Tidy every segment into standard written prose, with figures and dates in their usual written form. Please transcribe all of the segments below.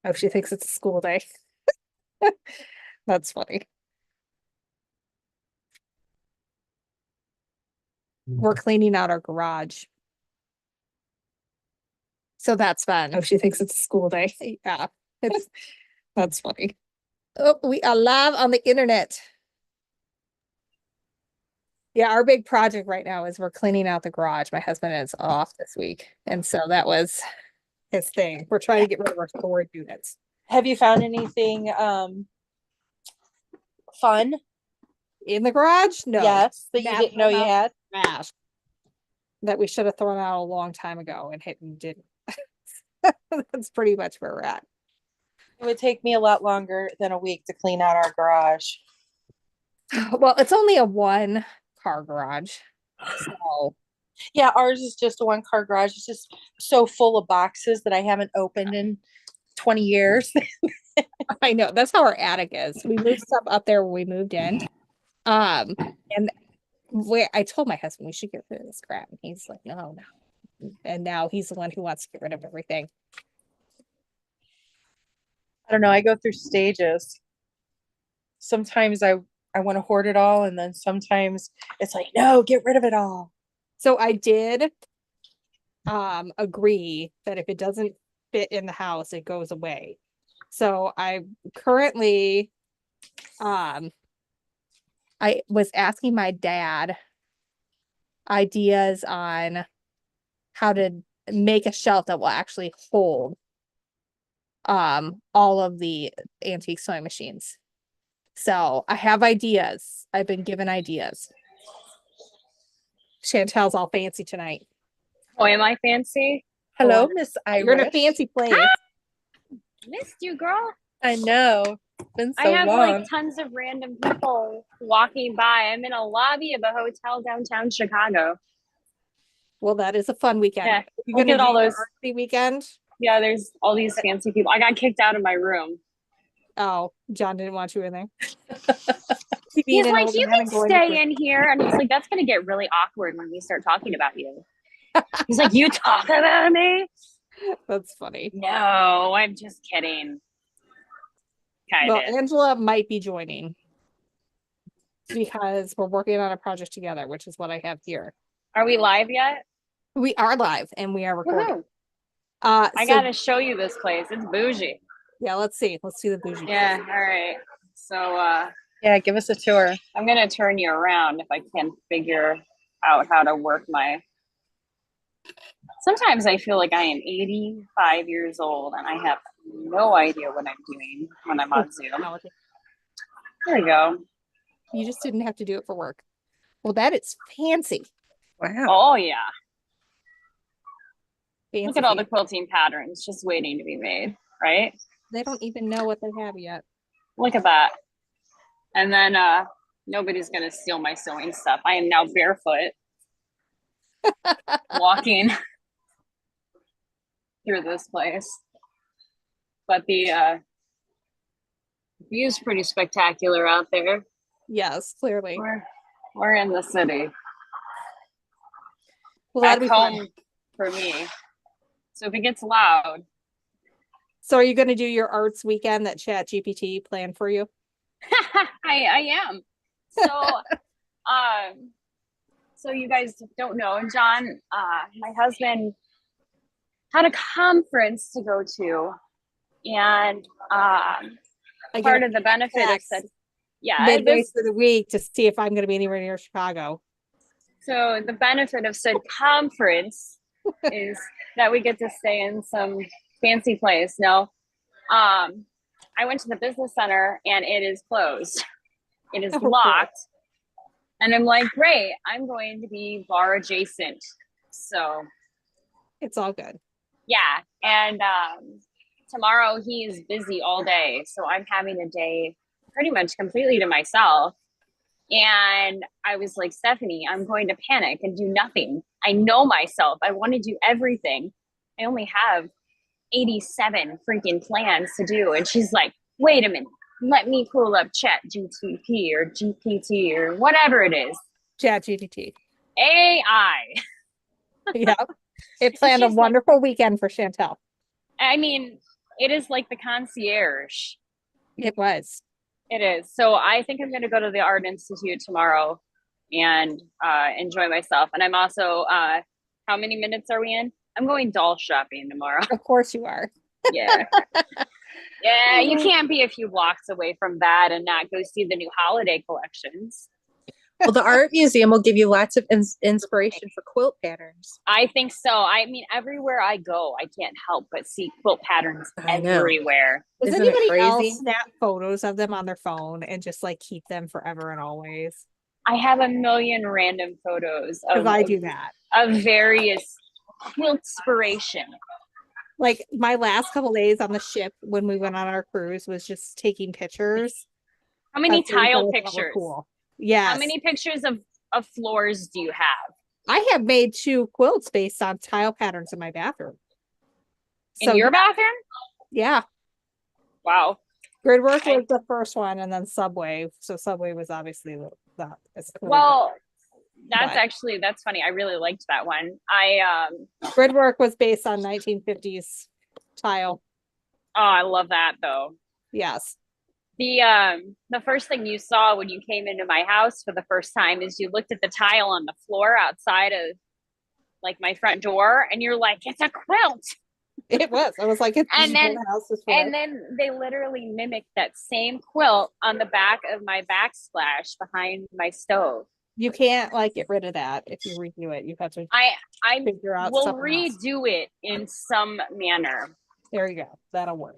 Oh, she thinks it's a school day. That's funny. We're cleaning out our garage. So that's fun. Oh, she thinks it's a school day. Yeah, it's that's funny. Oh, we are live on the internet. Yeah, our big project right now is we're cleaning out the garage. My husband is off this week. And so that was his thing. We're trying to get rid of our storage units. Have you found anything fun? In the garage? No. Yes, that you didn't know you had. Trash that we should have thrown out a long time ago and hit and didn't. That's pretty much where we're at. It would take me a lot longer than a week to clean out our garage. Well, it's only a one car garage. So yeah, ours is just a one car garage. It's just so full of boxes that I haven't opened in 20 years. I know that's how our attic is. We moved stuff up there when we moved in. And where I told my husband we should get rid of this crap. And he's like, no. And now he's the one who wants to get rid of everything. I don't know. I go through stages. Sometimes I want to hoard it all, and then sometimes it's like, no, get rid of it all. So I did agree that if it doesn't fit in the house, it goes away. So I currently I was asking my dad ideas on how to make a shelf that will actually hold all of the antique sewing machines. So I have ideas. I've been given ideas. Chantel's all fancy tonight. Oh, am I fancy? Hello, Miss Irish. You're in a fancy place. Missed you, girl. I know. Been so I have long. like tons of random people walking by. I'm in a lobby of a hotel downtown Chicago. Well, that is a fun weekend. Yeah, You're gonna look at all those artsy weekend. Yeah, there's all these fancy people. I got kicked out of my room. Oh, John didn't want you in there. He's like, you can stay in here. And he's like, that's going to get really awkward when we start talking about you. He's like, you talk about me? That's funny. No, I'm just kidding. Well, Angela might be joining because we're working on a project together, which is what I have here. Are we live yet? We are live and we are recording. I gotta show you this place. It's bougie. Yeah, let's see. Let's see the bougie. Yeah, all right. So yeah, give us a tour. I'm gonna turn you around if I can figure out how to work my. Sometimes I feel like I am 85 years old and I have no idea what I'm doing when I'm on Zoom. There we go. You just didn't have to do it for work. Well, that is fancy. Wow. Oh yeah. Fancy. Look at all the quilting patterns just waiting to be made, right? They don't even know what they have yet. Look at that. And then nobody's gonna steal my sewing stuff. I am now barefoot walking through this place. But the view is pretty spectacular out there. Yes, clearly. We're in the city. Well, back that'd be home fun for me. So if it gets loud. So are you going to do your arts weekend that ChatGPT planned for you? I am. So so you guys don't know, John, my husband had a conference to go to, and part of the benefit of said, midway through the week to see if I'm going to be anywhere near Chicago. So the benefit of said conference is that we get to stay in some fancy place. No, I went to the business center and it is closed. It is locked. And I'm like, great, I'm going to be bar adjacent. So it's all good. Yeah. And tomorrow he is busy all day. So I'm having a day pretty much completely to myself. And I was like, Stephanie, I'm going to panic and do nothing. I know myself. I want to do everything. I only have 87 freaking plans to do. And she's like, wait a minute. Let me pull up Chat GTP or GPT or whatever it is. Chat GPT. AI. Yeah. It planned a She's like, wonderful weekend for Chantel. I mean, it is like the concierge. It was. It is. So I think I'm going to go to the Art Institute tomorrow and enjoy myself. And I'm also, how many minutes are we in? I'm going doll shopping tomorrow. Of course you are. Yeah. Yeah, you can't be a few blocks away from that and not go see the new holiday collections. Well, the art museum will give you lots of inspiration for quilt patterns. I think so. I mean, everywhere I go, I can't help but see quilt patterns I know. everywhere. Does Isn't it anybody crazy? else snap photos of them on their phone and just like keep them forever and always? I have a million random photos Because of, I do that. of various quilt inspiration. Like my last couple days on the ship when we went on our cruise was just taking pictures. How many of things that I tile thought were pictures? Cool. Yes. How many pictures of floors do you have? I have made 2 quilts based on tile patterns in my bathroom. In your bathroom? Yeah. Wow. Gridwork was the first one, and then Subway. So Subway was obviously that. Well, that's but actually, that's funny. I really liked that one. Gridwork was based on 1950s tile. Oh, I love that though. Yes. The first thing you saw when you came into my house for the first time is you looked at the tile on the floor outside of like my front door, and you're like, it's a quilt. It was. I was like, it's And then, the house is and then they literally mimicked that same quilt on the back of my backsplash behind my stove. You can't like get rid of that if you redo it. You have to I figure out will something else. redo it in some manner. There you go. That'll work.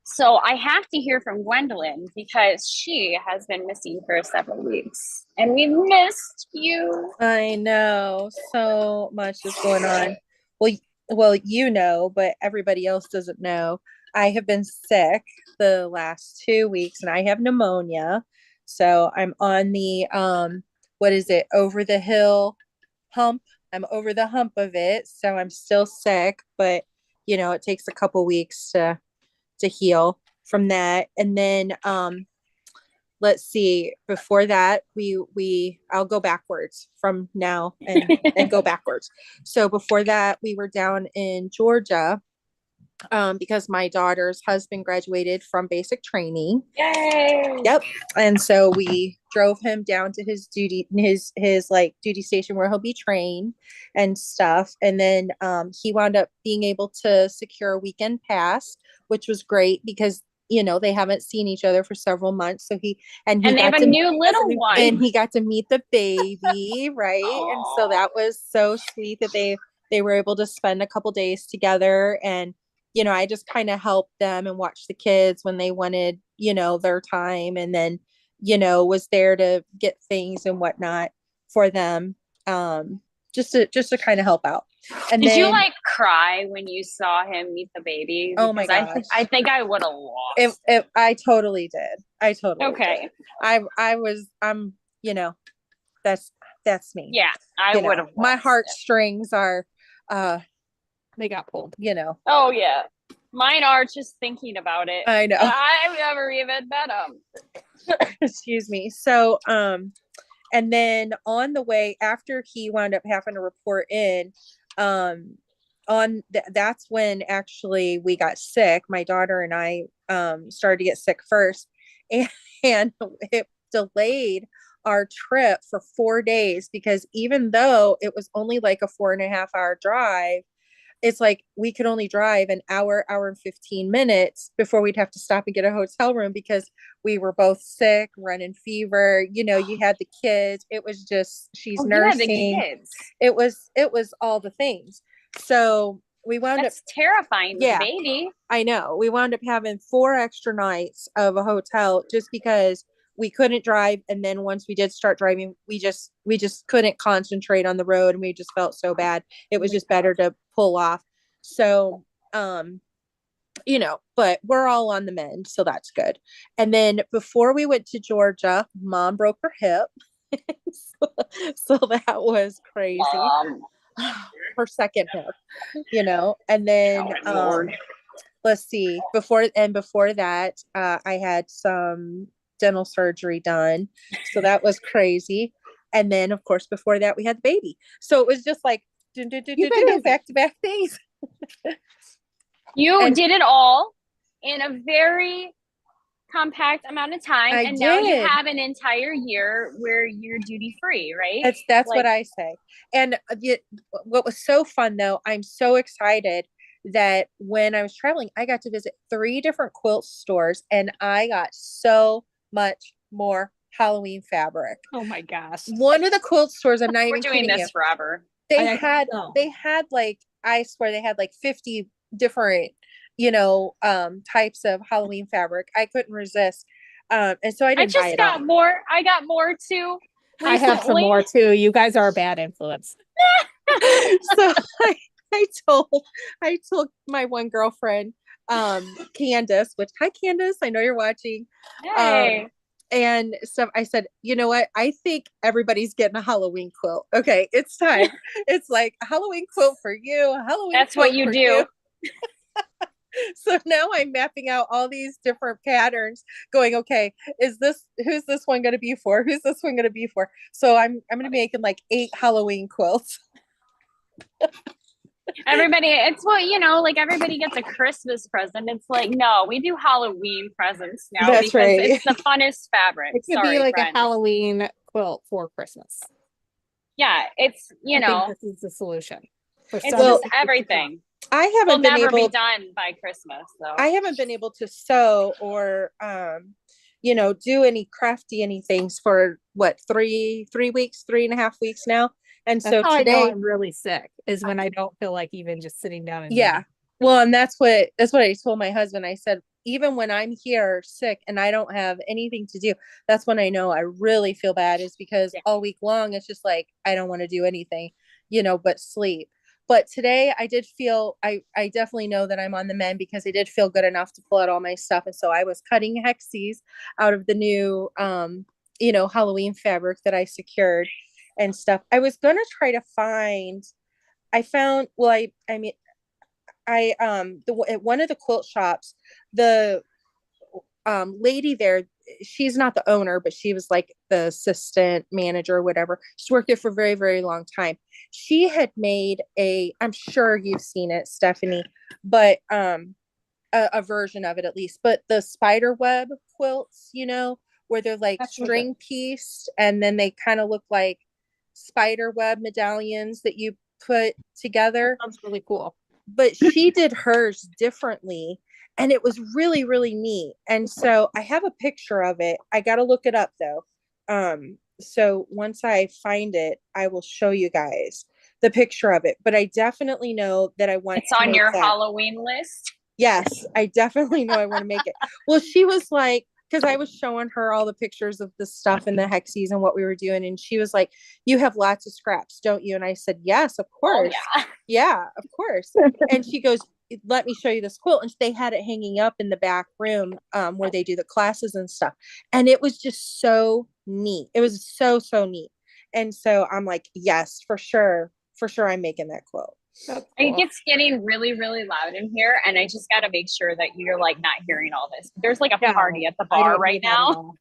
So I have to hear from Gwendolyn because she has been missing for several weeks, and we missed you. I know, so much is going on. Well, you know, but everybody else doesn't know. I have been sick the last 2 weeks, and I have pneumonia. So I'm on the what is it? Over the hill hump. I'm over the hump of it, so I'm still sick, but you know, it takes a couple weeks to heal from that. And then let's see, before that I'll go backwards from now and go backwards. So before that we were down in Georgia because my daughter's husband graduated from basic training. Yay! Yep. And so we drove him down to his like duty station where he'll be trained and stuff. And then he wound up being able to secure a weekend pass, which was great because you know they haven't seen each other for several months. So they have a new little one, and he got to meet the baby, right? And so that was so sweet that they were able to spend a couple days together. And you know, I just kind of helped them and watched the kids when they wanted, you know, their time, and then, you know, was there to get things and whatnot for them. Just to kind of help out. And did then, you like cry when you saw him meet the baby? Oh my gosh. I think I would have lost. I totally did. I totally okay. did. I'm, you know, that's me. Yeah, I would have. My heartstrings are, They got pulled. you know. Oh yeah, mine are just thinking about it. I know. I've never even met him. Excuse me. So, and then on the way after he wound up having to report in, that's when actually we got sick. My daughter and I started to get sick first, and it delayed our trip for 4 days because even though it was only like a 4.5 hour drive, it's like we could only drive an hour and 15 minutes before we'd have to stop and get a hotel room because we were both sick, running fever. You know, you had the kids. It was just, she's nursing. It was all the things. So we wound up terrifying. Yeah, the baby. I know. We wound up having 4 extra nights of a hotel just because we couldn't drive. And then once we did start driving, we just couldn't concentrate on the road, and we just felt so bad. It was just better to pull off. So, you know, but we're all on the mend. So that's good. And then before we went to Georgia, Mom broke her hip. so that was crazy. Her second hip, you know, and then, let's see, before that, I had some dental surgery done. So that was crazy. And then of course, before that we had the baby. So it was just like, You've been busy. back-to-back things. You And- did it all in a very compact amount of time, I and now you did. have an entire year where you're duty free, right? That's what I say. And what was so fun though, I'm so excited that when I was traveling, I got to visit 3 different quilt stores, and I got so much more Halloween fabric. Oh my gosh. One of the quilt stores, I'm not We're even doing kidding this you, forever. they I had know. like, I swear they had like 50 different types of Halloween fabric. I couldn't resist. And so I I didn't buy just it got all. more. I got more too. I have some recently. more too. You guys are a bad influence. So I told my one girlfriend, Candace, which, hi Candace, I know you're watching. Hey. And stuff. I said, you know what? I think everybody's getting a Halloween quilt. Okay, it's time. It's like a Halloween quilt for you. A Halloween. That's what you do. So now I'm mapping out all these different patterns, going, okay, who's this one going to be for? Who's this one going to be for? So I'm going to be making like 8 Halloween quilts. Everybody, it's what, like everybody gets a Christmas present. It's like, no, we do Halloween presents now. That's because right. It's the funnest fabric. It could Sorry, be like friend. a Halloween quilt for Christmas. Yeah, it's, I think this is the solution. it's some just people. everything. I It'll haven't been never able. be done by Christmas, though. I haven't been able to sew or do any crafty anything for what 3 weeks, 3.5 weeks now. And That's so how I know today, I'm really sick is when I don't feel like even just sitting down and yeah. knitting. Well, and that's what I told my husband. I said, even when I'm here sick and I don't have anything to do, that's when I know I really feel bad, is because all week long it's just like I don't want to do anything, but sleep. But today I did feel, I definitely know that I'm on the mend, because I did feel good enough to pull out all my stuff. And so I was cutting hexies out of the new, Halloween fabric that I secured and stuff. I was going to try to find, I found, well, at one of the quilt shops, the lady there, she's not the owner, but she was like the assistant manager or whatever. She worked there for a very, very long time. She had made I'm sure you've seen it, Stephanie, but a version of it at least, but the Spiderweb quilts, where they're like string pieced, and then they kind of look like spiderweb medallions that you put together. That sounds really cool. But she did hers differently, and it was really, really neat. And so I have a picture of it. I got to look it up though. So once I find it, I will show you guys the picture of it. But I definitely know that I want It's on your Halloween list. Yes, I definitely know I want to make it. Well, she was like, because I was showing her all the pictures of the stuff and the hexies and what we were doing. And she was like, you have lots of scraps, don't you? And I said, yes, of course. Oh, yeah, of course. And she goes, let me show you this quilt. And they had it hanging up in the back room where they do the classes and stuff. And it was just so neat. It was so, so neat. And so I'm like, yes, for sure. For sure, I'm making that quilt. Cool. It's getting really, really loud in here, and I just got to make sure that you're like not hearing all this. There's like a party at the bar right now.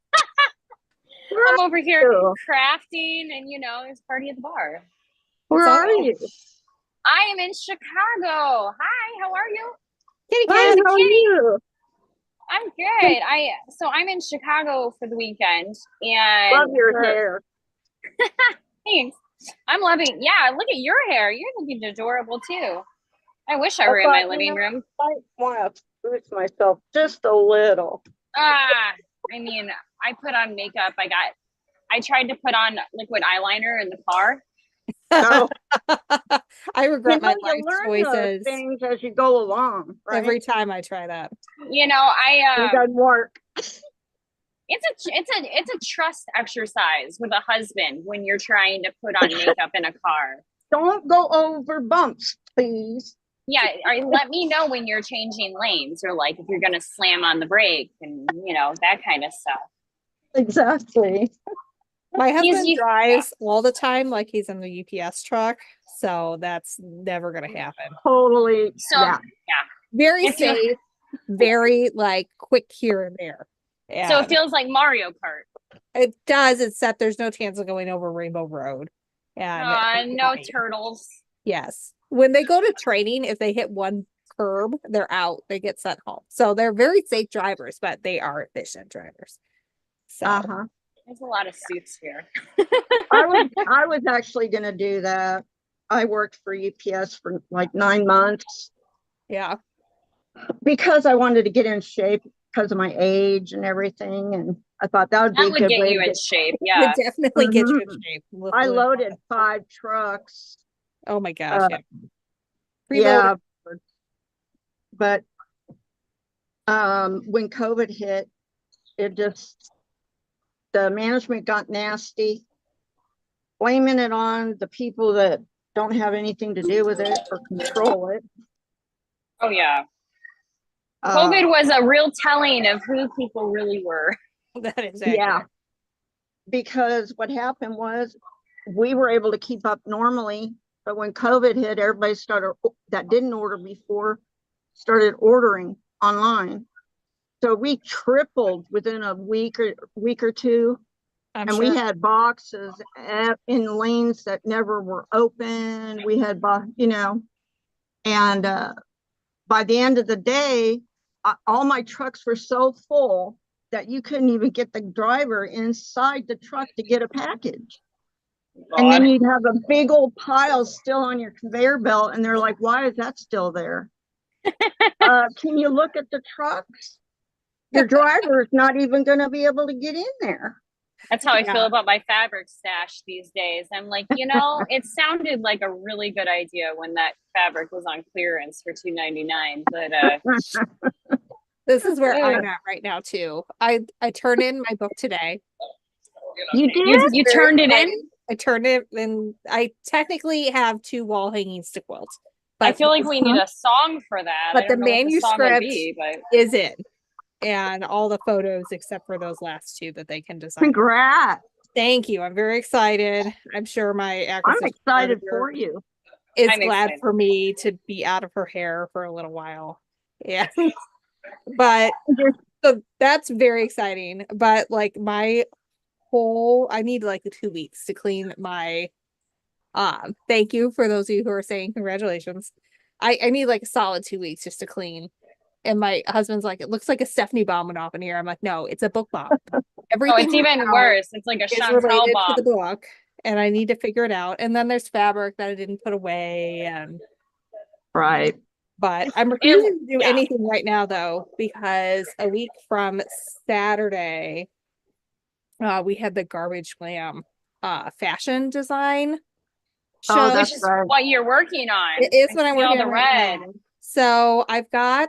I'm over here crafting, and there's a party at the bar. Where are you? I am in Chicago. Hi, how are you? Kitty Hi, cat. how are you? I'm good. I'm in Chicago for the weekend, and Love your hair. Thanks. I'm loving. Yeah, look at your hair. You're looking adorable too. I wish I were in my living room. I want to boost myself just a little. I mean, I put on makeup. I tried to put on liquid eyeliner in the car. No. I regret my you life learn those choices things as you go along, right? every time I try that. It doesn't work. It's a trust exercise with a husband when you're trying to put on makeup in a car. Don't go over bumps, please. Yeah, let me know when you're changing lanes, or like if you're gonna slam on the brake and that kind of stuff. Exactly. My husband drives all the time like he's in the UPS truck, so that's never gonna happen. Totally. So yeah. Very safe, very like quick here and there. Yeah. So it feels like Mario Kart. It does, except there's no chance of going over Rainbow Road. And No turtles. Yes. When they go to training, if they hit one curb, they're out. They get sent home. So they're very safe drivers, but they are efficient drivers. So Uh-huh. There's a lot of suits here. I was actually gonna do that. I worked for UPS for like 9 months yeah. because I wanted to get in shape because of my age and everything. And I thought that would be That a would good get way you to in get. shape. It Yeah. definitely gets you in Mhm. shape. I loaded 5 trucks. Oh my gosh. Yeah. Yeah, Preloaded. but when COVID hit, it just the management got nasty, blaming it on the people that don't have anything to do with it or control it. Oh yeah. Uh, COVID was a real telling of who people really were. That is yeah, accurate. because what happened was we were able to keep up normally, but when COVID hit, everybody started that didn't order before started ordering online. So we tripled within a week or two. I'm And sure. we had boxes in lanes that never were open. We had, and by the end of the day, all my trucks were so full that you couldn't even get the driver inside the truck to get a package. And then you'd have a big old pile still on your conveyor belt, and they're like, "Why is that still there? Can you look at the trucks? Your driver is not even going to be able to get in there." That's how I Yeah. feel about my fabric stash these days. I'm like, it sounded like a really good idea when that fabric was on clearance for $2.99. But This is where I'm at right now too. I turned in my book today. You did? you turned it in? I turned it and I technically have 2 wall hangings to quilt. I feel like we need a song for that. But I don't the know what the song would manuscript be, but is in. And all the photos except for those last 2 that they can design. Congrats. Thank you. I'm very excited. I'm sure my I'm acquisition excited editor for you. is I'm glad excited. for me to be out of her hair for a little while. Yeah. But so that's very exciting. But like my I need like 2 weeks to clean my thank you for those of you who are saying congratulations. I need like a solid 2 weeks just to clean. And my husband's like, it looks like a Stephanie bomb went off in here. I'm like, no, it's a book bomb. Everything it's even worse. It's like a is Chantal related bomb. to the book, and I need to figure it out. And then there's fabric that I didn't put away, and Right. but I'm refusing to do anything right now though, because a week from Saturday, we had the garbage glam fashion design show. that's Which is right. what you're working on. It is I what I'm see all working the on right red. now. So I've got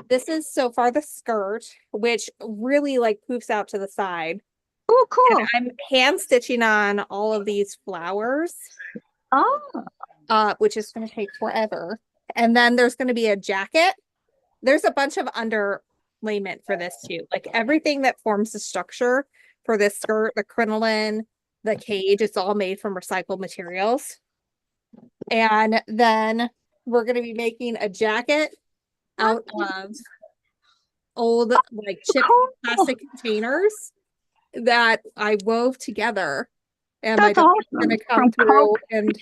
this is so far the skirt, which really like poofs out to the side. Oh, cool. And I'm hand stitching on all of these flowers, Oh, which is going to take forever. And then there's going to be a jacket. There's a bunch of underlayment for this too. Like everything that forms the structure for this skirt, the crinoline, the cage, it's all made from recycled materials. And then we're going to be making a jacket out of old like chipped plastic containers that I wove together. And my that's daughter's awesome. going to come through and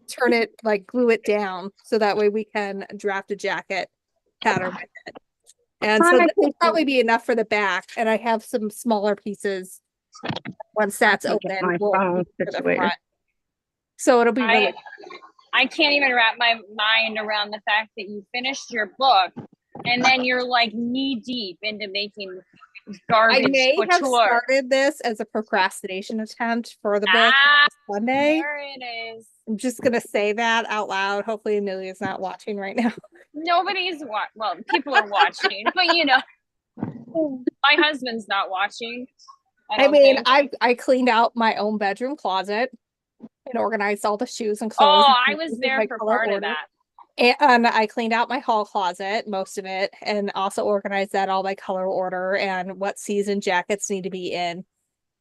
turn it, like glue it down so that way we can draft a jacket pattern with it. And so this will probably be enough for the back. And I have some smaller pieces once that's open. So it'll be really I can't even wrap my mind around the fact that you finished your book and then you're like knee deep into making garbage I may have couture. started this as a procrastination attempt for the book Sunday. There it is. I'm just gonna say that out loud. Hopefully Amelia's not watching right now. Nobody's well, people are watching, but my husband's not watching. I cleaned out my own bedroom closet and organized all the shoes and clothes. Oh, I was there for part of that. And I cleaned out my hall closet, most of it, and also organized that all by color order and what season jackets need to be in.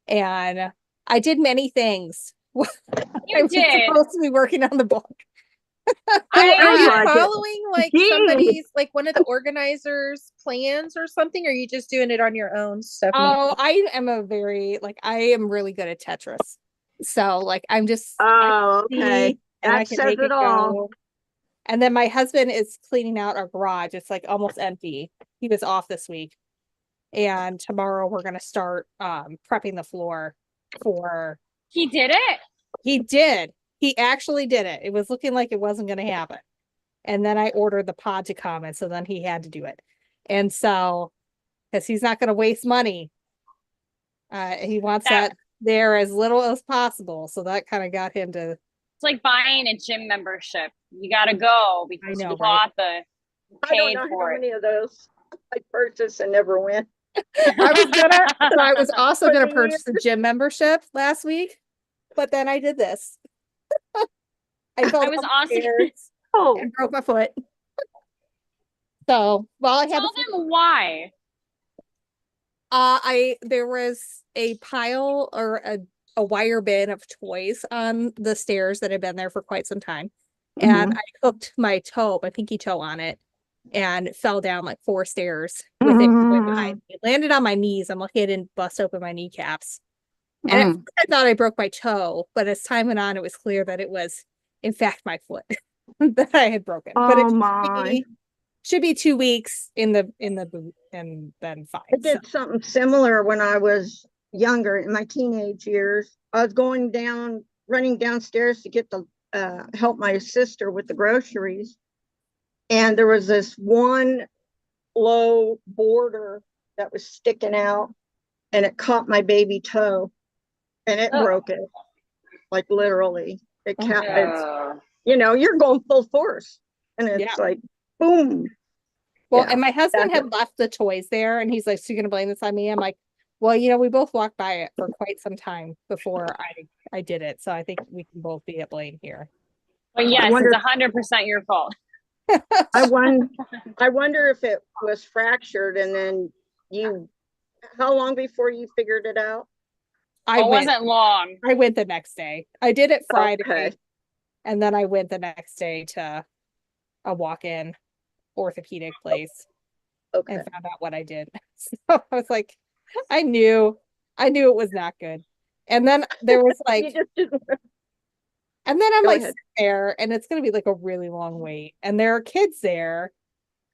And I did many things. You did. Supposed to be working on the book. Are you following like somebody's, like one of the organizers' plans or something? Or are you just doing it on your own, Stephanie? Oh, I am I am really good at Tetris. So like I'm just okay. and I That can says make it it all. go. And then my husband is cleaning out our garage. It's like almost empty. He was off this week. And tomorrow we're gonna start prepping the floor for He did it? he did. He actually did it. It was looking like it wasn't gonna happen. And then I ordered the pod to come, and so then he had to do it. And so, because he's not gonna waste money, he wants that there as little as possible. So that kind of got him to. It's like buying a gym membership. You gotta go because know, you right? bought I don't paid know for how it. many of those I purchased and never went. I was also For gonna the purchase a gym membership last week, but then I did this. I fell I was also Oh, and broke my foot. So, well, I had tell them why. there was a pile or a wire bin of toys on the stairs that had been there for quite some time. And I hooked my toe, my pinky toe on it, and fell down like 4 stairs with it behind me. It landed on my knees. I'm lucky I didn't bust open my kneecaps. And at first I thought I broke my toe, but as time went on, it was clear that it was, in fact, my foot that I had broken. But oh it my. should be 2 weeks in the boot and then fine. I did something similar when I was younger in my teenage years. I was running downstairs to get the help my sister with the groceries. And there was this one low border that was sticking out, and it caught my baby toe and it broke it. Like literally. It's, you're going full force. And it's like boom. Well, and my husband had left the toys there, and he's like, "So you're gonna blame this on me?" I'm like, "Well, we both walked by it for quite some time before I did it, so I think we can both be at blame here." But yes, it's 100% your fault. I wonder if it was fractured, and then how long before you figured it out? It wasn't long. I went the next day. I did it Friday, Okay. and then I went the next day to a walk-in orthopedic place and found out what I did. So I was like, I knew it was not good. And then there was like, and then I'm like there, and it's gonna be like a really long wait. And there are kids there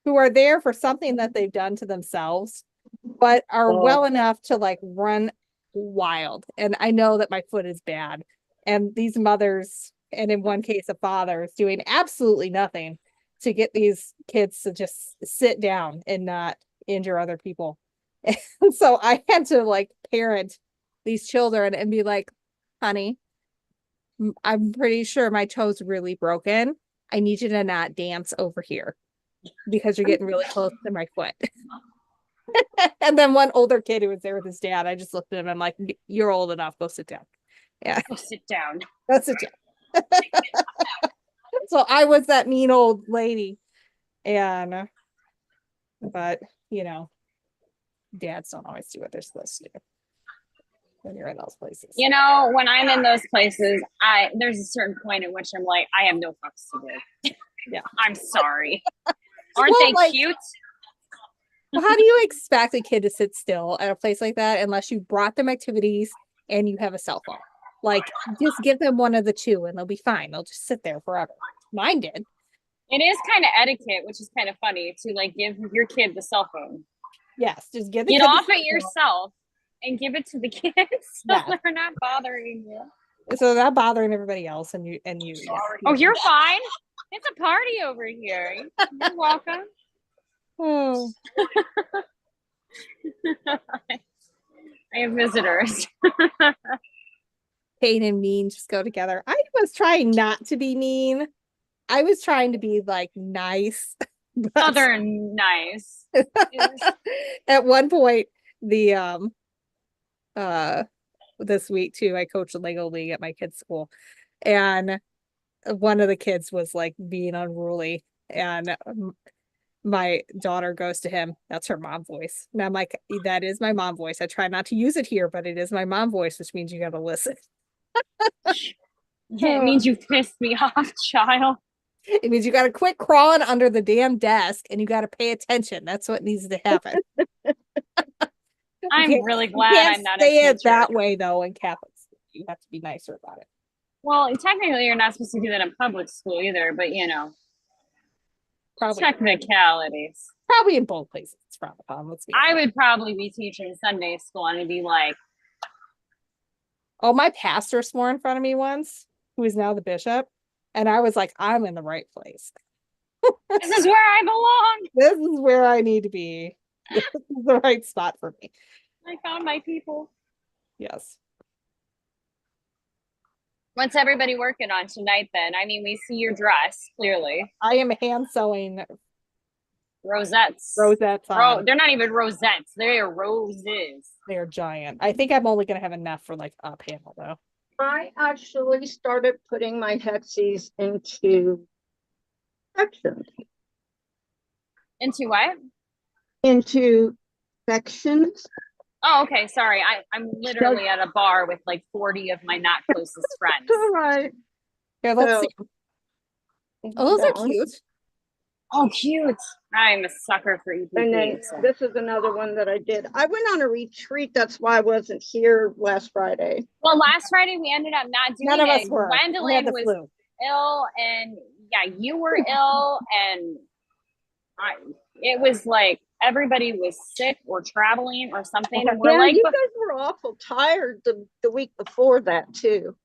who are there for something that they've done to themselves, but are well enough to like run wild. And I know that my foot is bad. And these mothers, and in one case, a father, is doing absolutely nothing to get these kids to just sit down and not injure other people. And so I had to like parent these children and be like, honey, I'm pretty sure my toe's really broken. I need you to not dance over here because you're getting really close to my foot. And then one older kid who was there with his dad, I just looked at him. I'm like, you're old enough. Go sit down. Yeah. Go sit down. Go sit down. So I was that mean old lady. And, but, dads don't always do what they're supposed to do when you're in those places. When I'm in those places, there's a certain point at which I'm like, I have no fucks to give. Yeah. I'm sorry. Aren't they cute? Well, how do you expect a kid to sit still at a place like that unless you brought them activities and you have a cell phone? Like, just give them one of the two and they'll be fine. They'll just sit there forever. Mine did. It is kind of etiquette, which is kind of funny to like give your kid the cell phone. Yes, just give the Get kid off it yourself and give it to the kids so they're not bothering you. So they're not bothering everybody else and you. Oh, you're fine. It's a party over here. You're welcome. Oh. I have visitors. Pain and mean just go together. I was trying not to be mean. I was trying to be like nice. Southern nice. At one point, the this week too, I coached a Lego league at my kids' school, and one of the kids was like being unruly, and my daughter goes to him, that's her mom voice. And I'm like, that is my mom voice. I try not to use it here, but it is my mom voice, which means you got to listen. It means you pissed me off, child. It means you got to quit crawling under the damn desk and you got to pay attention. That's what needs to happen. I'm really glad I'm not a teacher. say it that way though in Catholics. You have to be nicer about it. Well, technically, you're not supposed to do that in public school either, but Probably technicalities. probably in both places it's frowned upon. Let's be I honest. would probably be teaching Sunday school and it'd be like, Oh, my pastor swore in front of me once, who is now the bishop, and I was like, I'm in the right place. this is where I belong. This is where I need to be. This is the right spot for me. I found my people. Yes. What's everybody working on tonight then? I mean, we see your dress, clearly. I am hand sewing Rosettes. rosettes on. They're not even rosettes. They're roses. They're giant. I think I'm only gonna have enough for like a panel though. I actually started putting my hexies into sections. Into what? Into sections. Oh, okay. Sorry. I'm literally at a bar with like 40 of my not closest friends. All right. Here, let's So- see. Oh, those That are one. cute. Oh, cute. I'm a sucker for EPP. And then so- this is another one that I did. I went on a retreat. That's why I wasn't here last Friday. Well, last Friday we ended up not doing None of it. us were. I had Gwendolyn the was flu. ill, and yeah, you were ill, and it was like everybody was sick or traveling or something. And we're Yeah, like, you but guys were awful tired the week before that too.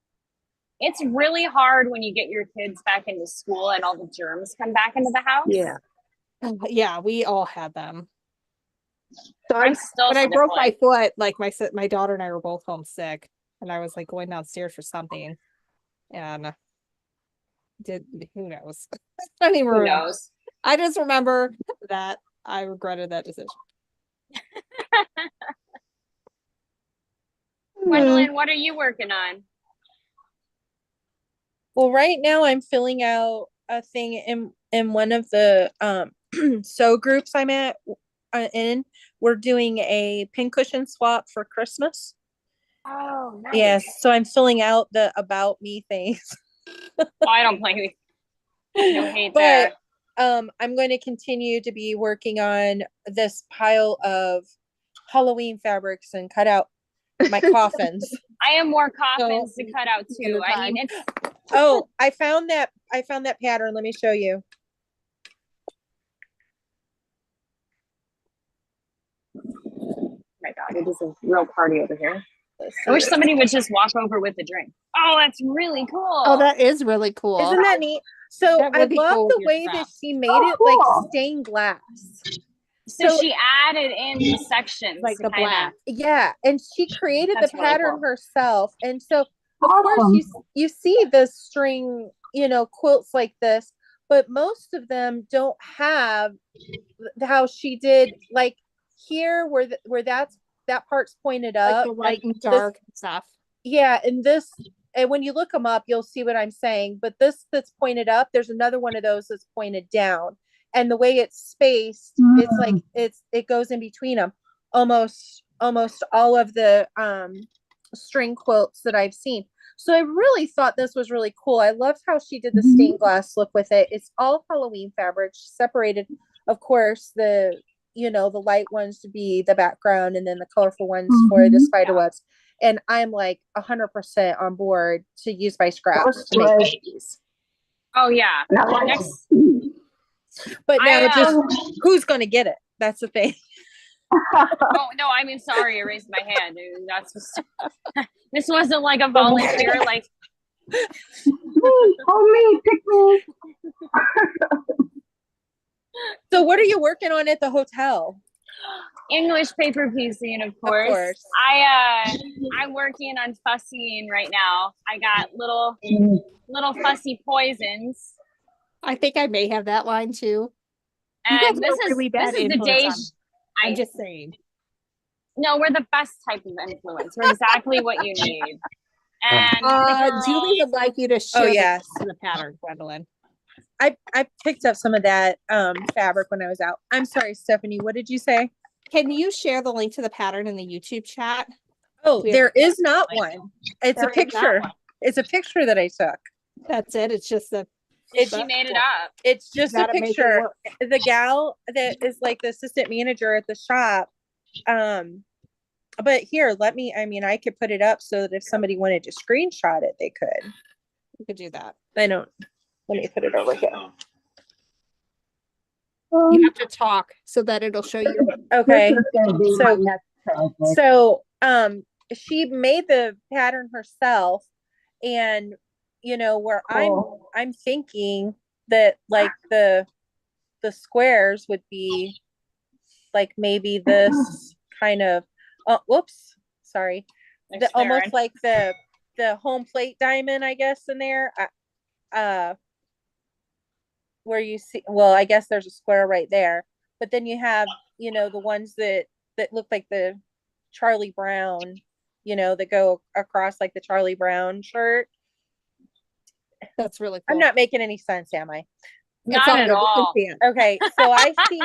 it's really hard when you get your kids back into school and all the germs come back into the house. Yeah. Yeah, we all had them. So I'm still When I broke my sniffling. foot, like my daughter and I were both homesick, and I was like going downstairs for something, and who knows? I don't even Who remember. knows? I just remember that I regretted that decision. Gwendolyn, what are you working on? Well, right now I'm filling out a thing in one of the sew groups I'm in. We're doing a pincushion swap for Christmas. Oh, nice. Yes, so I'm filling out the about me things. Oh, I don't blame you. No hate But there. I'm going to continue to be working on this pile of Halloween fabrics and cut out my coffins. I have more coffins to cut out in too. the I mean, time. it's Oh, I found that pattern. Let me show you. my God, it is a real party over here. I wish somebody would just walk over with a drink. Oh, that's really cool. Oh, that is really cool. Isn't that neat? So That I would be love cool the with your way that craft. she made it like stained glass. so she added in the sections, like to the kinda- black. Yeah, and she created That's the really pattern cool. herself. And so of course you see the string, quilts like this, but most of them don't have how she did, like here where that part's pointed Like up. the light and this- dark stuff. Yeah, and when you look them up, you'll see what I'm saying. But this that's pointed up, there's another one of those that's pointed down. And the way it's spaced, it's like it goes in between them. Almost all of the string quilts that I've seen. So I really thought this was really cool. I loved how she did the stained glass look with it. It's all Halloween fabric, separated, of course, the light ones to be the background and then the colorful ones for the spider webs. And I'm like 100% on board to use my scraps to make babies. Oh yeah. Next, But now I, just who's going to get it? That's the thing. oh no, I mean sorry, I raised my hand. That's just, this wasn't like a volunteer, like me, pick me. So what are you working on at the hotel? English paper piecing, of course. I'm working on fussying right now. I got little fussy poisons. I think I may have that line too. You And guys this are is really bad this is the influence day. on me. I'm just saying. No, we're the best type of influence. We're exactly what you need. And Julie would like you to share yes. the pattern, Gwendolyn. I picked up some of that fabric when I was out. I'm sorry, Stephanie, what did you say? Can you share the link to the pattern in the YouTube chat? Oh, We have- there is not one. It's There a is not picture. one. It's a picture that I took. That's it. It's just a she made it up. It's just a gotta make it picture. work. The gal that is like the assistant manager at the shop. But here, I could put it up so that if somebody wanted to screenshot it, they could. We could do that. I don't. Let me put it over here. You have to talk so that it'll show you. Okay. This is gonna be my So- next project. So, she made the pattern herself, and where Cool. I'm thinking that like the squares would be like maybe this kind of. Oh, whoops, sorry. Almost like the home plate diamond, I guess, in there. Where you see, well, I guess there's a square right there, but then you have the ones that look like the Charlie Brown, that go across like the Charlie Brown shirt. That's really cool. I'm not making any sense, am I? Not all at good. We can all. see it. Okay, so I see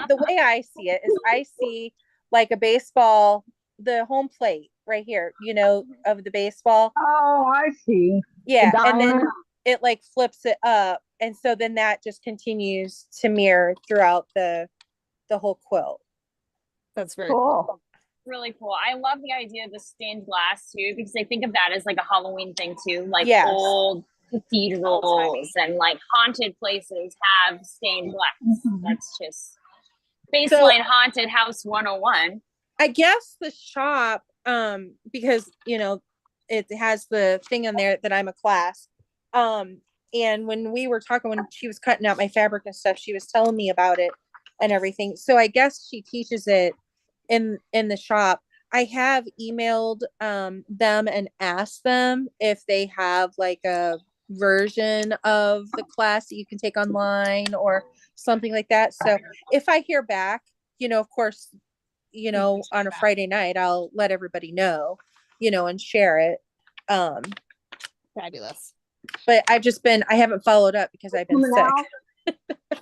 the way I see it is I see like a baseball, the home plate right here, of the baseball. Oh, I see. Yeah, and then Diamond. it like flips it up, and so then that just continues to mirror throughout the whole quilt. That's very cool. Cool. Really cool. I love the idea of the stained glass too, because I think of that as like a Halloween thing too. Like Yes. old cathedrals and like haunted places have stained glass. Mhm. That's just baseline haunted house 101. I guess the shop, because it has the thing on there that I'm a class. And when we were talking, when she was cutting out my fabric and stuff, she was telling me about it and everything. So I guess she teaches it in the shop. I have emailed them and asked them if they have like a version of the class that you can take online or something like that. So if I hear back, of course, on a Friday night, I'll let everybody know, and share it. Fabulous. But I haven't followed up because I've been Coming sick. out?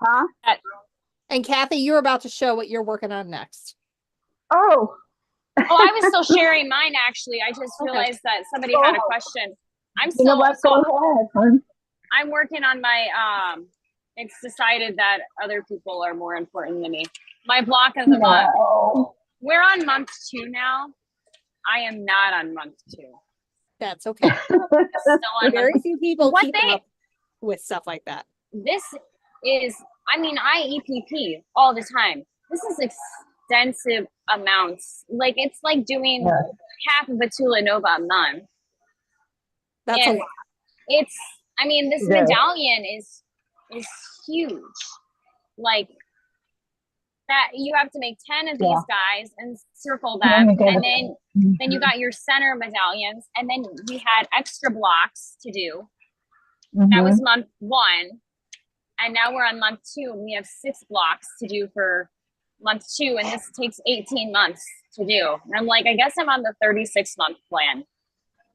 Huh? And Kathy, you're about to show what you're working on next. Oh, Oh, I was still sharing mine actually. I just Okay. realized that somebody had a question. I'm you know still what? Go ahead, hon. I'm working on my it's decided that other people are more important than me. My block of the month. No. We're on month 2 now. I am not on month 2. That's okay. Still on Very month. few people What keep they- up with stuff like that. This is I EPP all the time. This is extensive amounts. Like it's like doing Yeah. half of a Tula Nova a month. That's And a lot. it's this Yeah. medallion is huge. Like that you have to make 10 of these Yeah. guys and circle And them, then you gotta- and then you got your center medallions, and then we had extra blocks to do. That Mhm. was month 1, and now we're on month 2, and we have 6 blocks to do for month 2, and this takes 18 months to do. And I'm like, I guess I'm on the 36-month plan.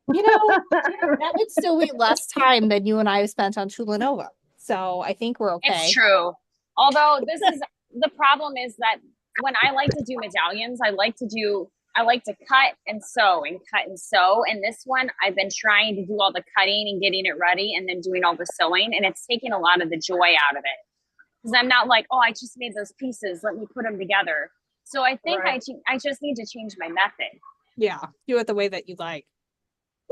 That would still be less time than you and I have spent on Chulanova. So I think we're okay. It's true. Although this is the problem is that when I like to do medallions, I like to cut and sew and cut and sew. And this one, I've been trying to do all the cutting and getting it ready and then doing all the sewing. And it's taken a lot of the joy out of it. Because I'm not like, oh, I just made those pieces. Let me put them together. So I think Right. I just need to change my method. Yeah. Do it the way that you like.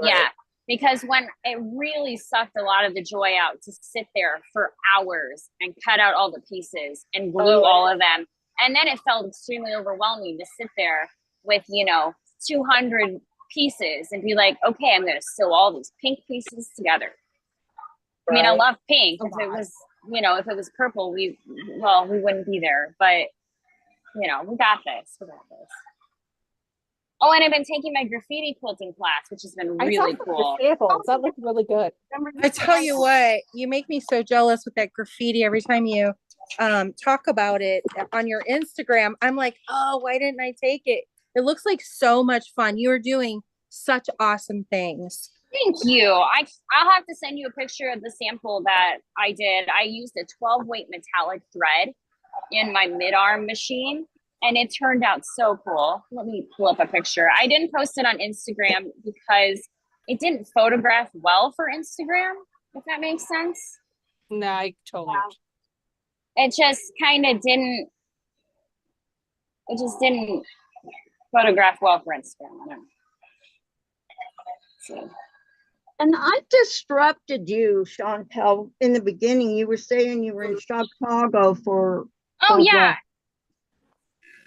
Yeah. Because when it really sucked a lot of the joy out to sit there for hours and cut out all the pieces and glue all of them. And then it felt extremely overwhelming to sit there with, 200 pieces and be like, okay, I'm going to sew all these pink pieces together. I mean, I love pink. If it was, if it was purple, we wouldn't be there. But, we got this. We got this. Oh, and I've been taking my graffiti quilting class, which has been really cool. Samples. That looks really good. I tell you what, you make me so jealous with that graffiti every time you talk about it on your Instagram. I'm like, oh, why didn't I take it? It looks like so much fun. You are doing such awesome things. Thank you. I'll have to send you a picture of the sample that I did. I used a 12-weight metallic thread in my mid-arm machine, and it turned out so cool. Let me pull up a picture. I didn't post it on Instagram because it didn't photograph well for Instagram, if that makes sense. No, I totally. It just kind of didn't, photograph well for Instagram. I don't know. Let's see. And I disrupted you, Chantel, in the beginning. You were saying you were in Chicago for Oh yeah,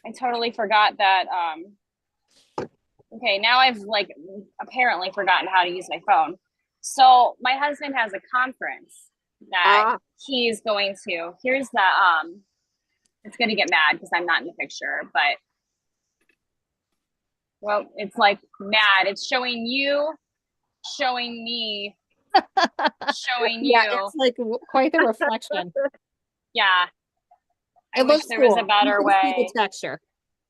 what? I totally forgot that. Okay, now I've like apparently forgotten how to use my phone. So my husband has a conference that Ah, he's going to. Here's the it's gonna get mad because I'm not in the picture, but well, it's like mad. It's showing you, showing me, showing Yeah, you. it's like quite the reflection. Yeah. I It wish looks there was a cool. better You can see way, the texture.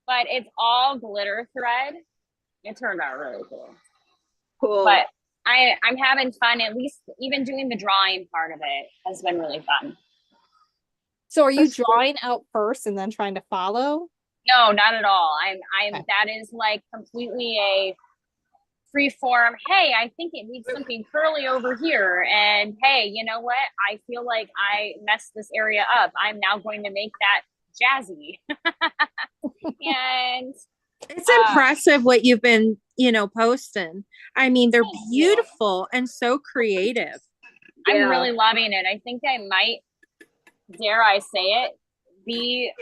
but it's all glitter thread. It turned out really cool. cool. But I'm having fun. At least even doing the drawing part of it has been really fun. So are you That's cool. drawing out first and then trying to follow? No, not at all. I'm Okay. that is like completely a free form. Hey, I think it needs something curly over here. And hey, you know what? I feel like I messed this area up. I'm now going to make that jazzy. And It's impressive what you've been, posting. I mean, they're Thank you. beautiful and so creative. I'm Yeah. really loving it. I think I might, dare I say it, be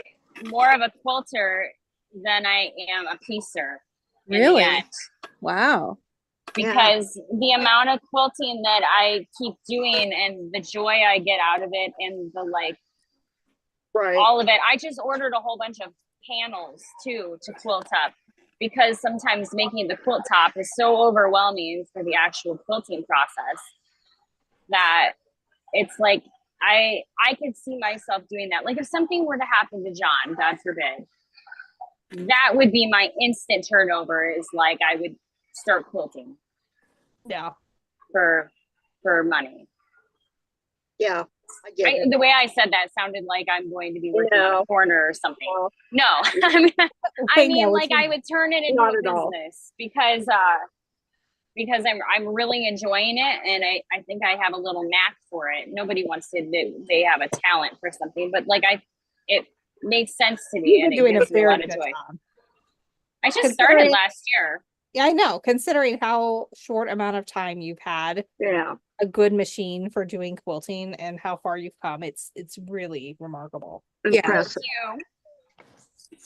more of a quilter than I am a piecer. in the Really? end. Wow. Because the amount of quilting that I keep doing and the joy I get out of it and the like Right. all of it. I just ordered a whole bunch of panels too to quilt up because sometimes making the quilt top is so overwhelming for the actual quilting process that it's like I could see myself doing that. Like if something were to happen to John, God forbid, that would be my instant turnover is like I would start quilting Yeah. for money. Yeah. I get it. The way I said that sounded like I'm going to be working on No. a corner or something. No. No, I mean, No, like it's I would turn it into Not a at all. business because I'm really enjoying it and I think I have a little knack for it. Nobody wants to admit they have a talent for something, but like it makes sense to me You've and been it doing a gives me a very lot of good joy. job. I just started Considering- last year. Yeah, I know. Considering how short amount of time you've had Yeah. a good machine for doing quilting and how far you've come, it's really remarkable. Yeah. Impressive. Thank you.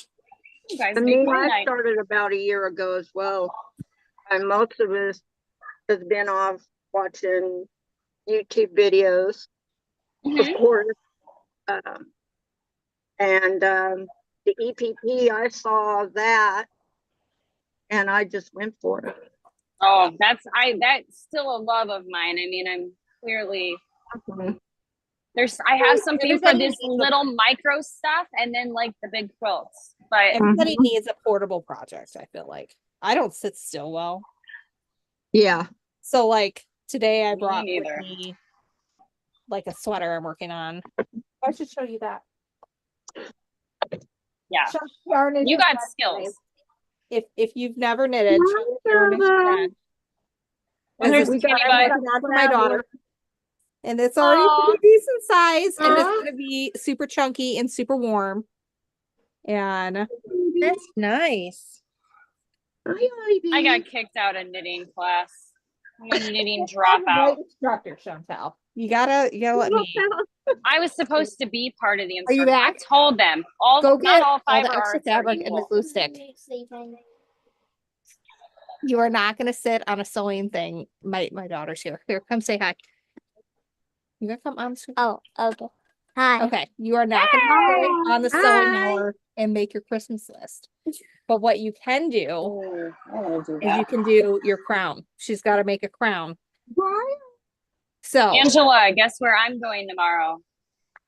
You guys I make mean, my I night. started about a year ago as well. And most of us has been off watching YouTube videos, Mhm. of course. And the EPP, I saw that and I just went for it. Oh, that's still a love of mine. I mean, I'm clearly Mhm. I have something for Everybody this needs a- little micro stuff and then like the big quilts. But Everybody needs a portable project, I feel like. I don't sit still well. Yeah. So like today I Me brought with neither. me like a sweater I'm working on. I should show you that. yeah, Show yarn is you just got not skills. nice. If you've never knitted, show yarn is friend. And there's we got Kitty I'm Butt. working on for my daughter. And it's already Aw. pretty decent size and it's Aw. gonna be super chunky and super warm. And That's nice. I got kicked out of knitting class. I'm a knitting Right dropout. instructor, Chantel. You gotta let me. I was supposed to be part of the Are you instruction. I back? told them Go not get all all fiber the extra arts are fabric and the equal. glue stick. You are not gonna sit on a sewing thing. My daughter's here. Here, come say hi. You gonna come on? Oh, okay. Hi. Okay, you are not gonna sit on the sewing Hi. hour and make your Christmas list. But what you can do Oh, I want to do is you that. can do your crown. She's got to make a crown. Right? So Angela, guess where I'm going tomorrow?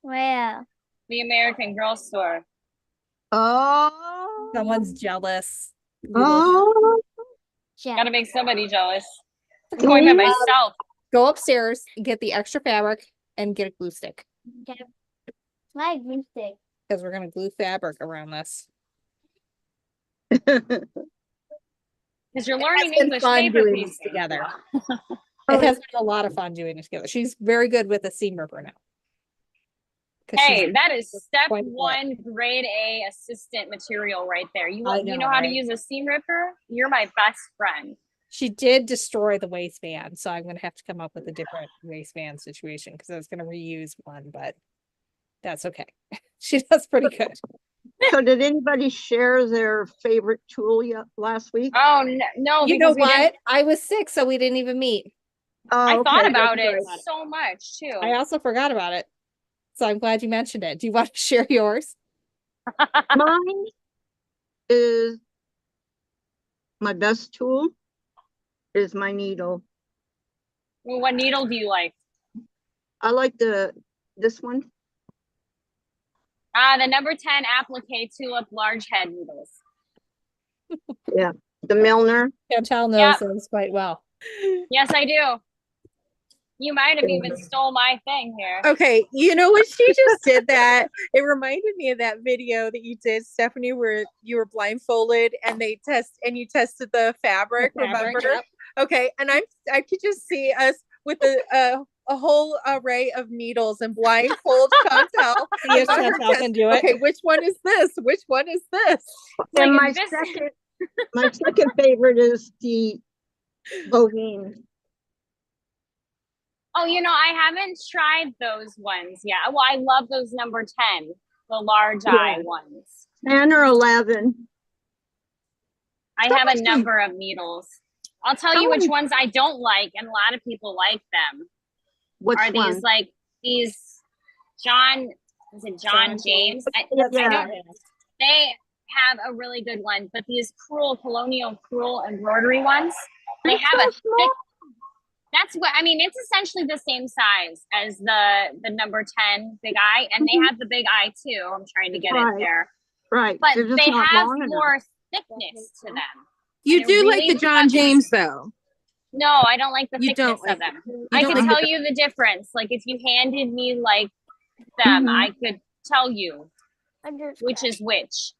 Where? The American Girl Store. Oh. someone's jealous. Oh. Gotta make somebody jealous. I'm Yeah. going by myself. Go upstairs, get the extra fabric, and get a glue stick My glue stick. because we're gonna glue fabric around this. Because you're learning been English fun paper doing this piecing. together. It has been a lot of fun doing it together. She's very good with a seam ripper now. 'Cause she's- Hey, that is step quite a bit. one, grade A assistant material right there. You I you know, know how to right? use a seam ripper? You're my best friend. She did destroy the waistband, so I'm gonna have to come up with a different waistband situation because I was gonna reuse one, but that's okay. She does pretty good. So did anybody share their favorite tool yet last week? Oh no, You know because we didn't. what? I was sick, so we didn't even meet. Oh, I thought okay, about that's it right. so much too. I also forgot about it. So I'm glad you mentioned it. Do you want to share yours? Mine is my best tool is my needle. Well, what needle do you like? I like this one. The number 10 applique tulip large head needles. Yeah, the Milner. Chantel knows Yep. those quite well. Yes, I do. You might have even stole my thing here. Okay, you know when she just did that, it reminded me of that video that you did, Stephanie, where you were blindfolded and you tested the fabric, remember? Yep. Okay, and I could just see us with a whole array of needles and blindfold Chantel. See if Chantel can do it. Okay, which one is this? Which one is this? And Like my this- second favorite is the Bohemian. Oh, I haven't tried those ones yet. Well, I love those number 10, the large eye ones. 10 or 11. I have a number of needles. I'll tell you which ones I don't like, and a lot of people like them. Which Are one? these like these John? Is it John James? I Yeah. don't. They have a really good one, but these colonial embroidery ones, they They're have so a thick. That's what I mean. It's essentially the same size as the number 10 big eye, and they have the big eye too. I'm trying to get it Right. there, Right. but They're just they not have long enough. more thickness to them. You And it do like really the John James though. No, I don't like the You thickness don't of like- them. You I don't could like tell you the difference. Like if you handed me like them, I could tell you which is which.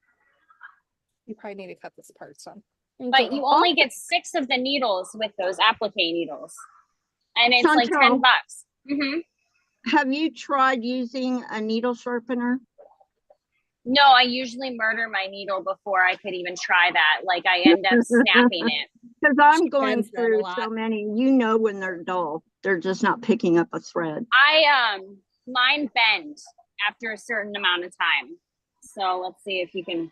You probably need to cut this part, son. But you only get 6 of the needles with those applique needles, and it's like Chantel. $10. Have you tried using a needle sharpener? No, I usually murder my needle before I could even try that. Like I end up snapping it. Because I'm She going bends that a through lot. so many, when they're dull, they're just not picking up a thread. Mine bend after a certain amount of time. So let's see if you can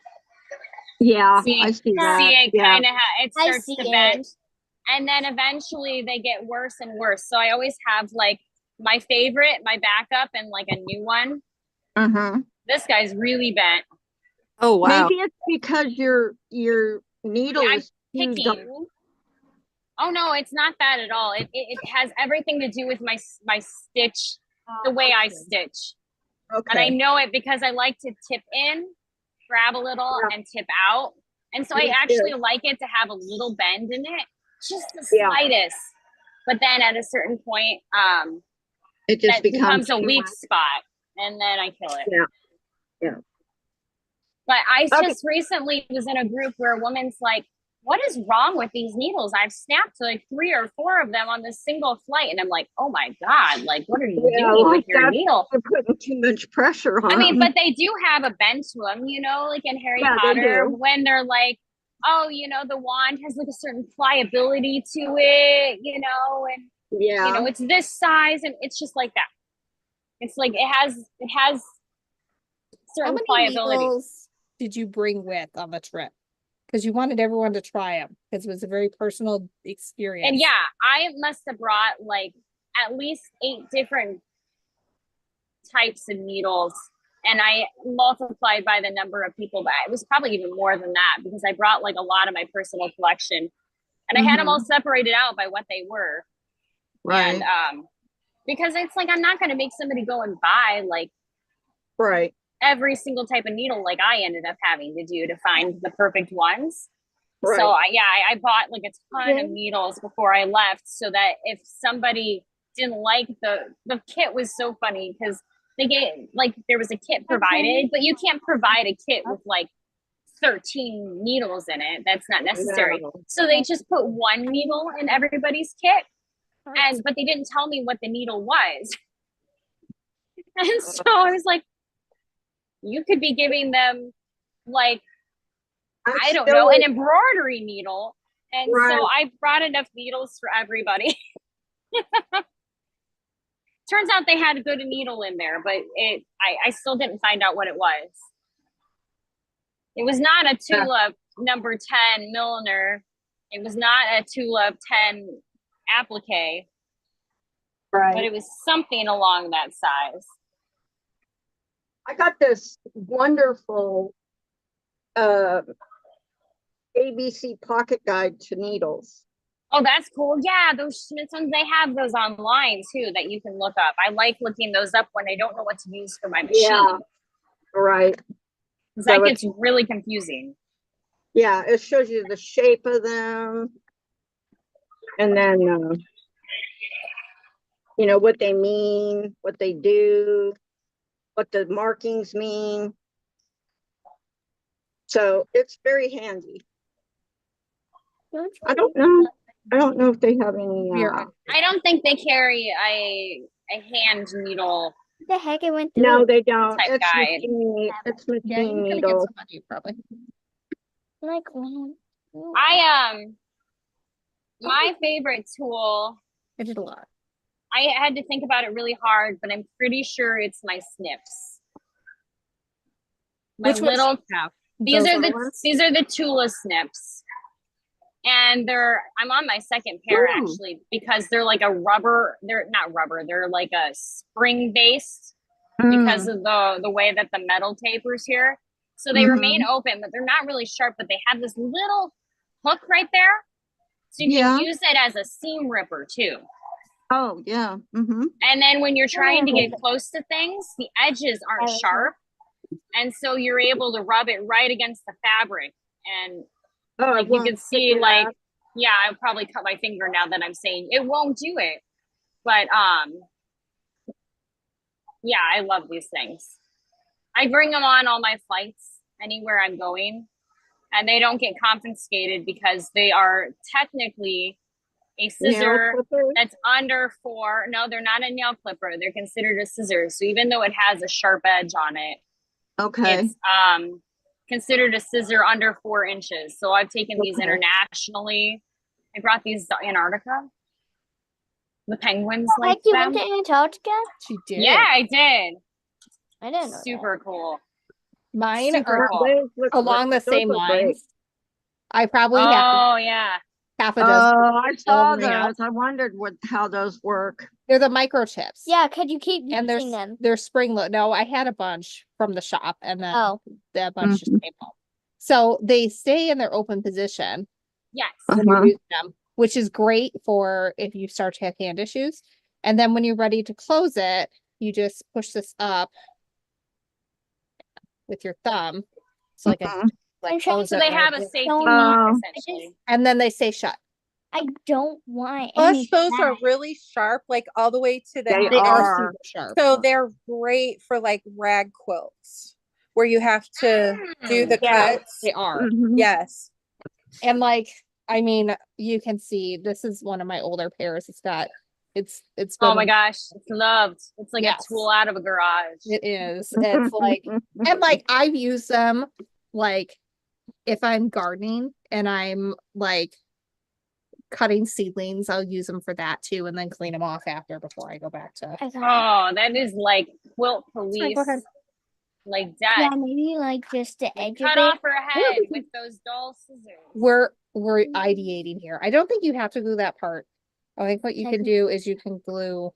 Yeah, see, I see that. see it Yeah. kind of it I starts see to it. bend, and then eventually they get worse and worse. So I always have like my favorite, my backup, and like a new one. This guy's really bent. Oh wow. Maybe it's because your needle I'm is too picking. dull. Oh no, it's not that at all. It has everything to do with my stitch, the way I stitch. And I Okay. know it because I like to tip in, grab a little, and tip out. And so Me I too. actually like it to have a little bend in it, just the Yeah. slightest. But then at a certain point, It just that becomes a too weak much. spot, and then I kill it. Yeah. Yeah. But I Okay. just recently was in a group where a woman's like, what is wrong with these needles? I've snapped like 3 or 4 of them on this single flight. And I'm like, oh my God, like, what are you doing with your needle? You're putting too much pressure on I mean, them. but they do have a bend to them, like in Harry Yeah, they Potter, do. when they're like, oh, the wand has like a certain pliability to it, and Yeah. it's this size, and it's just like that. It's like it has How certain many pliability. needles did you bring with on the trip? Because you wanted everyone to try them because it was a very personal experience. And yeah, I must have brought like at least 8 different types of needles, and I multiplied by the number of people, but it was probably even more than that because I brought like a lot of my personal collection, and I had them all separated out by what they were. Right. And because it's like I'm not going to make somebody go and buy like Right. every single type of needle like I ended up having to do to find the perfect ones. Right. So I bought like a ton of needles before I left, so that if somebody didn't like the kit was so funny because they get like there was a kit provided, but you can't provide a kit with like 13 needles in it. That's not necessary. No. So they just put one needle in everybody's kit, but they didn't tell me what the needle was. And so I was like, you could be giving them like, I don't know, an embroidery needle, And Right. so I brought enough needles for everybody. Turns out they had a good needle in there, but I still didn't find out what it was. It was not a tulip number 10 milliner. It was not a tulip 10 applique, Right. but it was something along that size. I got this wonderful ABC pocket guide to needles. Oh, that's cool. Yeah, those Schnitzels, they have those online too that you can look up. I like looking those up when I don't know what to use for my machine. Yeah. Right. Because So that gets really confusing. Yeah, it shows you the shape of them. And then, you know, what they mean, what they do, what the markings mean. So it's very handy. I don't know if they have any. I don't think they carry a hand needle. What the heck? It went through. No, they don't. Type It's guide. machine. It's Yeah, machine you're gonna get needle. some on you probably. Like, wow. My favorite tool, I did a lot. I had to think about it really hard, but I'm pretty sure it's my snips. My Which ones little, do you have? these Those are little ones? the Tula snips. And I'm on my second pair Ooh. actually, because they're like they're not rubber, they're like a spring based because of the way that the metal tapers here. So they remain open, but they're not really sharp, but they have this little hook right there. So you can use it as a seam ripper too. Oh, yeah. And then when you're trying to get close to things, the edges aren't sharp. And so you're able to rub it right against the fabric. And like you can see, like, yeah, I'll probably cut my finger now that I'm saying it won't do it. But yeah, I love these things. I bring them on all my flights anywhere I'm going, and they don't get confiscated because they are technically a scissor that's under 4. No, they're not a nail clipper. They're considered a scissor. So even though it has a sharp edge on it, it's considered a scissor under 4 inches. So I've taken these internationally. I brought these to Antarctica. The penguins like you them. went to Antarctica? She did. Yeah, I did. I didn't know Super cool. Mine Super are cool. along the same lines. I probably have Oh yeah. half a dozen. Oh, I saw over now. those. I wondered how those work. They're the microchips. Yeah, could you keep And using them? they're spring load. No, I had a bunch from the shop, and then that bunch just came home. So they stay in their open position Yes. when you use them, which is great for if you start to have hand issues. And then when you're ready to close it, you just push this up with your thumb. So close So it they right have a there. safety lock essentially. And then they stay shut. I don't want Plus, any those of are that. really sharp, like all the way to the They They end. are super sharp. So they're great for like rag quilts where you have to do the cuts. They are. Yes. And like, I mean, you can see this is one of my older pairs. It's Oh my gosh, it's loved. It's like Yes. a tool out of a garage. It is. It's like, and like I've used them like if I'm gardening and I'm like cutting seedlings, I'll use them for that too, and then clean them off after before I go back to. Oh, that is like quilt police. Go ahead. Like that. Yeah, maybe like just the edge Cut of off it. her head with those dull scissors. We're ideating here. I don't think you have to glue that part. I think what you can do is you can glue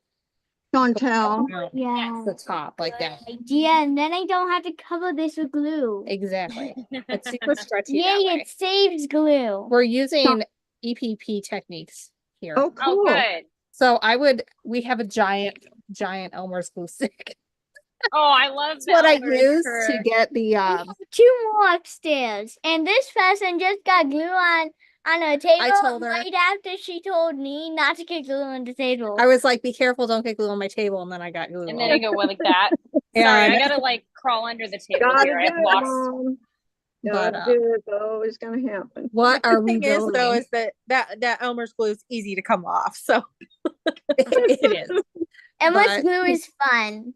Chantel. Yeah. the top like that. Yeah, and then I don't have to cover this with glue. Exactly. It's super stretchy. Yay, that way. it saves glue. We're using EPP techniques here. Oh, cool. Oh, good. So we have a giant Elmer's glue stick. Oh, I love That's what I Elmer's use for- to get the We have 2 more upstairs, and this person just got glue on a table told her- right after she told me not to get glue on the table. I was like, be careful, don't get glue on my table, and then I got glue. And all then I go like that. And- Sorry, I gotta like crawl under the table Gotta here. do I've it, lost. Mom. But, Gotta do it. It's always gonna happen. what The are we thing is doing? though is that Elmer's glue is easy to come off. So It is. Emma's but- glue is fun.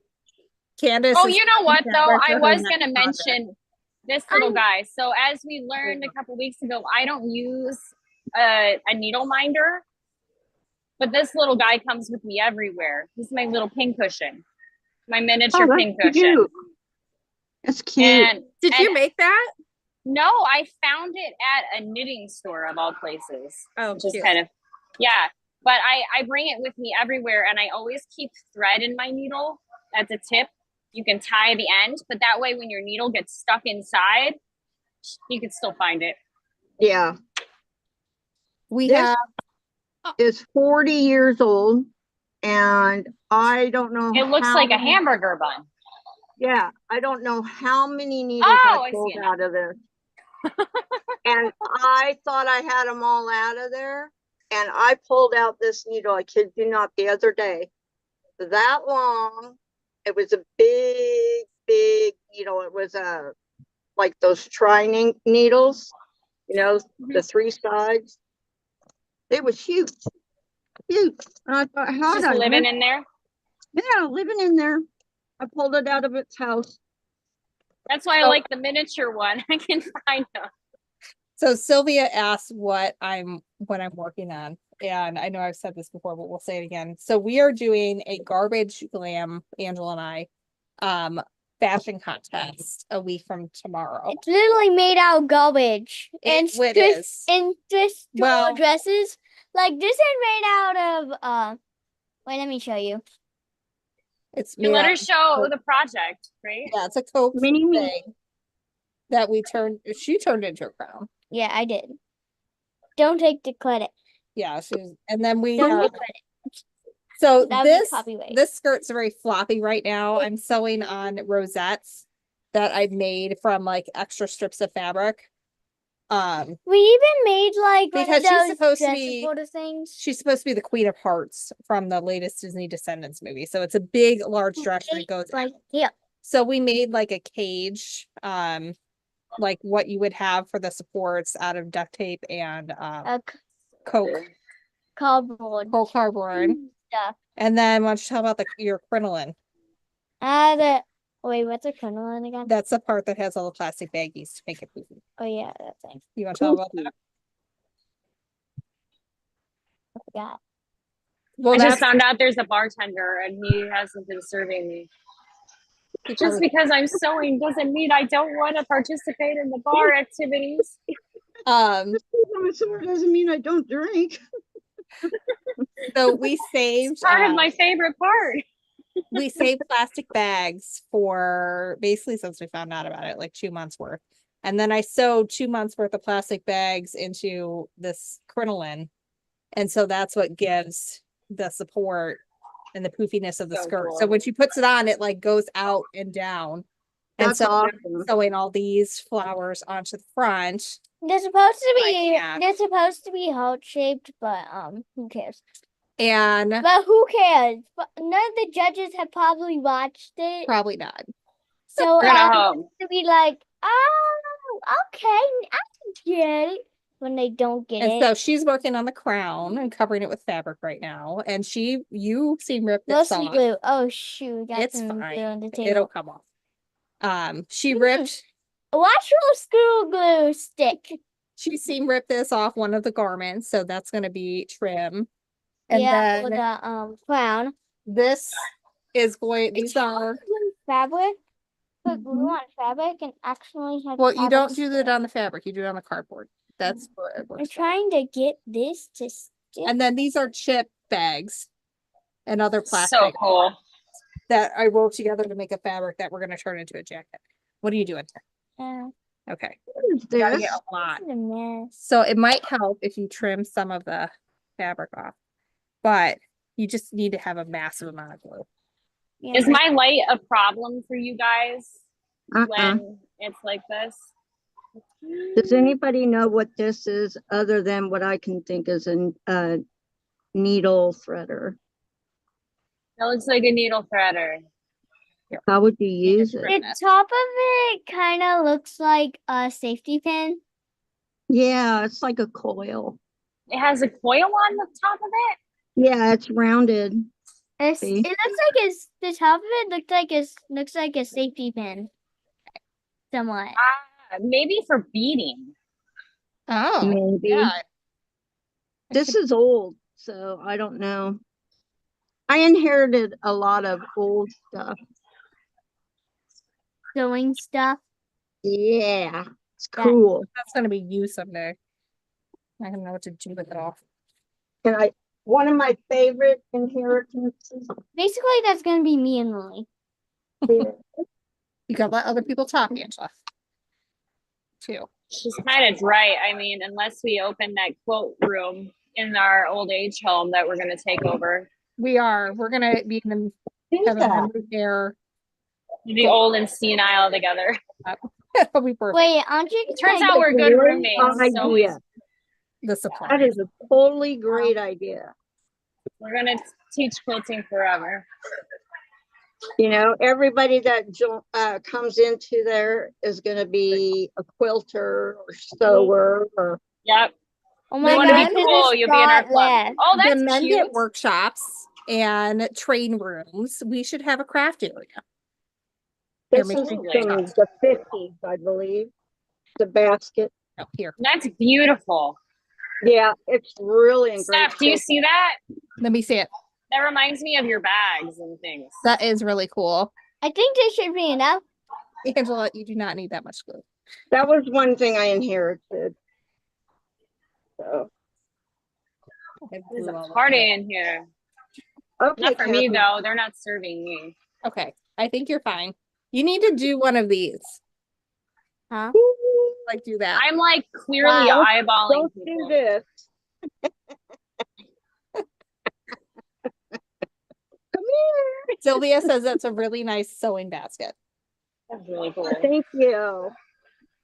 Candace. Oh, is- you know what though? Never I for her was next gonna project. mention this little guy. So as we learned a couple weeks ago, I don't use a needle minder, but this little guy comes with me everywhere. He's my little pincushion, my miniature Oh, pincushion. cute. That's cute. And Did you make that? no, I found it at a knitting store of all places. Oh, Which is cute. kind of, yeah. But I bring it with me everywhere, and I always keep thread in my needle at the tip. You can tie the end, but that way when your needle gets stuck inside, you can still find it. Yeah. We This have is 40 years old, and I don't know. It looks how like a many- hamburger bun. Yeah, I don't know how many needles Oh, I I see pulled it out of this. And I thought I had them all out of there. And I pulled out this needle, I kid you not, the other day. That long. It was a big needle. It was like those needles, you know, the 3 sides. It was huge. Huge. And I thought, how Just did I living miss- in there. Yeah, living in there. I pulled it out of its house. That's why I Oh. like the miniature one. I can find them. So Sylvia asked what I'm working on. And I know I've said this before, but we'll say it again. So we are doing a garbage glam, Angela and I, fashion contest a week from tomorrow. It's literally made out of garbage. And It is. and twist Well- dresses. Like this is made out of wait, let me show you. It's You let made her out- show the project, right? Yeah, it's a Coke Mini me. thing that she turned into a crown. Yeah, I did. Don't take the credit. Yeah, and then we Don't have take credit. so That would be copyright. this skirt's very floppy right now. I'm sewing on rosettes that I've made from like extra strips of fabric. We even made like one Because of she's those supposed to dress be- supporter things. She's supposed to be the Queen of Hearts from the latest Disney Descendants movie. So it's a big, large dress that goes Like yeah. So we made like a cage, like what you would have for the supports out of duct tape and A Coke cardboard cardboard. stuff. And then why don't you tell about your crinoline? Wait, what's a crinoline again? That's the part that has all the plastic baggies to make it poofy. Oh yeah, that thing. You want to tell about that? I forgot. Well, I just that's found out there's a bartender and he hasn't been serving me. Just because I'm sewing doesn't mean I don't want to participate in the bar activities. um I'm a sword doesn't mean I don't drink. so we saved Part of my favorite part. we saved plastic bags for basically since we found out about it, like 2 months worth. And then I sewed 2 months worth of plastic bags into this crinoline. And so that's what gives the support and the poofiness of the So skirt. cool. So when she puts it on, it like goes out and down. And That's so I'm awesome. sewing all these flowers onto the front. They're supposed to Like be that. they're supposed to be heart shaped, but who cares? And But who cares? But none of the judges have probably watched it. probably not. So We're gonna hope. to be like, oh, okay, I can get it when they don't get And it. so she's working on the crown and covering it with fabric right now. And you seem ripped this Mostly off. glue. Oh shoot, got It's some fine. glue on the It'll table. come off. She ripped, Watch your screw glue stick. she seemed rip this off one of the garments. So that's going to be trim. And Yeah, for then the crown. this is going, It's these are, glue fabric. Put glue Mhm. on fabric and actually have well, you fabric don't do that stick. on the fabric. You do it on the cardboard. That's what it I'm works. trying to get this to stick. And then these are chip bags and other plastic So cool. that I rolled together to make a fabric that we're going to turn into a jacket. What are you doing? Okay. What is Gotta this? get a lot. This is a mess. So it might help if you trim some of the fabric off, but you just need to have a massive amount of glue. Yeah. Is my light a problem for you guys Uh-uh. when it's like this? Does anybody know what this is other than what I can think is a needle threader? That looks like a needle threader. How would you use it? The top of it kind of looks like a safety pin. Yeah, it's like a coil. It has a coil on the top of it. Yeah, it's rounded. It See? looks like it's the top of it looks like a safety pin. Somewhat. Maybe for beading. Oh, Maybe. yeah. This is old, so I don't know. I inherited a lot of old stuff. Sewing stuff. Yeah, it's That- cool. That's gonna be you someday. I don't know what to do with it all. And one of my favorite inheritances. Basically, that's gonna be me and Lily. You gotta let other people talk, Angela. Too. She's kind of right. I mean, unless we open that quilt room in our old age home that we're going to take over. We're gonna be in the have a memory care. Be old and senile together. That'll be perfect. Wait, aren't you? It turns gonna out we're good Great roommates. So idea. The supply. That is a totally great idea. we're going to teach quilting forever. You know, everybody that comes into there is going to be a quilter or sewer or. Yep. Oh You my want to god, be there's cool, a you'll be in our spot club. left. Oh, The that's men cute. get workshops and train rooms. We should have a craft area. Here, This make is me Absolutely. from shots. the 50s, I believe. The basket. Oh, here. That's beautiful. Yeah, it's really in great Steph, do you shape. see that? Let me see it. That reminds me of your bags and things. That is really cool. I think this should be enough. Angela, you do not need that much glue. That was one thing I inherited. So, I have There's glue a all over party it. in here. okay, Not for me, Kathy. though. They're not serving me. Okay, I think you're fine. You need to do one of these. Huh? Like do that. I'm like clearly Wow. eyeballing Don't do people. this. Come here. Sylvia says that's a really nice sewing basket. That's really cool. Thank you.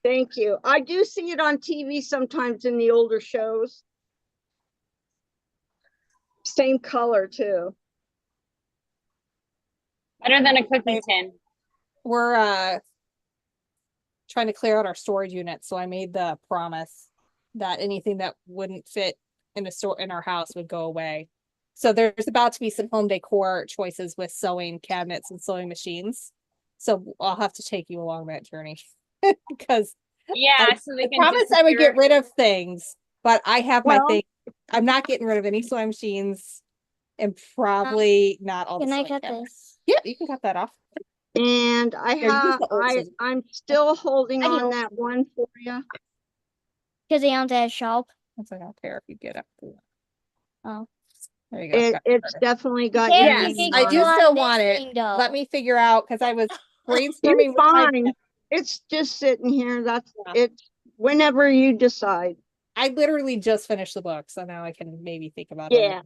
Thank you. I do see it on TV sometimes in the older shows. Same color too. Better than a cookie tin. We're trying to clear out our storage unit, so I made the promise that anything that wouldn't fit in a store in our house would go away. So there's about to be some home decor choices with sewing cabinets and sewing machines. So I'll have to take you along that journey because Yeah, so they I can promised I would disappear. get rid of things, but I have my Well- thing. I'm not getting rid of any sewing machines and probably not all the Can I sewing cut cabinets. this? Yeah, you can cut that off. And I Here, use have, the old scissors. I'm still holding I on know. that one for you. Because they aren't that sharp. That's like, I don't care if you get up. Oh. There you go. It, Got it's started. definitely got Can't your Yes, think name I it's on do it. not still want it. missing, though. Let me figure out because I was brainstorming You're with my fine. It's just sitting here. That's Yeah. it. Whenever you decide. I literally just finished the book, so now I can maybe think about Yeah.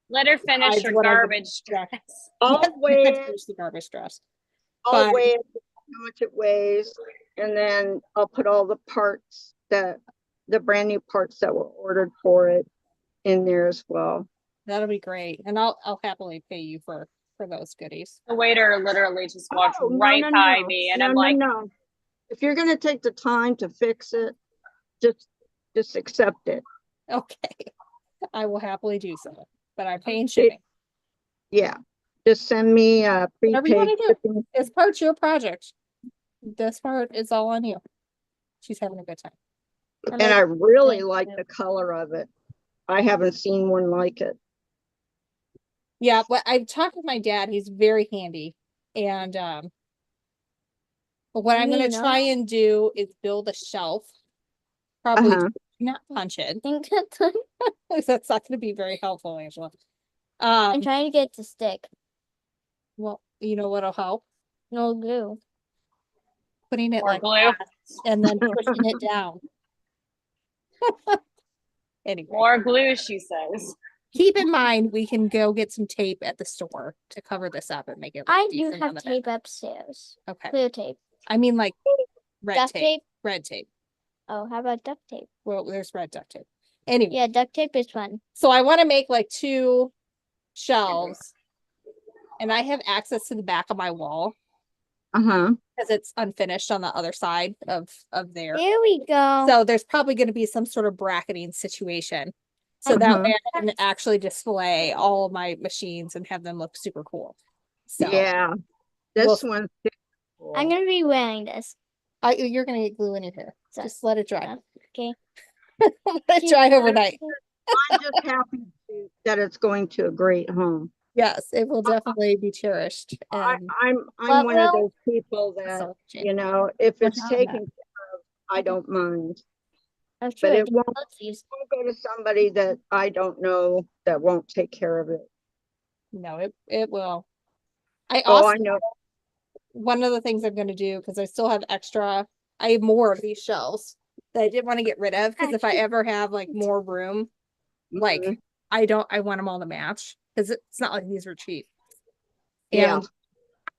Let her finish Besides her what I would garbage extract. dress. I'll weigh it. Finish the garbage dress. I'll But- weigh it, how much it weighs, and then I'll put all the parts the brand new parts that were ordered for it in there as well. That'll be great, and I'll happily pay you for those goodies. The waiter literally just walked Oh, no, right no, by no. me, and No, I'm no, like, no. If you're gonna take the time to fix it, just accept it. Okay, I will happily do so, but I'm paying shipping. Yeah. Just send me a Whatever you prepaid wanna do. shipping. It's part of your project. This part is all on you. She's having a good time. And I really Thank like you. the color of it. I haven't seen one like it. Yeah, but I've talked with my dad. He's very handy. And but what I'm gonna You try know? and do is build a shelf. Probably Uh-huh. not punch it. I think that's That's not gonna be very helpful, Angela. I'm trying to get it to stick. Well, you know what'll help? No glue. Putting it More like glue. that and then pushing it down. Anyway, more glue, she says. keep in mind we can go get some tape at the store to cover this up and make it look I do decent on have the back. tape upstairs. Okay. Clear tape. I mean like red Duct tape. tape? Red tape. Oh, how about duct tape? Well, there's red duct tape. Anyway, Yeah, duct tape is fun. so I want to make like 2 shelves and I have access to the back of my wall Uh-huh. because it's unfinished on the other side of there. Here we go. So there's probably going to be some sort of bracketing situation. So that way I can actually display all of my machines and have them look super cool. So Yeah. This one's cool. I'm gonna be wearing this. you're going to get glue in your hair. So- Just let it dry. Okay. Let it dry overnight. I'm just happy that it's going to a great home. Yes, it will definitely be cherished. And I'm What one of will- those people that, selection. you know, if What's it's on that? taken care of, I don't mind. That's But true. it won't Use- go to somebody that I don't know that won't take care of it. No, it will. I Oh, also I know. one of the things I'm going to do because I still have extra. I have more of these shelves that I didn't want to get rid of because if I ever have like more room, like Mhm. I want them all to match because it's not like these are cheap. Yeah.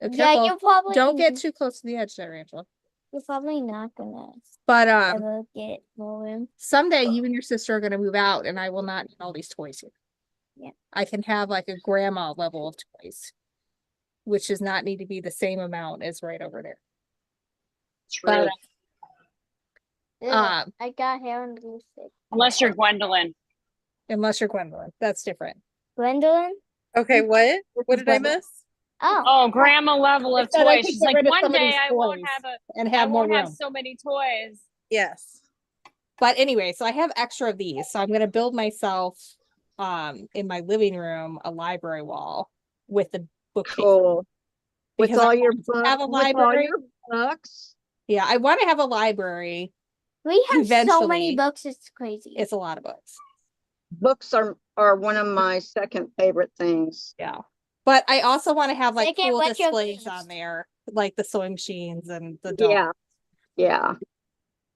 And Yeah, careful, you're probably don't get too close to the edge there, Angela. You're probably not gonna But ever get more room. someday you and your sister are going to move out, and I will not need all these toys here. Yeah. I can have like a grandma level of toys, which does not need to be the same amount as right over there. True. But I got hair on the glue stick. Unless you're Gwendolyn. unless you're Gwendolyn, that's different. Gwendolyn? Okay, what? What did I Gwendolyn. miss? Oh, Oh, grandma level I of said I toys. could She's get like, rid of one some of day these I won't toys have and I have more won't have room. so many toys. Yes. But anyway, so I have extra of these. So I'm going to build myself in my living room a library wall with the bookcase. Cool. With Because I all your want to have a books, with all library. your books. Yeah, I want to have a library. we have so many Eventually, books, it's crazy. It's a lot of books. Books are one of my second favorite things. Yeah. But I also want to have like Second, cool what's your displays first? on there, like the sewing machines and the dolls, Yeah. Yeah.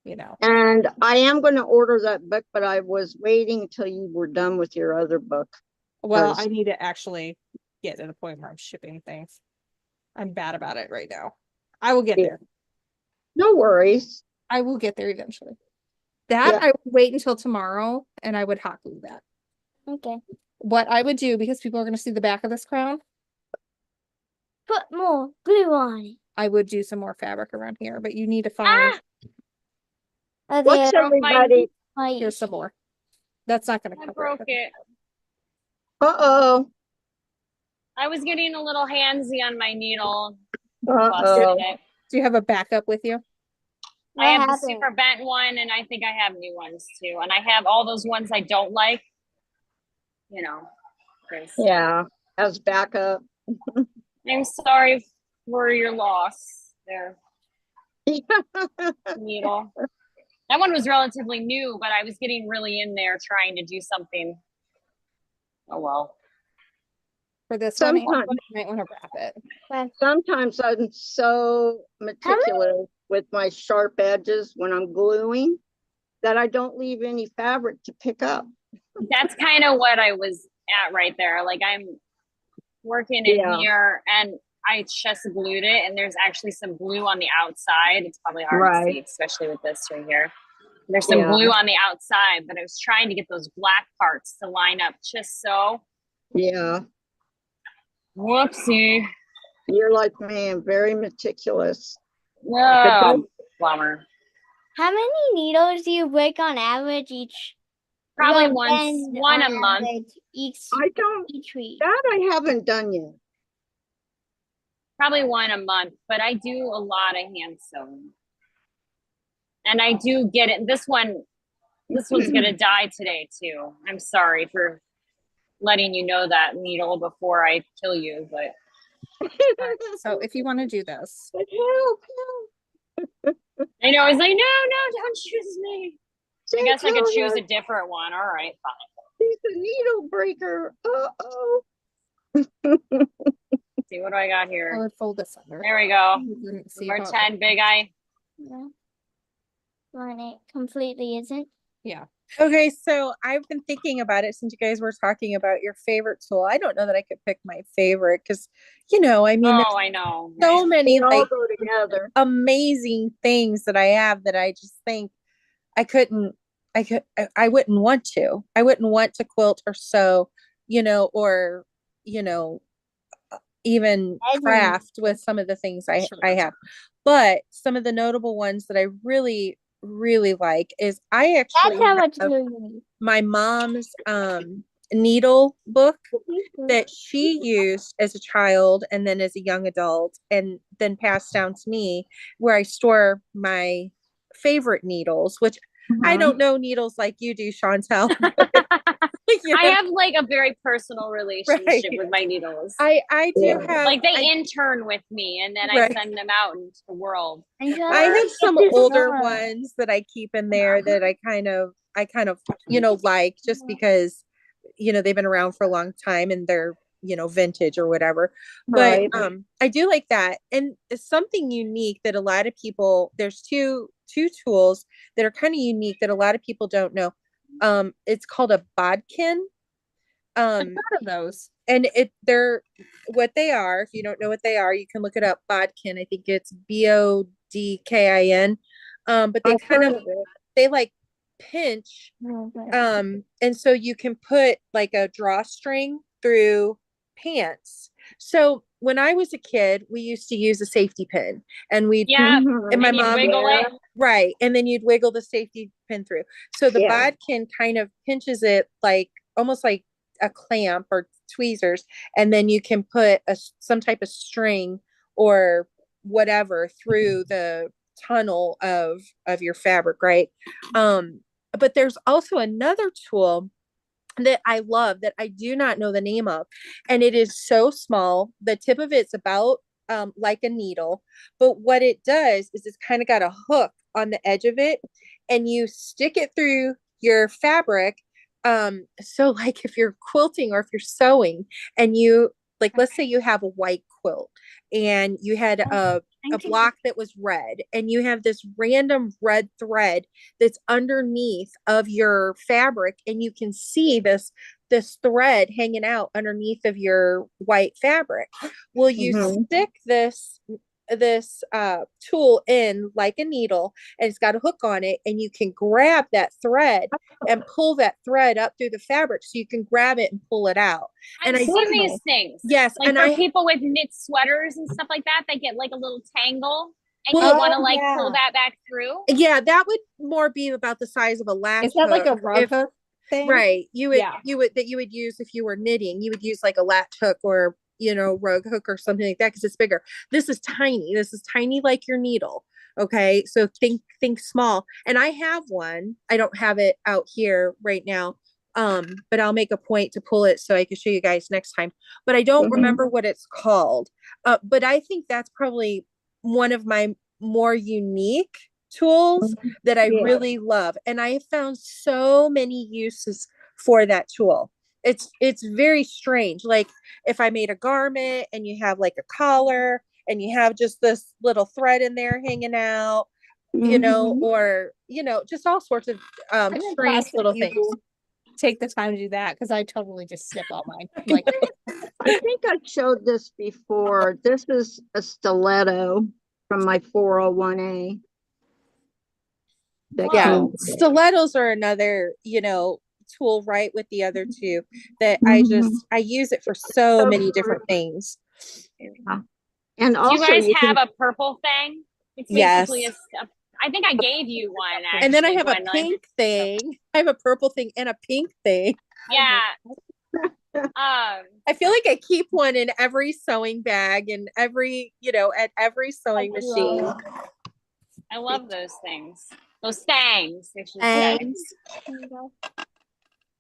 you know. And I am going to order that book, but I was waiting until you were done with your other book. Well, Because- I need to actually get to the point where I'm shipping things. I'm bad about it right now. I will get Yeah. there. No worries. I will get there eventually. That Yeah. I would wait until tomorrow and I would hot glue that. Okay. What I would do, because people are going to see the back of this crown, Put more glue on it. I would do some more fabric around here, but you need to find, Are What's there everybody? here's some more. That's not going to I cover broke everything. it. Uh-oh. I was getting a little handsy on my needle. Uh-oh. Busted it. Do you have a backup with you? I have the happened? super bent one, and I think I have new ones too. And I have all those ones I don't like. You know, 'cause Yeah. As backup. I'm sorry for your loss there, needle. That one was relatively new, but I was getting really in there trying to do something. Oh well. For this one, Sometimes. Angela, you might want to wrap it. Sometimes I'm so meticulous with my sharp edges when I'm gluing that I don't leave any fabric to pick up. That's kind of what I was at right there. Like I'm working in Yeah. here and I just glued it and there's actually some glue on the outside. It's probably hard to Right. see, especially with this right here. There's some Yeah. glue on the outside, but I was trying to get those black parts to line up just so. Yeah. Whoopsie. You're like me, I'm very meticulous. No, bummer. How many needles do you break on average each? Probably Well, one on a month. average Each I don't, week. that I haven't done yet. Probably one a month, but I do a lot of hand sewing. And I do get it. This one's gonna die today too. I'm sorry for letting you know that, needle, before I kill you, but So if you want to do this, But help, help. I know it's like, no, don't choose me. I Don't guess I could tell choose her a different one. All right, fine. She's a needle breaker. Uh-oh. Let's see, what do I got I here? would fold this under. There we go. You wouldn't see Number how it- 10, big eye. Yeah. Mine it completely isn't. Yeah. Okay, so I've been thinking about it since you guys were talking about your favorite tool. I don't know that I could pick my favorite because, I mean, Oh, I know. there's so right? many They all like go together. amazing things that I have that I just think I wouldn't want to. I wouldn't want to quilt or sew, or, even I wouldn't. craft with some of the things I Sure. have. But some of the notable ones that I really, really like is I actually That's how much have glue you need. my mom's needle book that she used as a child and then as a young adult and then passed down to me, where I store my favorite needles, which I Mhm. don't know needles like you do, Chantel. You I know, have like a very personal relationship Right. with my needles. I do Yeah. have Like they I, intern with me and then I right. send them out into the world. And I have some this older more. ones that I keep in there that I kind of like just because they've been around for a long time and they're vintage or whatever. But Right. I do like that. And it's something unique that a lot of people, there's two tools that are kind of unique that a lot of people don't know. It's called a bodkin. I've heard of those. And they're what they are. If you don't know what they are, you can look it up. Bodkin. I think it's BODKIN. But they I've kind heard of of it. they like pinch. And so you can put like a drawstring through pants. So when I was a kid, we used to use a safety pin, and Yeah. and my And you mom wiggle it. right, and then you'd wiggle the safety pin through. So the Yeah. bodkin kind of pinches it like almost like a clamp or tweezers, and then you can put some type of string or whatever through the tunnel of your fabric, right? But there's also another tool that I love that I do not know the name of, and it is so small. The tip of it's about like a needle, but what it does is it's kind of got a hook on the edge of it, and you stick it through your fabric. So like if you're quilting or if you're sewing, and you like, let's say you have a white quilt and you had a block that was red, and you have this random red thread that's underneath of your fabric, and you can see this thread hanging out underneath of your white fabric. Well, you stick this tool in like a needle, and it's got a hook on it, and you can grab that thread and pull that thread up through the fabric, so you can grab it and pull it out. I've seen these things. Yes, Like and for people with knit sweaters and stuff like that, they get like a little tangle and Well, you want to like yeah. pull that back through. yeah, that would more be about the size of a latch Is that like a hook. rug If hook thing? right, you Yeah. would use if you were knitting, you would use like a latch hook or rug hook or something like that, because it's bigger. This is tiny like your needle. Okay, so think small. And I have one. I don't have it out here right now, but I'll make a point to pull it so I can show you guys next time. But I don't remember what it's called. But I think that's probably one of my more unique tools that I Yeah. really love, and I have found so many uses for that tool. It's very strange. Like if I made a garment and you have like a collar and you have just this little thread in there hanging out, or just all sorts of I'm impressed strange that little you things. take the time to do that, because I totally just snip all mine. I'm like, I think I showed this before. This is a stiletto from my 401A. That Yeah, came- stilettos are another tool right with the other two that I use it for so many different things. And Do also you guys you have can, a purple thing? It's Yes. basically I think I gave you one actually. And then I have a Gwendolyn. pink thing. I have a purple thing and a pink thing. Yeah. I feel like I keep one in every sewing bag and every, at every sewing machine. I love those things. Those stangs, I should say. Thanks.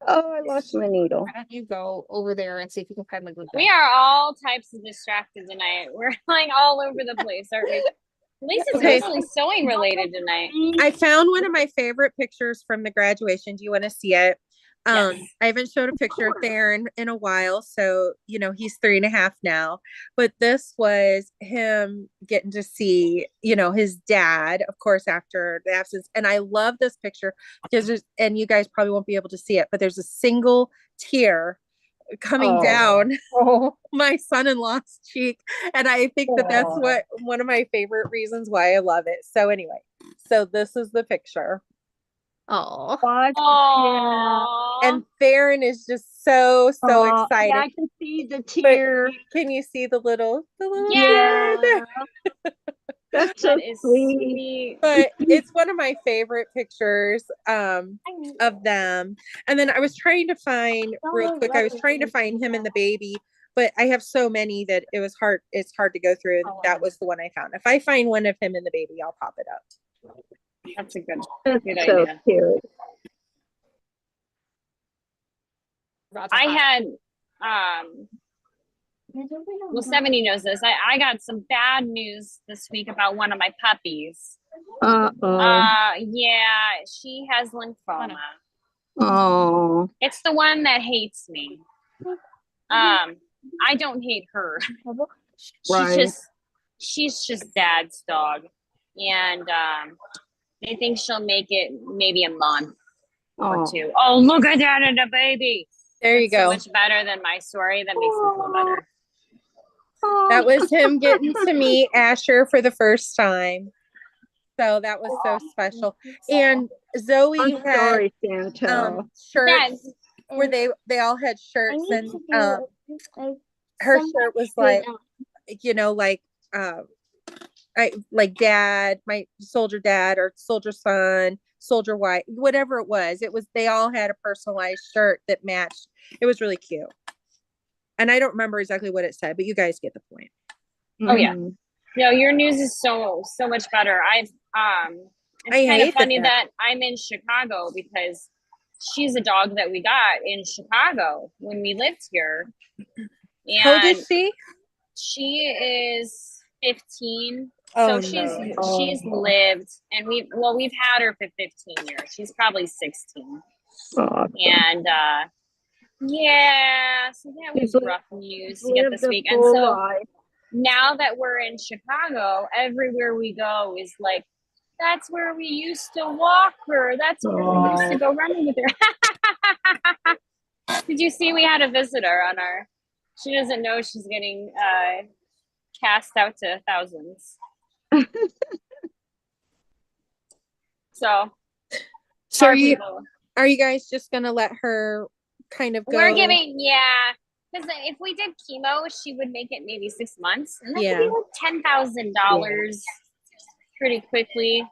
oh, I lost my needle. why don't you go over there and see if you can find my glue gun? We are all types of distracted tonight. We're like all over the place, aren't we? At least it's Okay. mostly sewing related tonight. I found one of my favorite pictures from the graduation. Do you want to see it? Yes. I haven't showed a picture of Theron in a while, so he's 3.5 now. But this was him getting to see, his dad, of course, after the absence. And I love this picture because and you guys probably won't be able to see it, but there's a single tear coming down my son-in-law's cheek, and I think that's one of my favorite reasons why I love it. So anyway, so this is the picture. Oh, Oh, And Theron is just so Yeah, excited. I can see the tear. Can you see the little yeah. tear? That's so That is sweet. sweet. But it's one of my favorite pictures of them. And then I was trying to find real quick. I was trying to find him and the baby, but I have so many that it's hard to go through. And that was the one I found. If I find one of him and the baby, I'll pop it up. That's a good That's so idea. cute. I had well, Stephanie knows this. I got some bad news this week about one of my puppies. Uh-oh. Yeah, she has lymphoma. Oh. It's the one that hates me. I don't hate her. Right. She's just dad's dog. And they think she'll make it maybe a month or Oh. two. Oh, look at that and the baby. There you That's so go. much better than my story. That makes me feel better. That was him getting to meet Asher for the first time. So that was so special. And Zoe I'm had sorry, Chantel. shirts where they all had shirts, and her shirt was like, you know, like like dad, my soldier dad or soldier son, soldier wife, whatever it was. They all had a personalized shirt that matched. It was really cute. And I don't remember exactly what it said, but you guys get the point. Oh yeah. Mhm. No, your news is so much better. It's kind of funny that I'm in Chicago because she's a dog that we got in Chicago when we lived here. And How old is she? She is 15. Oh, So no. she's lived, and we've had her for 15 years. She's probably 16. Awesome. And yeah, so that was rough news to get this week. And Full so life. now that we're in Chicago, everywhere we go is like, that's where we used to walk her. That's where we used to go running with her. Did you see we had a visitor on our? She doesn't know she's getting cast out to thousands. So are you guys just gonna let her kind of go? We're giving, yeah. Because if we did chemo, she would make it maybe 6 months, and that would be like $10,000 pretty quickly.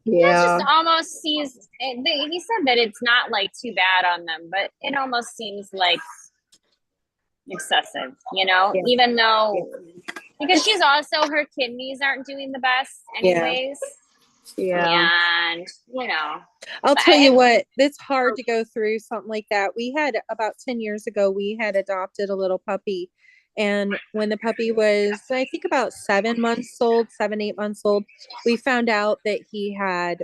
Yeah. That just almost seems. He said that it's not like too bad on them, but it almost seems like excessive, you know. Yeah. Even though, because she's also, her kidneys aren't doing the best, anyways. Yeah. And you know, I'll tell you what, it's hard to go through something like that. We had about 10 years ago, we had adopted a little puppy. And when the puppy was, I think about 7 months old, 8 months old, we found out that he had,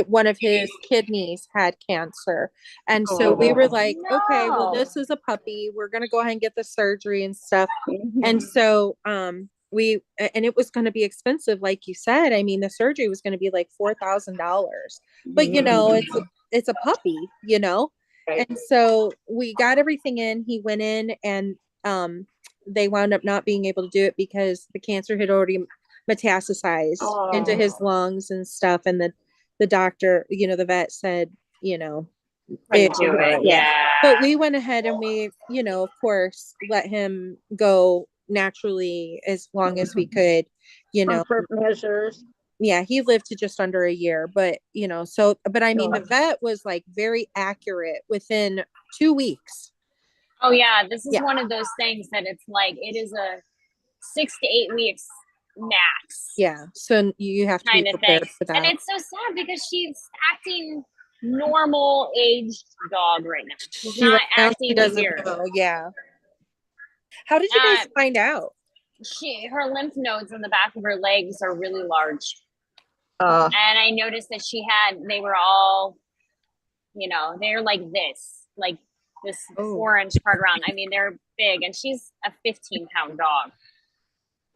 one of his kidneys had cancer. And so we were like, okay, well, this is a puppy. We're going to go ahead and get the surgery and stuff. And so, and it was going to be expensive, like you said. I mean, the surgery was going to be like $4,000, but you know, it's a puppy, you know? And so we got everything in. He went in, and they wound up not being able to do it because the cancer had already metastasized into his lungs and stuff. And the doctor, you know, the vet said, you know, but we went ahead and we, you know, of course, let him go naturally as long as we could, you know. Comfort measures. Yeah, he lived to just under a year, but you know, so, but I mean, the vet was like very accurate within 2 weeks. Oh yeah, this is one of those things that it's like, it is a 6 to 8 weeks max. Yeah, so you have to be prepared for that. And it's so sad because she's acting normal aged dog right now. She's not acting weird. Yeah. How did you guys find out? Her lymph nodes in the back of her legs are really large. And I noticed that they were all, you know, they're like this 4-inch part around. I mean, they're big, and she's a 15-pound dog,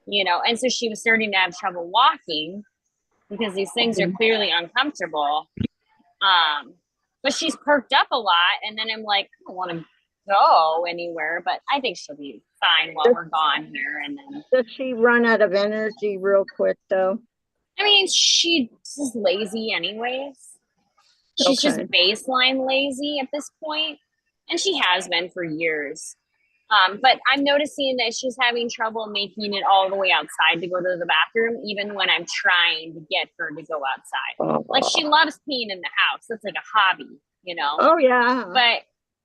you know, and so she was starting to have trouble walking because these things are clearly uncomfortable. But she's perked up a lot, and then I'm like, I don't want to go anywhere, but I think she'll be fine while we're gone here. And then, does she run out of energy real quick though? I mean, she's lazy anyways. She's just baseline lazy at this point, and she has been for years. But I'm noticing that she's having trouble making it all the way outside to go to the bathroom, even when I'm trying to get her to go outside. Like, she loves peeing in the house. That's like a hobby, you know? Oh yeah.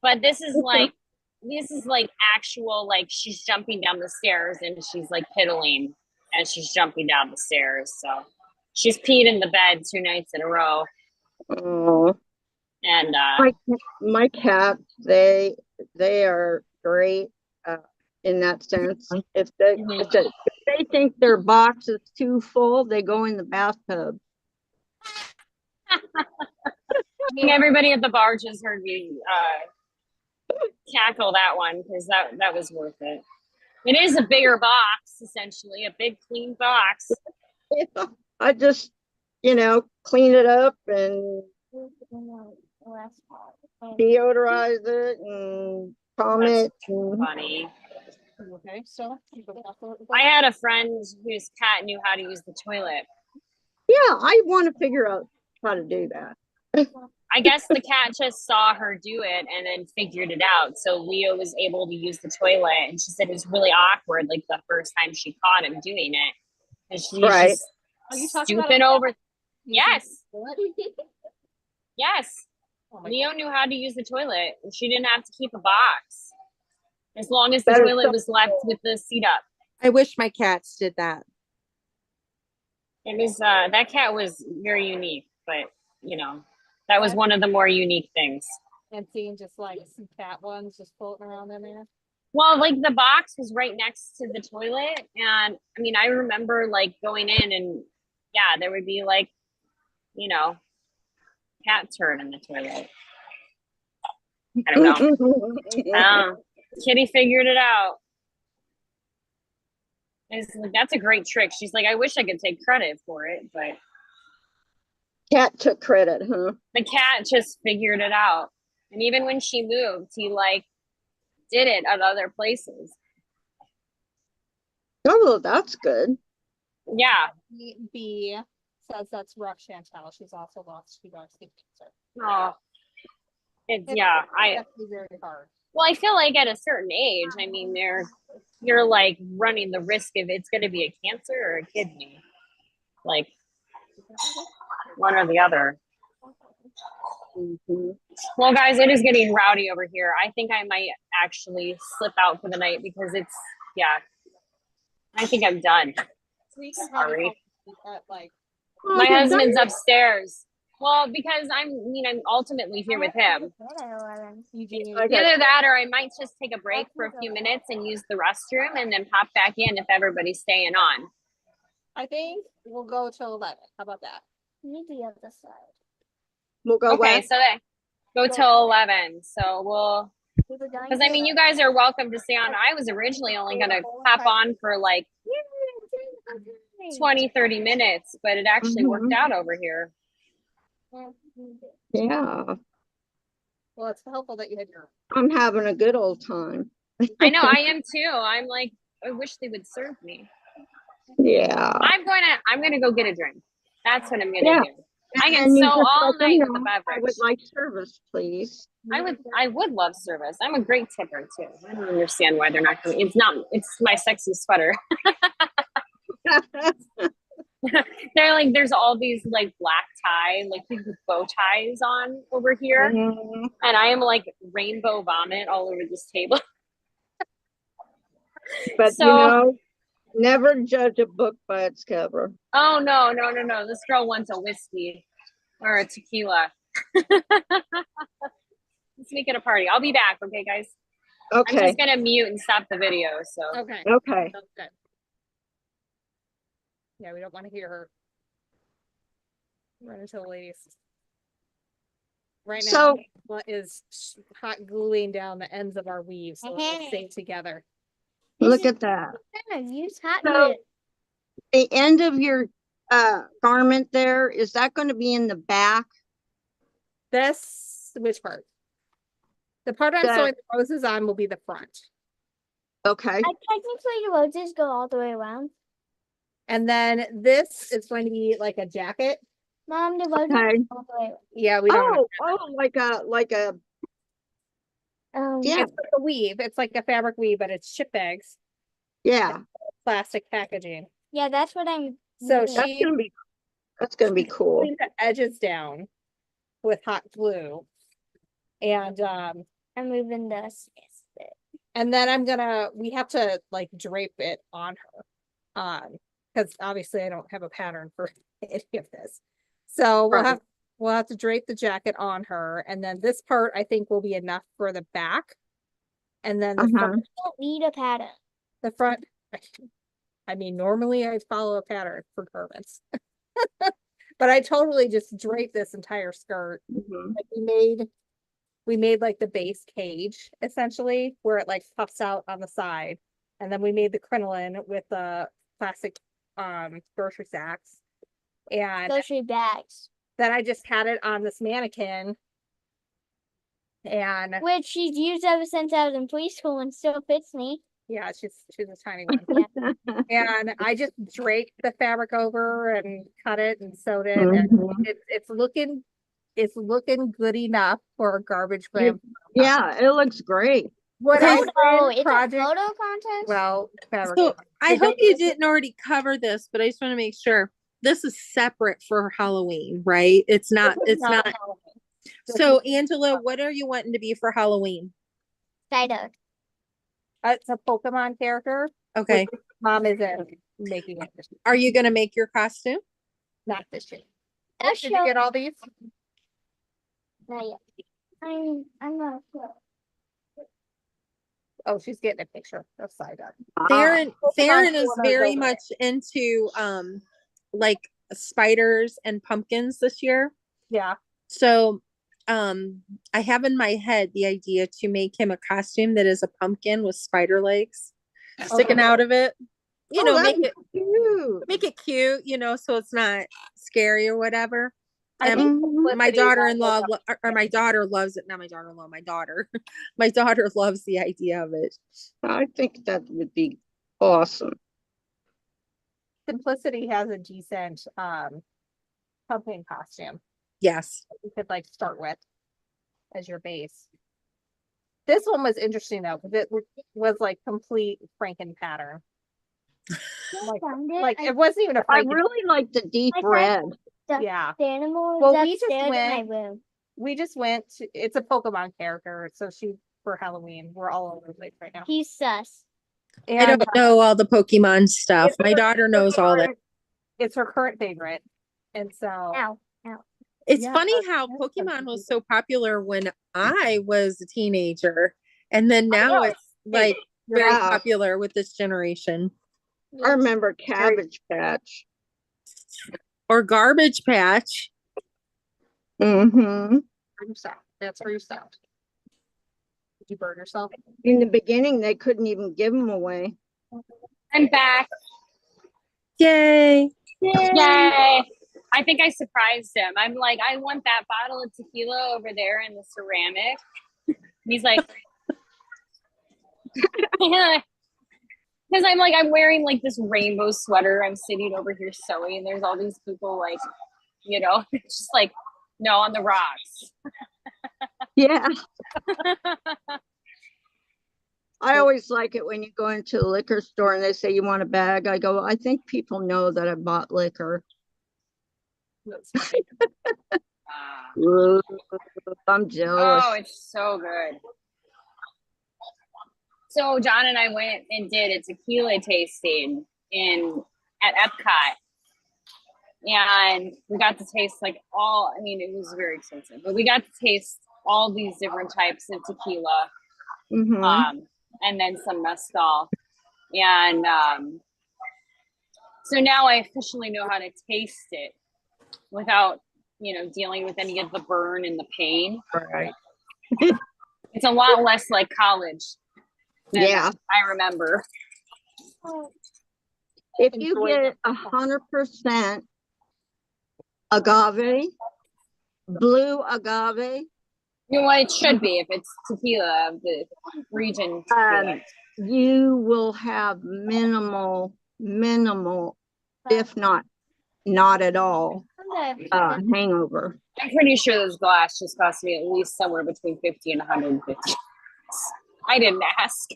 But this is like actual, like, she's jumping down the stairs and she's like piddling as she's jumping down the stairs. So She's peed in the bed 2 nights in a row. Oh, And my cats, they are great in that sense. If they think their box is too full, they go in the bathtub. I mean, everybody at the bar just heard me tackle that one because that was worth it. It is a bigger box, essentially, a big clean box. I just, clean it up and deodorize it and calm That's it. and- funny. Okay, so I had a friend whose cat knew how to use the toilet. Yeah, I want to figure out how to do that. I guess the cat just saw her do it and then figured it out. So Leo was able to use the toilet, and she said it was really awkward, like the first time she caught him doing it. And she's Right. just Are you talking about stooping a- over. Yes, What? yes. Oh my Leo knew how to use the toilet, and she didn't have to keep a box as long as the That is toilet so was left with the seat up. I wish my cats did that. It was that cat was very unique, but that was one of the more unique things. And seeing just like some cat ones just floating around in there. Well, like the box was right next to the toilet, and I mean, I remember like going in, and yeah, there would be like, cat turd in the toilet. I don't know. Kitty figured it out. It's like, that's a great trick. She's like, I wish I could take credit for it, but Cat took credit, huh? the cat just figured it out. And even when she moved, he like did it at other places. Oh, well, that's good. Yeah. B says that's rough, Chantel. She's also lost 2 dogs to cancer. Oh, it's It's I definitely very hard. well, I feel like at a certain age, I mean, you're like running the risk of it's going to be a cancer or a kidney, like one or the other. Mhm. Well, guys, it is getting rowdy over here. I think I might actually slip out for the night because I think I'm done. Sorry. Oh, My you're husband's done? upstairs. Well, because I'm ultimately here with him. Either that or I might just take a break for a few minutes and use the restroom and then pop back in if everybody's staying on. I think we'll go till 11. How about that? Need the other side. We'll go Okay, back. so they go till 11. So we'll, because I mean, you guys are welcome to stay on. I was originally only going to hop on for like 20, 30 minutes, but it actually worked out over here. Yeah, Well, it's helpful that you had your. I'm having a good old time. I know, I am too. I'm like, I wish they would serve me. Yeah. I'm gonna go get a drink. That's what I'm gonna Yeah. do. I can And you sew just all let them night with know, the I beverage. would like service, please. I would love service. I'm a great tipper too. I don't understand why they're not coming. It's my sexy sweater. They're like, there's all these like black tie, like these bow ties on over here. Mhm. And I am like rainbow vomit all over this table. But So- never judge a book by its cover. Oh no. This girl wants a whiskey or a tequila. Let's make it a party. I'll be back, okay, guys? I'm Okay, just gonna mute and stop the video. So Okay. okay. That's good. Yeah, we don't want to hear her run into the ladies. Right now, So- what is hot gluing down the ends of our weaves so it'll stay together. Look at that. Use hot So- glue. The end of your garment there, is that going to be in the back? Which part? The part I'm The- sewing the roses on will be the front. Okay, Technically, the roses go all the way around. And then this is going to be like a jacket. Mom, the roses okay. go all the way around. Yeah, we don't. like a, yeah, It's like a weave. It's like a fabric weave, but it's chip bags, yeah. plastic packaging. Yeah, that's what I'm. So doing. That's gonna be cool. Gluing the edges down with hot glue. And I'm moving this. then we have to like drape it on her. because obviously I don't have a pattern for any of this. So Right. we'll have to drape the jacket on her, and then this part I think will be enough for the back. And then the front, Don't need a pattern. the front, I mean, normally I follow a pattern for garments. But I totally just draped this entire skirt. Mhm. Like we made like the base cage essentially where it like puffs out on the side. And then we made the crinoline with the plastic grocery sacks. And Grocery bags. then I just had it on this mannequin. And Which she's used ever since I was in preschool and still fits me. yeah, she's a tiny one. And I just draped the fabric over and cut it and sewed it. And Mhm. it's looking good enough for a garbage glam. Yeah, it looks great. What Okay, I Photo. did It's project, a photo contest. well, fabric. So I Did hope they- you didn't already cover this, but I just want to make sure this is separate for Halloween, right? It's not, This is it's not. Halloween. This So is- Angela, what are you wanting to be for Halloween? Spider. It's a Pokemon character. Okay. which Mom isn't making it this year. Are you going to make your costume? Not this year. That's Did you get all these? Not yet. I'm not sure. Oh, she's getting a picture of side up. Theron Pokemon is photos very over much into like spiders and pumpkins this year. Yeah. So I have in my head the idea to make him a costume that is a pumpkin with spider legs sticking Okay. out of it. You know, that'd make it be cute. make it cute, you know, so it's not scary or whatever. I And think Mhm. my Felicity daughter-in-law has a- or my daughter loves it. Not my daughter-in-law, my daughter. My daughter loves the idea of it. I think that would be awesome. Simplicity has a decent pumpkin costume Yes. you could like start with as your base. This one was interesting though, because was like complete Franken pattern. Like, Found it. like I it wasn't even a I Franken. really like the deep I thought- red. Yeah. The animal Well, is we just upstairs in my went- room. We just went to, it's a Pokemon character, so she for Halloween. We're all over the place right now. He's sus. I And don't know all the Pokemon stuff. it's My her- daughter knows all that. It's her current favorite. And so Ow. It's Yeah, funny that's- how that's Pokemon something was to so popular when I was a teenager, and then I now know. it's like very Yeah. popular with this generation. I remember Cabbage Patch. Or Garbage Patch. Mm-hmm. for yourself. That's for yourself. Did you burn yourself? In the beginning, they couldn't even give them away. I'm back. Yay! Yay. I think I surprised him. I'm like, I want that bottle of tequila over there in the ceramic. And he's like, because I'm like, I'm wearing like this rainbow sweater. I'm sitting over here sewing, and there's all these people like, you know, it's just like, no, on the rocks. Yeah. I always like it when you go into the liquor store and they say you want a bag. I go, I think people know that I bought liquor. That's funny. Ooh, I'm jealous. Oh, it's so good. So John and I went and did a tequila tasting at Epcot. And we got to taste like all, I mean, it was very expensive, but we got to taste all these different types of tequila, Mhm. and then some mezcal. And so now I officially know how to taste it without, you know, dealing with any of the burn and the pain. Right. It's a lot less like college than Yeah. I remember. If you Enjoy get 100% agave, blue agave, You know what it should be if it's tequila of the region. Tequila. you will have minimal, if not at all, hangover. I'm pretty sure this glass just cost me at least somewhere between 50 and 150. I didn't ask.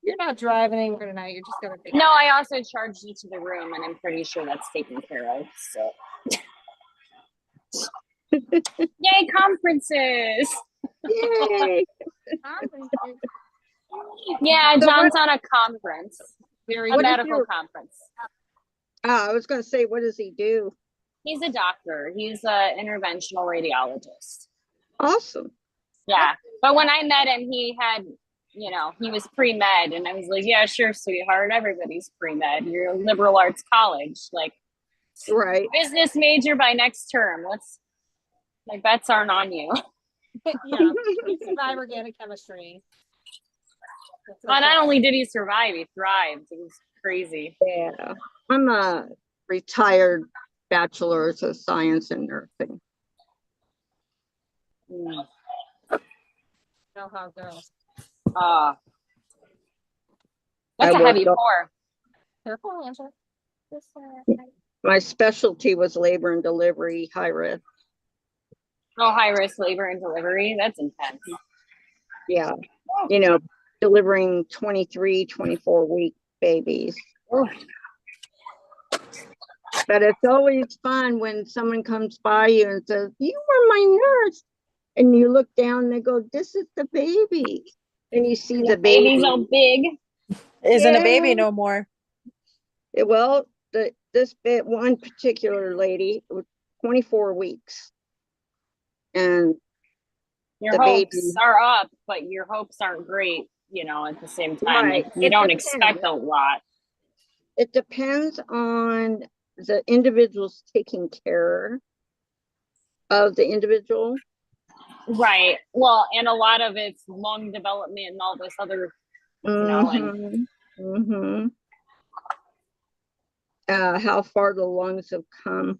You're not driving anywhere tonight. You're just gonna think. No, I also charged you to the room, and I'm pretty sure that's taken care of. So, yay, conferences! Yay. Yeah, John's on a conference. Very A What good. is medical your- conference. I was gonna say, what does he do? He's a doctor. He's a interventional radiologist. Awesome. Yeah. But when I met him, he had, he was pre-med, and I was like, yeah, sure, sweetheart. Everybody's pre-med. You're a liberal arts college. Like, Right. business major by next term. My bets aren't on you. Yeah, he survived organic chemistry. That's Well, okay. not only did he survive, he thrived. It was crazy. Yeah. I'm a retired bachelor's of science in nursing. Mm. Know how it goes. That's I a heavy worked pour. Careful, Angela. This, My specialty was labor and delivery, high risk. Oh, high risk labor and delivery. That's intense. Yeah. Delivering 23, 24-week babies. Oof. But it's always fun when someone comes by you and says, you were my nurse. And you look down and they go, this is the baby. And you see the Baby's baby. all big. Isn't a Yeah. baby no more. Well, one particular lady was 24 weeks. And Your the hopes baby. are up, but your hopes aren't great, at the same time. Right. Like, you It don't depends. expect a lot. It depends on the individual's taking care of the individual. Right. Well, and a lot of it's lung development and all this other, and How far the lungs have come.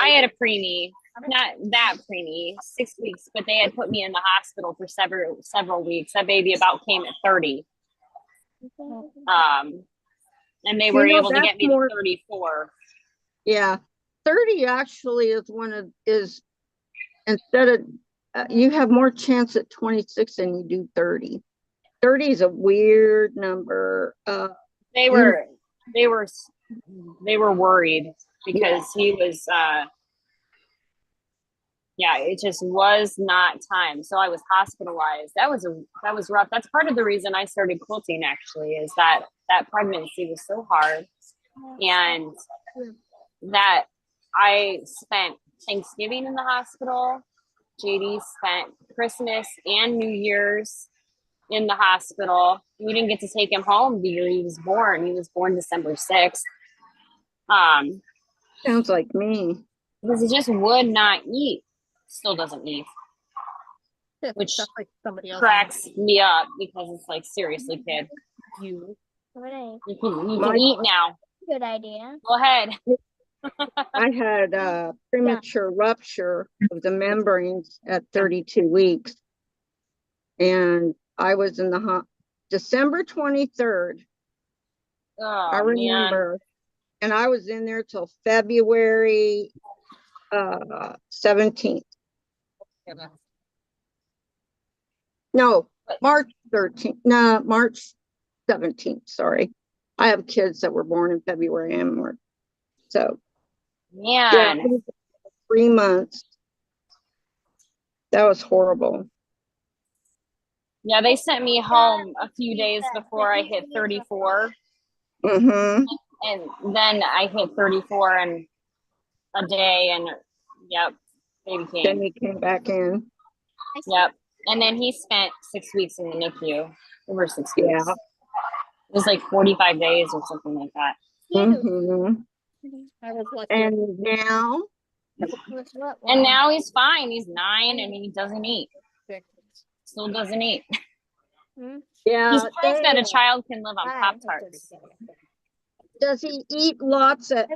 I had a preemie, not that preemie, 6 weeks, but they had put me in the hospital for several weeks. That baby about came at 30. And they were able to that's get me more- to 34. Yeah. 30 actually is instead of, you have more chance at 26 than you do 30. 30 is a weird number. They were worried because he was, it just was not time. So I was hospitalized. That was rough. That's part of the reason I started quilting, actually, is that pregnancy was so hard, and that I spent Thanksgiving in the hospital. JD spent Christmas and New Year's in the hospital. We didn't get to take him home the year he was born. He was born December 6th. Sounds like me. Because he just would not eat. Still doesn't eat. Which Stuff like somebody else. cracks me up because it's like, seriously, kid. You. You can eat now. good idea. Go ahead. I had a premature rupture of the membranes at 32 weeks. And I was in the December 23rd. Oh, I remember. Man. And I was in there till February 17th. No, March 13th. No, March 17th. Sorry. I have kids that were born in February and March. So, man. Yeah, 3 months. That was horrible. Yeah, they sent me home a few days before I hit 34. Mm-hmm. And then I hit 34 in a day, and yep, baby came. Then he came back in. Yep. And then he spent 6 weeks in the NICU. Over 6 weeks. Yeah. It was like 45 days or something like that. Mm-hmm. I was lucky. And now, And now he's fine. He's 9 and he doesn't eat. Still doesn't eat. yeah, He's proof that a child can live on Pop-Tarts. does he eat lots at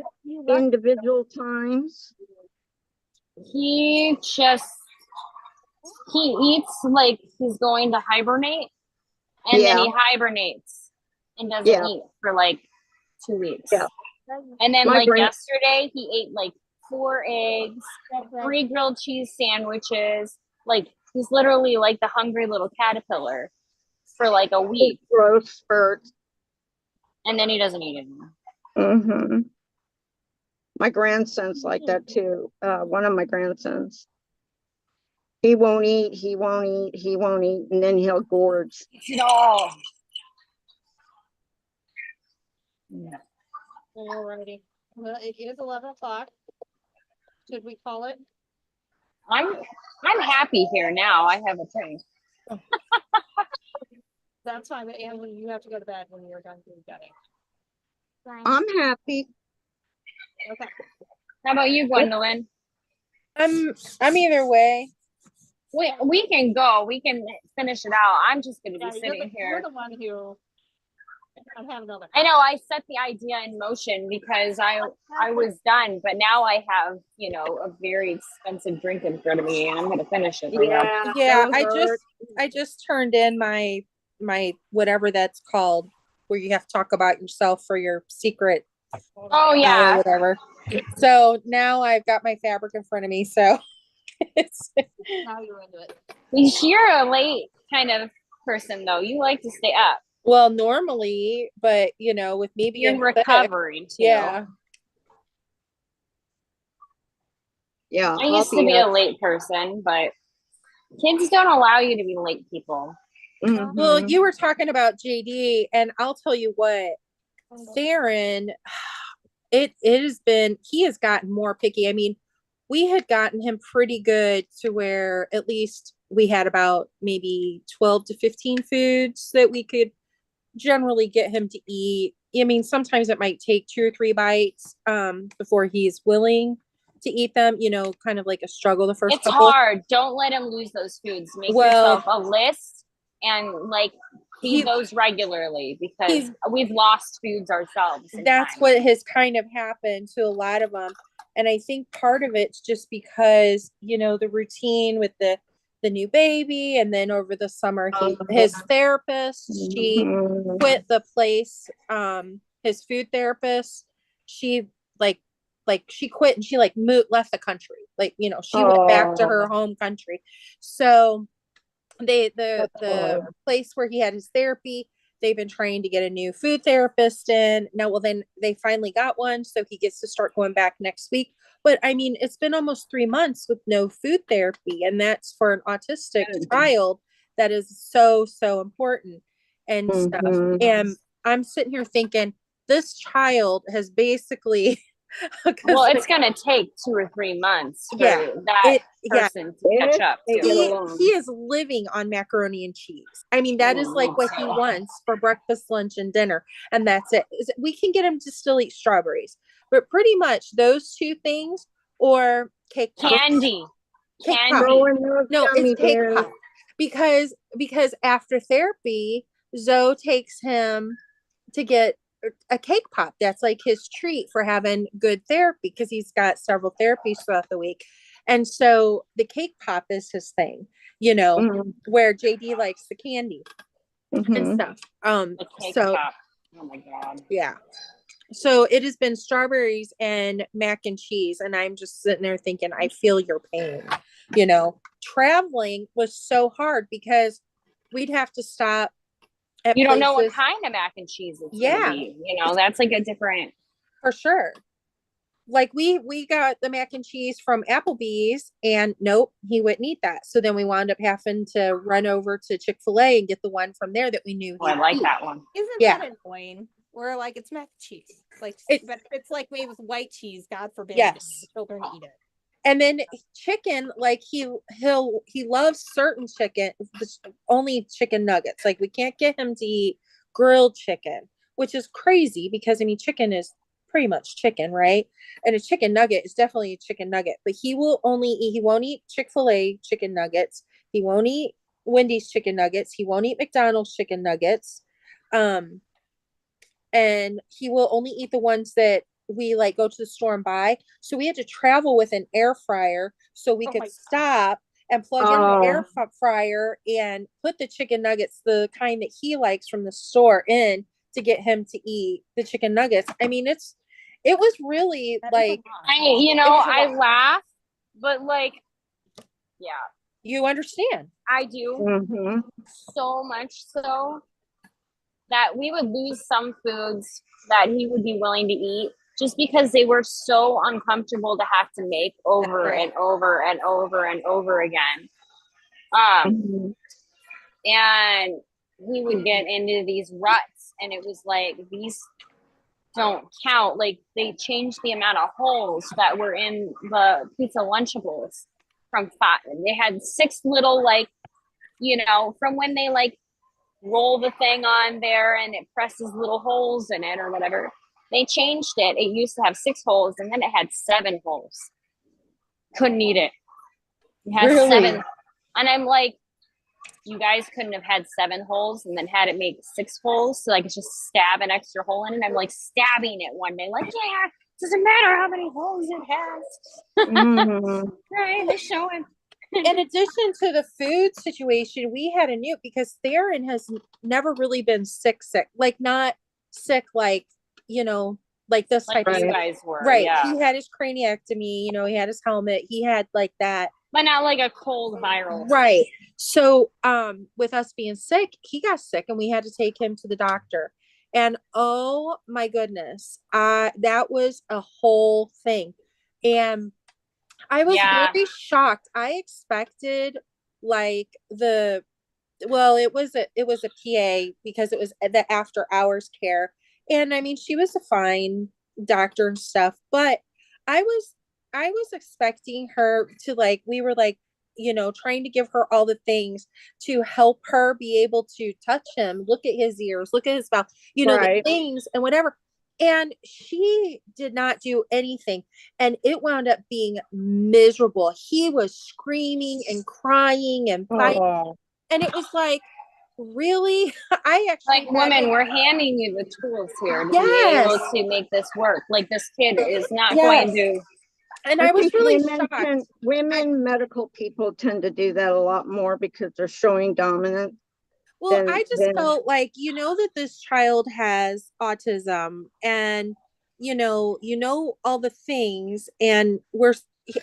individual times? He eats like he's going to hibernate, and then he hibernates and doesn't eat for like 2 weeks. Yeah. And then yesterday he ate like 4 eggs, 3 grilled cheese sandwiches. Like, he's literally like the hungry little caterpillar for like a week. Growth spurts. And then he doesn't eat anymore. Mm-hmm. My grandson's like that too. One of my grandsons. He won't eat, and then he'll gorge. No. Alrighty. Well, it is 11 o'clock. Should we call it? I'm happy here now. I have a drink. That's fine, but Anne, you have to go to bed when you're done doing gutting. Fine. I'm happy. Okay. How about you, Gwendolyn? I'm either way. We can go. We can finish it out. I'm just going to Yeah, be you're sitting the, you're here. the one who. I'm having another. I know I set the idea in motion because I was done, but now I have, you know, a very expensive drink in front of me and I'm going to finish it. Yeah, that'll hurt. I just turned in my whatever that's called, where you have to talk about yourself for your secret Oh or yeah. whatever. So now I've got my fabric in front of me. So it's Now you're into it. You're a late kind of person though. You like to stay up. well normally, but you know, with me You're being in sick, recovery too. yeah. Yeah. I used to be a late person, but kids don't allow you to be late people. Well, you were talking about JD, and I'll tell you what, Theron, it has been, he has gotten more picky. I mean, we had gotten him pretty good to where at least we had about maybe 12 to 15 foods that we could generally get him to eat. I mean, sometimes it might take 2 or 3 bites before he's willing to eat them, you know, kind of like a struggle the first It's couple. hard. Don't let him lose those foods. Make Well, yourself a list and like feed he- those regularly because he's- we've lost foods ourselves. That's sometimes. what has kind of happened to a lot of them. And I think part of it's just because, you know, the routine with the new baby, and then over the summer, his therapist, she quit the place. His food therapist, she like she quit and she like left the country. Like, you know, she went back to her home country. So the place where he had his therapy, they've been trying to get a new food therapist in. Now, well, then they finally got one, so he gets to start going back next week. But I mean, it's been almost 3 months with no food therapy, and that's for an autistic child. That is so important and stuff. And I'm sitting here thinking, this child has basically Well, it's gonna take 2 or 3 months for that person to catch up to. he is living on macaroni and cheese. I mean, that is like what he wants for breakfast, lunch, and dinner, and that's it. We can get him to still eat strawberries, but pretty much those 2 things, or cake pop. Candy. No, it's cake pop. Because after therapy, Zoe takes him to get a cake pop. That's like his treat for having good therapy, because he's got several therapies throughout the week. And so the cake pop is his thing, you know, where JD likes the candy and stuff. The cake pop. Oh my God. Yeah. So it has been strawberries and mac and cheese. And I'm just sitting there thinking, I feel your pain. You know, traveling was so hard because we'd have to stop at You don't know what places. kind of mac and cheese it's Yeah. gonna be. You know, that's like a different. For sure. Like we got the mac and cheese from Applebee's, and nope, he wouldn't eat that. So then we wound up having to run over to Chick-fil-A and get the one from there that we knew Oh, I like that one. Isn't that annoying? We're like, it's mac and cheese. Like, but if it's like made with white cheese, God forbid, yes, children eat it. And then chicken, like he loves certain chicken, only chicken nuggets. Like we can't get him to eat grilled chicken, which is crazy because I mean, chicken is pretty much chicken, right? And a chicken nugget is definitely a chicken nugget, but he won't eat Chick-fil-A chicken nuggets. He won't eat Wendy's chicken nuggets. He won't eat McDonald's chicken nuggets. And he will only eat the ones that we like go to the store and buy. So we had to travel with an air fryer so we could stop and plug in the air fryer and put the chicken nuggets, the kind that he likes from the store, in to get him to eat the chicken nuggets. I mean, it was really like, I laugh, but like, yeah, you understand. I do so much so that we would lose some foods that he would be willing to eat just because they were so uncomfortable to have to make over and over and over and over again. And he would get into these ruts, and it was like don't count. Like they changed the amount of holes that were in the pizza Lunchables from 5. They had 6 little, like, from when they like roll the thing on there and it presses little holes in it or whatever. They changed it. It used to have 6 holes and then it had 7 holes. Couldn't eat it. It has Really? 7. And I'm like, you guys couldn't have had 7 holes and then had it make 6 holes so I could just stab an extra hole in it. I'm like stabbing it one day, like, yeah, it doesn't matter how many holes it has. Mhm. Right, they're showing. In addition to the food situation, we had a new, because Theron has never really been sick, like not sick, like, like this Like type of you stuff. guys were, Right. yeah. He had his craniectomy, he had his helmet, he had like that. But not like a cold viral. Right. So, with us being sick, he got sick and we had to take him to the doctor. And oh my goodness, that was a whole thing. And I was very shocked. I expected like it was a PA because it was the after hours care. And I mean, she was a fine doctor and stuff, but I was expecting her to, like, we were like, trying to give her all the things to help her be able to touch him, look at his ears, look at his mouth, the things and whatever. And she did not do anything. And it wound up being miserable. He was screaming and crying and fighting. Oh. And it was like, really? I actually like, woman, we're handing you the tools here to be able to make this work. Like, this kid is not going to. And I was think really women shocked. medical people tend to do that a lot more because they're showing dominance. Well, I just felt like, that this child has autism and, all the things, and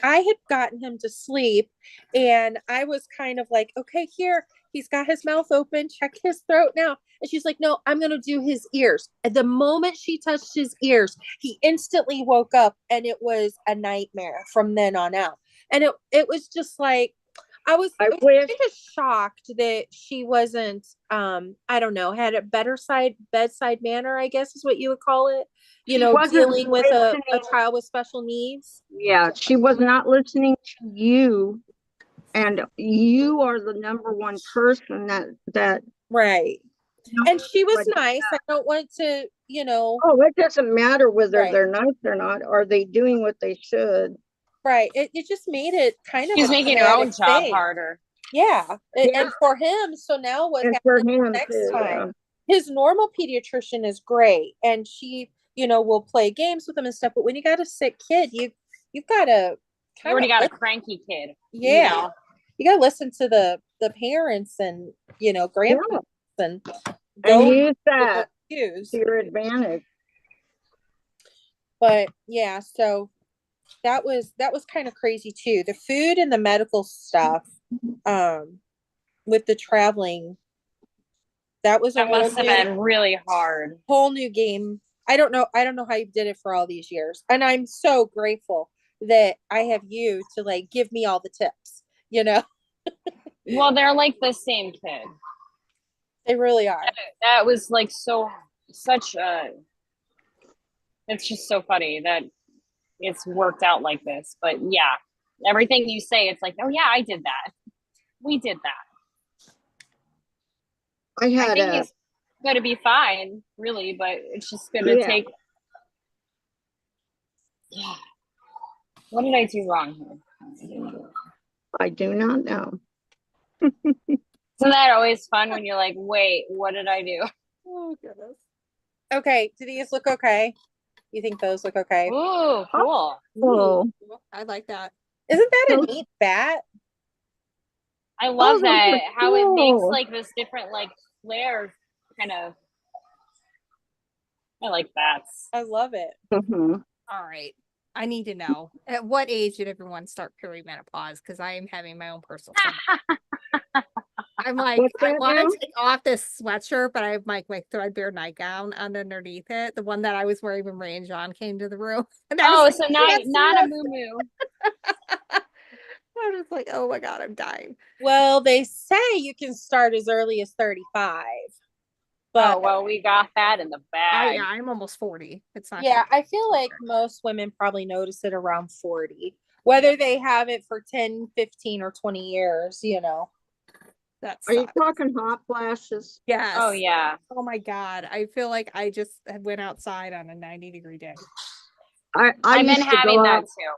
I had gotten him to sleep and I was kind of like, okay, here, he's got his mouth open, check his throat now. And she's like, no, I'm going to do his ears. At the moment she touched his ears, he instantly woke up and it was a nightmare from then on out. And it was just like, I was kind of shocked that she wasn't, I don't know, had a bedside manner, I guess is what you would call it, dealing with a child with special needs. Yeah, she was not listening to you. And you are the number one person that right. And she was nice. I don't want to, Oh, it doesn't matter whether they're nice or not. Are they doing what they should? Right. It just made it kind of. She's making her own job harder. Yeah. And for him, so now what happens next time? His normal pediatrician is great, and she, will play games with him and stuff. But when you got a sick kid, you've got to. You already got a cranky kid. Yeah. You got to listen to the parents and grandparents and use that to your advantage. But yeah, so that was kind of crazy too. The food and the medical stuff, with the traveling, that must have been really hard. Whole new game. I don't know how you did it for all these years, and I'm so grateful that I have you to like give me all the tips. Well, they're like the same kid. They really are. That was like such a. It's just so funny that it's worked out like this. But yeah, everything you say, it's like, oh yeah, I did that. We did that. I think he's going to be fine, really, but it's just going to take. Yeah. What did I do wrong here? I do not know. Isn't that always fun when you're like, wait, what did I do? Oh goodness. Okay, do these look okay? You think those look okay? Ooh, cool. Oh, I like that. Isn't that a neat bat? I love that, how it makes like this different like flare kind of. I like bats. I love it. Mm-hmm. All right. I need to know, at what age did everyone start perimenopause? Because I am having my own personal I'm like, I want to take off this sweatshirt, but I have my threadbare nightgown underneath it, the one that I was wearing when Ray and John came to the room. And so not a moo-moo. I was like, oh my God, I'm dying. Well, they say you can start as early as 35, But Oh, well, we got that in the bag. I'm almost 40. It's not yeah, gonna I feel like most women probably notice it around 40, whether they have it for 10, 15, or 20 years, you know. That's Are you talking hot flashes? yes. Oh, yeah. Oh my God. I feel like I just went outside on a 90-degree day. I I've been used to having go that out. too.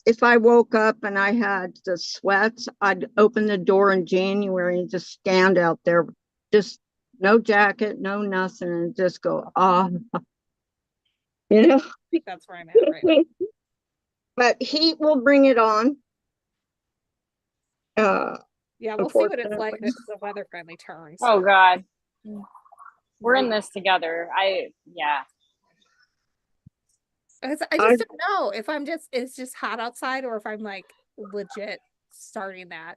If I woke up and I had the sweats, I'd open the door in January and just stand out there, just no jacket, no nothing, and just go, you know. I think that's where I'm at right now. But heat will bring it on. Yeah, we'll see what it's like Unfortunately. if the weather finally turns. Oh, God. We're in this together. Yeah. I just don't know if it's just hot outside or if I'm like legit starting that.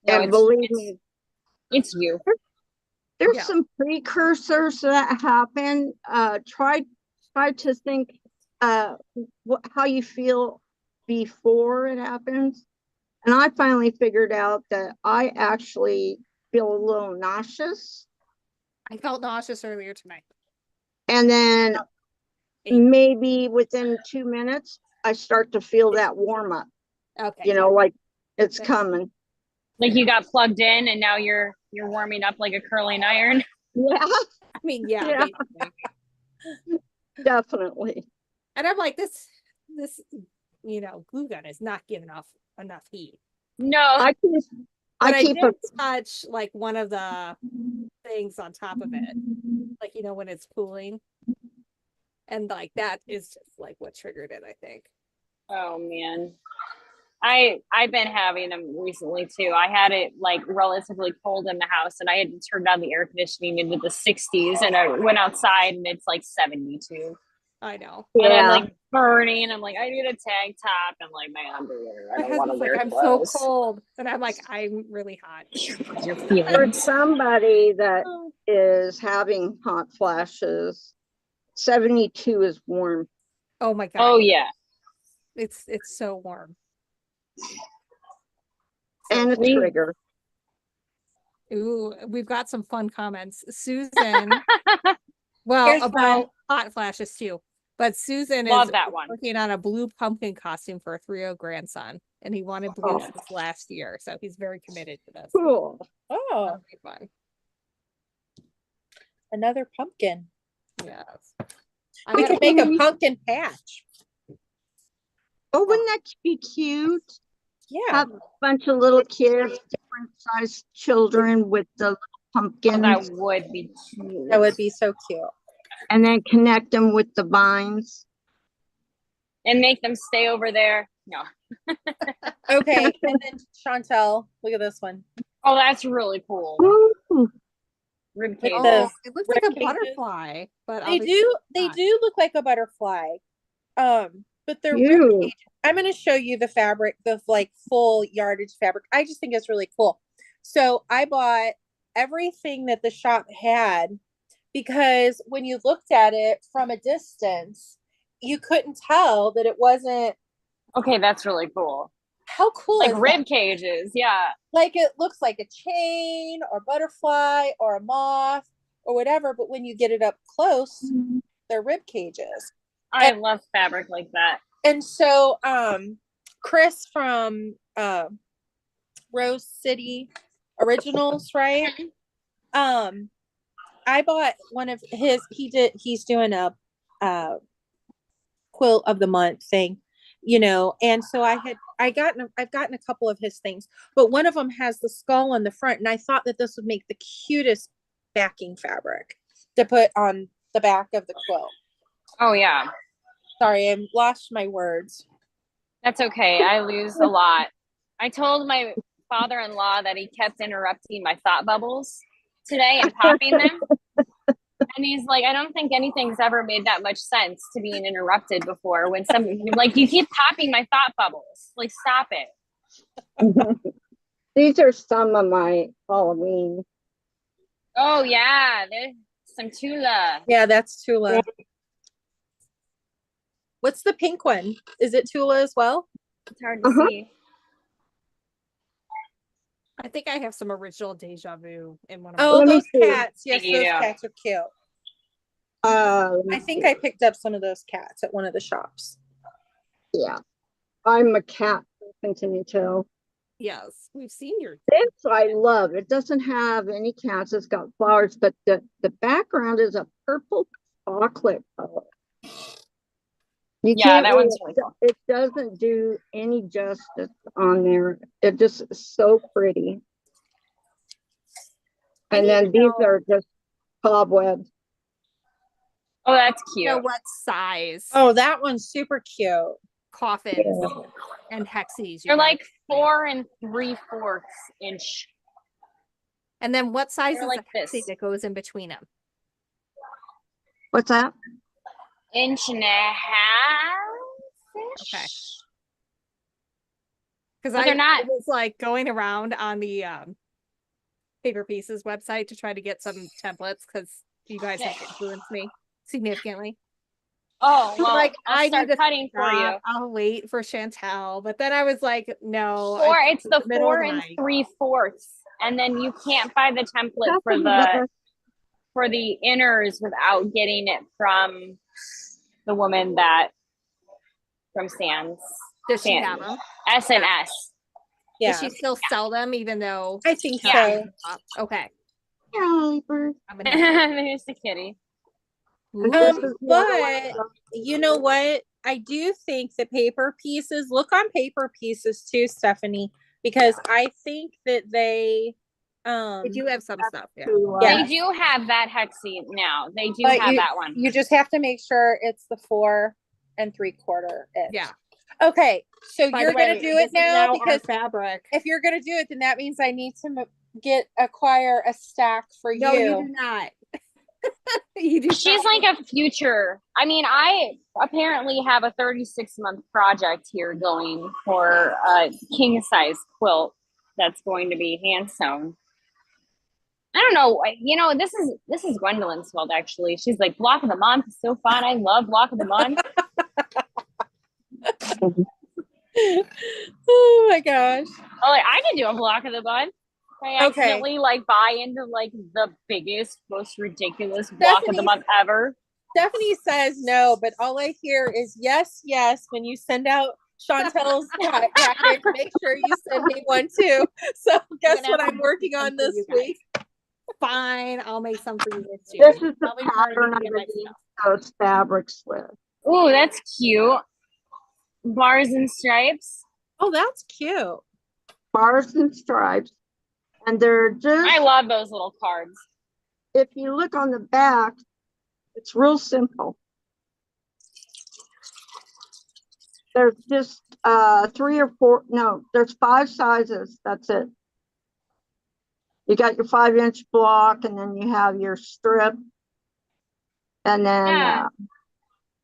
No, And believe me, it's you. there's Yeah. some precursors that happen. Try to think how you feel before it happens. And I finally figured out that I actually feel a little nauseous. I felt nauseous earlier tonight. And then Eight. maybe within 2 minutes, I start to feel that warm up, Okay. you know, like it's That's- coming. Like you got plugged in and now you're warming up like a curling iron. Yeah, I mean, yeah, Yeah. basically. definitely. And I'm like, this, glue gun is not giving off enough heat. No. I keep, But I keep did a, touch like one of the things on top of it, like when it's cooling, and like that is just like what triggered it. I think. Oh, man. I've been having them recently too. I had it like relatively cold in the house and I had to turn down the air conditioning into the 60s and I went outside and it's like 72. I know. And I'm yeah. like burning. I'm like, I need a tank top and like my underwear. I My don't want to husband's like, wear I'm clothes. so cold, and I'm like, I'm really hot. Your For feelings. somebody that is having hot flashes, 72 is warm. Oh my God. Oh yeah. It's so warm. And a we- trigger. Ooh, we've got some fun comments. Susan, well, Here's about hot flashes too. But Susan Love is that one. working on a blue pumpkin costume for a 3-year-old grandson, and he wanted blue Oh. since last year, so he's very committed to this. Cool. Oh, That'll be fun. another pumpkin. Yes. We I could make a pumpkin patch. Oh, wouldn't that be cute? Yeah. Have a bunch of little kids, different sized children with the little Oh, pumpkins, that would be cute. That would be so cute. and then connect them with the vines. And make them stay over there. No. Okay. And then Chantel, look at this one. Oh, that's really cool. Ooh, Rib With cage. the- it looks like a rib cages. butterfly, but They obviously they not. do look like a butterfly. But they're Cute. rib cage. I'm going to show you the fabric, the like full yardage fabric. I just think it's really cool. So I bought everything that the shop had because when you looked at it from a distance, you couldn't tell that it wasn't. Okay, that's really cool. How cool Like is rib that? cages, yeah. Like it looks like a chain or butterfly or a moth or whatever, but when you get it up close, they're rib cages. I love fabric like that. And so Chris from Rose City Originals, right? I bought one of his, he's doing a quilt of the month thing, and so I've gotten a couple of his things, but one of them has the skull on the front, and I thought that this would make the cutest backing fabric to put on the back of the quilt. Oh yeah. Sorry, I lost my words. That's okay. I lose a lot. I told my father-in-law that he kept interrupting my thought bubbles today and popping them. And he's like, I don't think anything's ever made that much sense to being interrupted before when like you keep popping my thought bubbles. Like, stop it. These are some of my Halloween. Oh yeah, there's some Tula. Yeah, that's Tula. What's the pink one? Is it Tula as well? It's hard to see. I think I have some original deja vu in one of Oh, Let me those see. cats. Yes, You those do. cats are cute. Let me I think see. I picked up some of those cats at one of the shops. Yeah, I'm a cat person, can you tell? Yes, we've seen your. This I love. It doesn't have any cats. It's got flowers, but the background is a purple chocolate color. You Yeah, can't that really, one's really cool. it doesn't do any justice on there. It just is so pretty. I And need then to these know- are just cobwebs. Oh, that's You know cute. what size Oh, that one's super cute. coffins Yeah. and hexies They're you like guys- 4 3/4 inch. and then what size They're is like the hexie this. that goes in between them? What's that? Inch and a half. Okay. Because But they're not- was like going around on the Paper Pieces website to try to get some templates because you guys have influenced me significantly. Oh, well, Like, I I'll need start to cutting for you. I'll wait for Chantel, but then I was like, no, It's the middle of 4 the and night. 3/4, and then you can't buy the template That's for another- the inners without getting it from the woman that from Sam's. Does she Sam. have them? S&S. Yeah, Does she still sell them even though? I think Yeah. so. Okay. Charlie bird. I'm gonna have There's the kitty. And to- this is the other one. But you know what? I do think the Paper Pieces, look on Paper Pieces too, Stephanie, because I think that they They do have some stuff. Yeah. Yeah. They do have that hexie now. They do But have that one. you just have to make sure it's the 4 3/4 inch. Yeah. Okay, so By you're the way, gonna do this it is now our because fabric. if you're gonna do it, then that means I need to acquire a stack for No, you you. do not. You do. She's not. like a future. I mean, I apparently have a 36-month project here going for a king size quilt that's going to be hand sewn. I don't know. This is Gwendolyn's fault actually. She's like, block of the month is so fun. I love block of the month. Oh my gosh. Oh, like, I can do a block of the month. I Okay. accidentally like buy into like the biggest, most ridiculous block of the Stephanie- month ever. Stephanie says no, but all I hear is yes, yes. When you send out Chantel's package, make sure you send me one too. So guess gonna what have I'm to working make some on for this you guys. week? Fine, I'll make some for you too. This is the Probably hard to pattern get my underneath stuff. those fabrics with. Ooh, that's cute. Bars and stripes. Oh, that's cute. Bars and stripes. And they're just, I love those little cards. if you look on the back, it's real simple. There's just 3 or 4, no, there's 5 sizes. That's it. You got your 5-inch block, and then you have your strip, and then Yeah.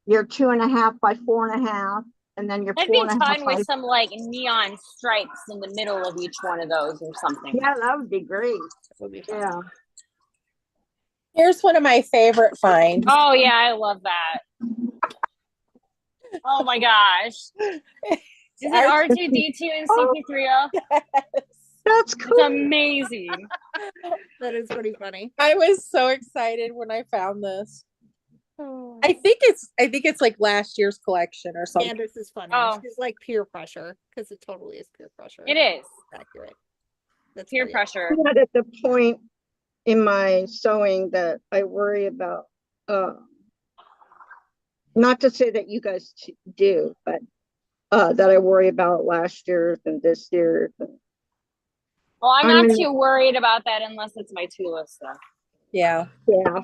your 2.5 by 4.5, and then your That'd be 4.5 fun by. with some like neon stripes in the middle of each one of those or something. Yeah, that would be great. Would be fun. Yeah. Here's one of my favorite finds. Oh yeah, I love that. Oh my gosh. Is it R2D2 and CP3O? That's It's cool. amazing. That is pretty funny. I was so excited when I found this. Oh. I think it's like last year's collection or something. Candace is funny. Oh. She's like peer pressure because it totally is peer pressure. It is. accurate. That's Peer great. pressure. I'm not at the point in my sewing that I worry about, not to say that you guys do, but that I worry about last year's and this year's. Well, I'm I not mean- too worried about that unless it's my Tula stuff. Yeah. Yeah.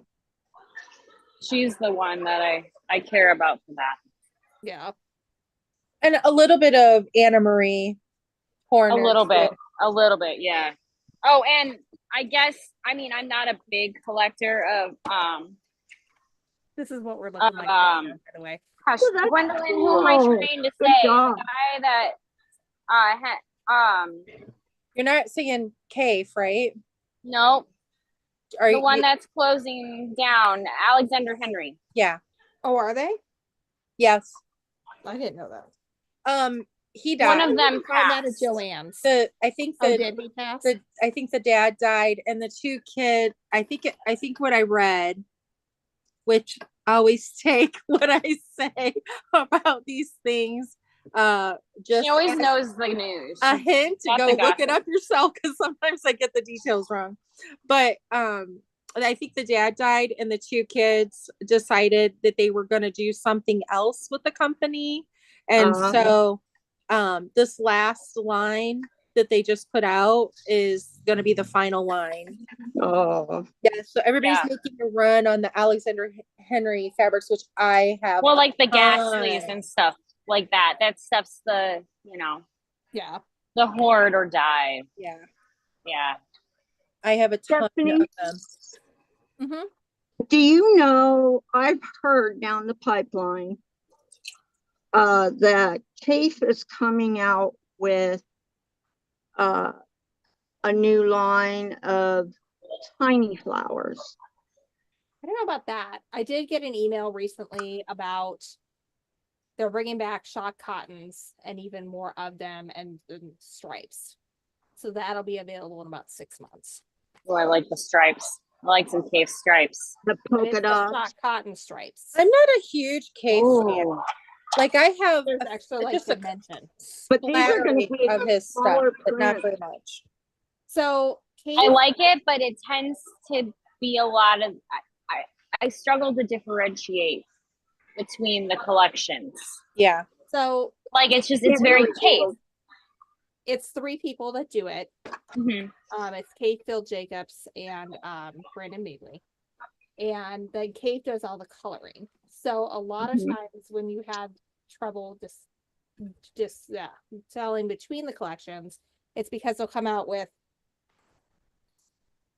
She's the one that I care about for that. Yeah. And a little bit of Anna Marie Horner. A little bit, yeah. Oh, and I guess I'm not a big collector of This is what we're looking like. Um, by the way. gosh, Oh, that's Gwendolyn. Who am I cool. trying to Good say? job. The guy that You're not saying Cave, right? no, Are the one you, that's closing down, Alexander Henry. yeah. Oh, are they? Yes. I didn't know that. he died. One of them Find that at passed. Joanne's. I think Oh, the did he pass? I think the dad died, and the two kids. I think what I read, which I always take what I say about these things. Just She always as knows the news. a hint to Got go the look it gossip. up yourself, because sometimes I get the details wrong. But I think the dad died, and the two kids decided that they were going to do something else with the company, and so this last line that they just put out is going to be the final line. Oh, Yeah, so everybody's Yeah. making a run on the Alexander Henry fabrics, which I have. Well, like the gas ton. sleeves and stuff like that. That stuff's the, Yeah. the hoard or die. Yeah, Yeah. I have a ton Stephanie? of them. Mm-hmm. do you know, I've heard down the pipeline that Kaffe is coming out with a new line of tiny flowers. I don't know about that. I did get an email recently about they're bringing back shock cottons and even more of them and stripes. So that'll be available in about 6 months. Oh, I like the stripes. I like some cave stripes. The But it's polka the dots. shock cotton stripes. I'm not a huge cave fan. Ooh. Like I have There's extra like just a dimension. But these are going to clarity be of his stuff, smaller but not prints. very much. So Kate, I like it, but it tends to be a lot of. I struggle to differentiate between the collections. Yeah. so Like it's Yeah, very really cave. cool. it's 3 people that do it. Mhm. It's Kate, Phil Jacobs, and Brandon Mabley. And then Kate does all the coloring. So a lot of Mhm. times when you have trouble just telling between the collections, it's because they'll come out with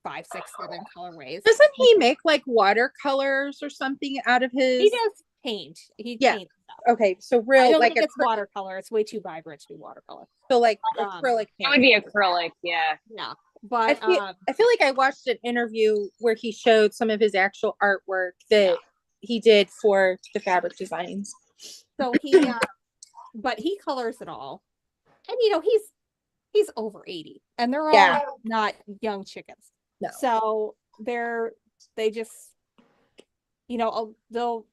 5, 6, 7 colorways. Doesn't he make like watercolors or something out of his? He does paint. He Yeah. paints stuff. Okay, so I real don't like think it's watercolor. It's way too vibrant to be watercolor. so like Um, acrylic It would paint. be acrylic, yeah. Yeah, I but feel like I watched an interview where he showed some of his actual artwork that he did for the fabric designs. so he but he colors it all, and he's over 80, and they're all Yeah. not young chickens. No. So they just they'll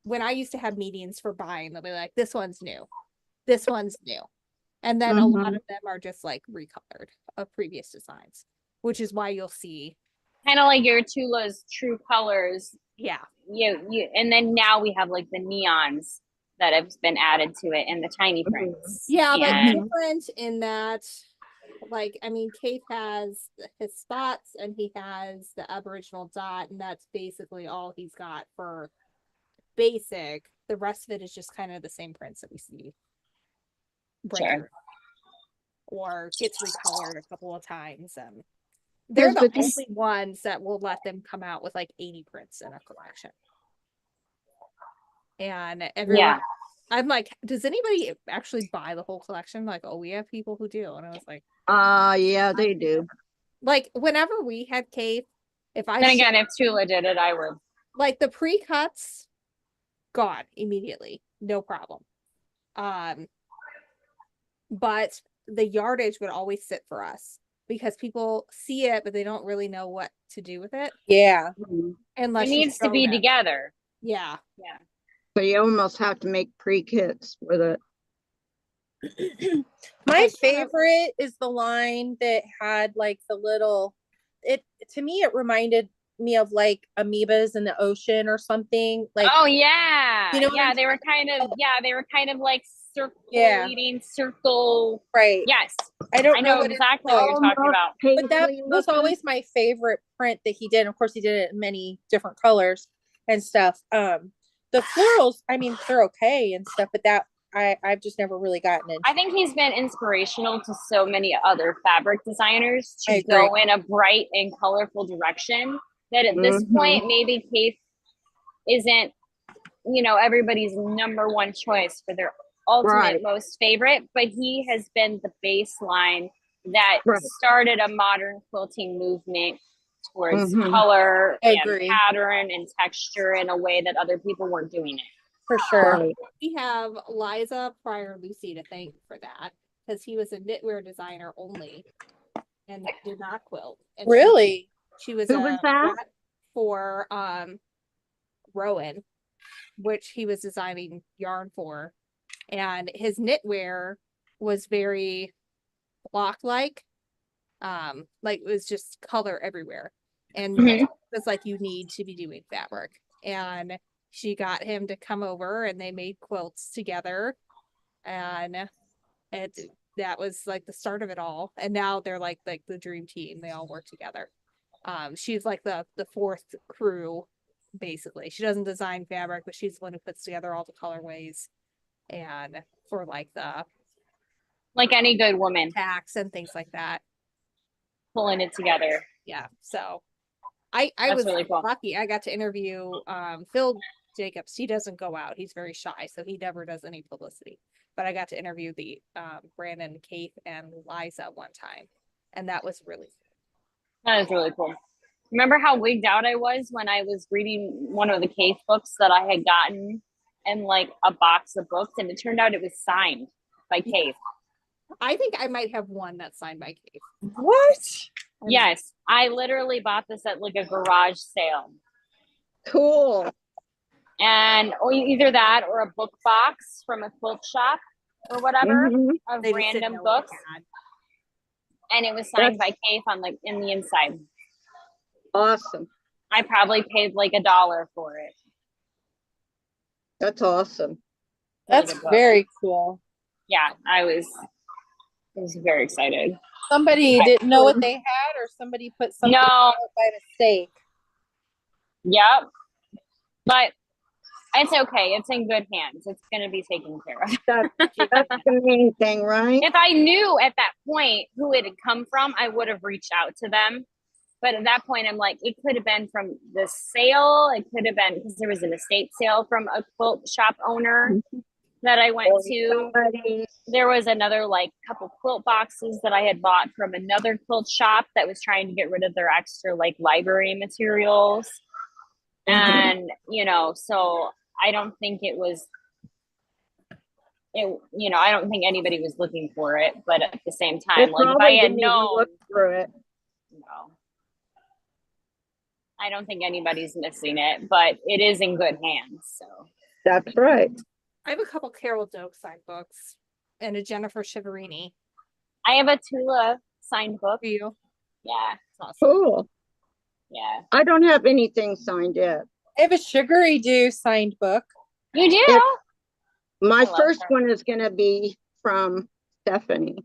when I used to have meetings for buying, they'll be like, this one's new, and then a lot of them are just like recolored of previous designs, which is why you'll see Kind of like your Tula's true colors. yeah And then now we have like the neons that have been added to it and the tiny prints. but And different in that, like, I mean, Kate has his spots and he has the Aboriginal dot, and that's basically all he's got for basic. The rest of it is just kind of the same prints that we see Sure. or gets recolored a couple of times. They're the only ones that will let them come out with like 80 prints in a collection. And everyone, I'm like, does anybody actually buy the whole collection? Like, oh, we have people who do. And I was like, yeah, they do. like, whenever we had Kate, if Tula did it, I would. like the pre-cuts, gone immediately, no problem. But the yardage would always sit for us because people see it, but they don't really know what to do with it. Yeah. Unless It needs to be together. Yeah. Yeah. So you almost have to make pre-kits with it. My favorite is the line that had like the little, to me it reminded me of like amoebas in the ocean or something. Like, oh yeah. You know what yeah, I'm they were kind of like circulating circle. Right. Yes. I know exactly what you're talking about. But that was always my favorite print that he did. Of course, he did it in many different colors and stuff. The florals, I mean, they're okay and stuff, but that I've just never really gotten into. I think he's been inspirational to so many other fabric designers to I go in a bright and colorful direction that at this point, maybe Kate isn't, everybody's number one choice for their ultimate most favorite, but he has been the baseline that started a modern quilting movement towards color and pattern and texture in a way that other people weren't doing it. for sure. Right. We have Liza Pryor Lucy to thank for that because he was a knitwear designer only and did not quilt. And Really? she was Who a was that? rep for Rowan, which he was designing yarn for, and his knitwear was very block-like, like it was just color everywhere, and Mhm. it's like you need to be doing fabric. And she got him to come over, and they made quilts together, and that was like the start of it all. And now they're like the dream team. They all work together. She's like the fourth crew, basically. She doesn't design fabric, but she's the one who puts together all the colorways and for like the Like any good woman, tax and things like that. pulling it together. Yeah. So I That's was really cool. lucky. I got to interview Phil Jacobs. He doesn't go out. He's very shy, so he never does any publicity. But I got to interview the Brandon, Kate, and Liza one time, and that was really cool. That is really cool. Remember how wigged out I was when I was reading one of the Cave books that I had gotten in like a box of books, and it turned out it was signed by Cave. I think I might have one that's signed by Kate. What? Yes, I literally bought this at like a garage sale, Cool. and either that or a book box from a quilt shop or whatever Mhm. of They just didn't random know what books, they had. and it was signed by Cave on like in the inside. Awesome. I probably paid like $1 for it. That's awesome. Really That's good book. very cool. Yeah, I was very excited. Somebody didn't know what they had, or somebody put something No, out by mistake. yep, but it's okay. It's in good hands. It's going to be taken care of. That's the main thing, right? If I knew at that point who it had come from, I would have reached out to them. But at that point, I'm like, it could have been from the sale. It could have been because there was an estate sale from a quilt shop owner that I went to. Somebody- There was another like couple quilt boxes that I had bought from another quilt shop that was trying to get rid of their extra like library materials. And, you know, so I don't think it was, I don't think anybody was looking for it. But at the same time, They like if I probably had didn't even known, look through it. no, I don't think anybody's missing it, but it is in good hands. So That's right. I have a couple Carol Doak signed books and a Jennifer Shiverini. I have a Tula signed book. For you. Yeah. It's awesome. Cool. Yeah. I don't have anything signed yet. I have a Sugary Dew signed book. You do? If- My love first her. one is going to be from Stephanie.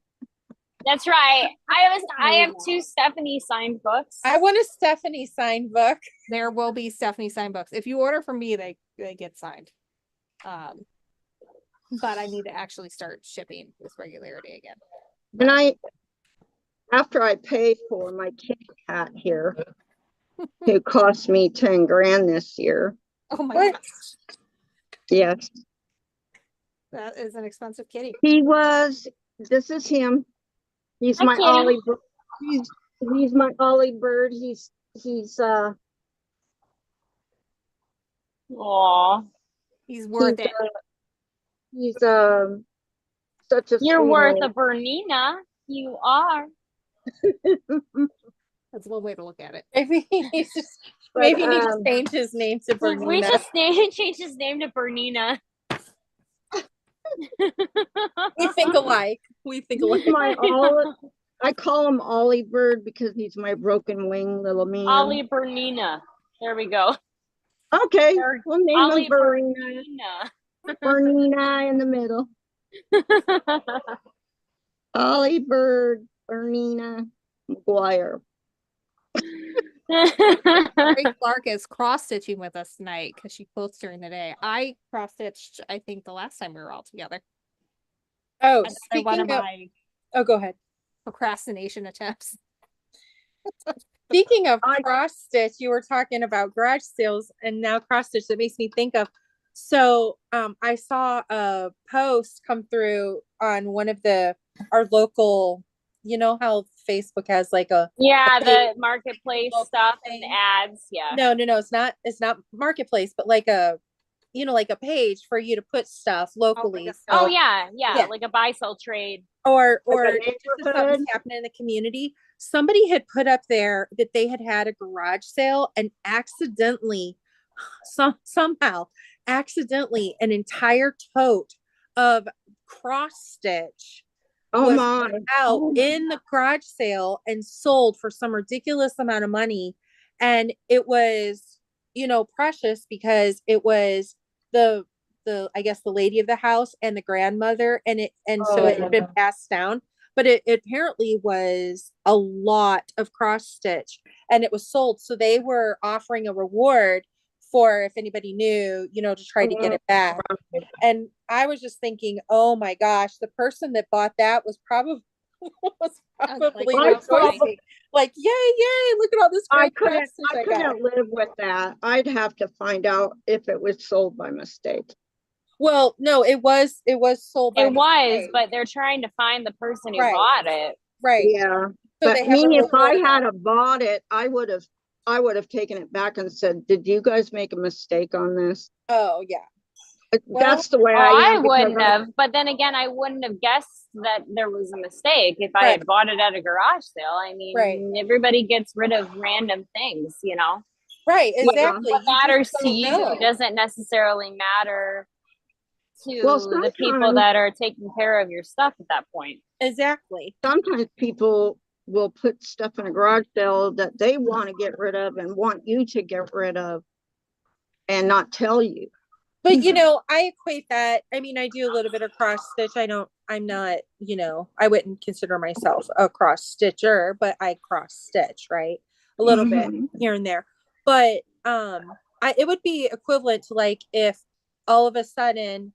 That's right. I have 2 Stephanie signed books. I want a Stephanie signed book. There will be Stephanie signed books. If you order from me, they get signed. But I need to actually start shipping with regularity again. And after I pay for my kitty cat here, who cost me 10 grand this year. Oh my What? gosh. Yes. That is an expensive kitty. This is him. He's Hi, my kitty. Ollie. He's my Ollie bird. He's Aw. He's worth it. he's such a You're worth a sweetheart. Bernina. You are. That's one way to look at it. Maybe he needs to, But, maybe he needs to change his name to We Bernina. just changed his name to Bernina. We think alike. We think alike. He's my I call him Ollie bird because he's my broken wing little man. Ollie Bernina. There we go. Okay, Bird- we'll name Ollie him Bernina. Bernina. Bernina in the middle. Ollie bird, Bernina, McGuire. Ray Clark is cross stitching with us tonight because she quilts during the day. I cross stitched, I think, the last time we were all together. Oh, Another one of speaking of, my oh, go ahead. procrastination attempts. Speaking of I- cross stitch, you were talking about garage sales and now cross stitch. That makes me think of, so I saw a post come through on one of our local, you know how Facebook has like a, Yeah, the marketplace Local stuff and thing. the ads. Yeah. no, it's not marketplace, but like a like a page for you to put stuff locally. Oh, Oh So, yeah, Yeah. like a buy sell trade. or Like a just if something's neighborhood. happening in the community. Somebody had put up there that they had a garage sale, and accidentally, somehow, accidentally, an entire tote of cross stitch Oh was my. put out Oh, in the garage sale and sold for some ridiculous amount of money. And it was, precious because it was the I guess the lady of the house and the grandmother, and so it had been passed down. But it apparently was a lot of cross stitch, and it was sold. So they were offering a reward for if anybody knew, to try to get it back. And I was just thinking, oh my gosh, the person that bought that was probably rejoicing. Like, yay, look at all this I great couldn't, cross stitch I I got. couldn't live with that. I'd have to find out if it was sold by mistake. Well, no, it was sold by It was, mistake. but they're trying to find the person who Right. bought it. Right. Yeah. So But they have me, a if I reward. had have bought it, I would have taken it back and said, did you guys make a mistake on this? Oh yeah. Well, That's the way Oh, I I am. because wouldn't have, but then again, I wouldn't have guessed that there was a mistake if I had bought it at a garage sale. I mean, everybody gets rid of random things, Right, exactly. What You just matters to don't you know. doesn't necessarily matter to Well, the people sometimes- that are taking care of your stuff at that point. Exactly. Sometimes people will put stuff in a garage sale that they want to get rid of and want you to get rid of and not tell you. But I equate that. I mean, I do a little bit of cross stitch. I'm not, I wouldn't consider myself a cross stitcher, but I cross stitch, right? A little bit here and there. But it would be equivalent to like if all of a sudden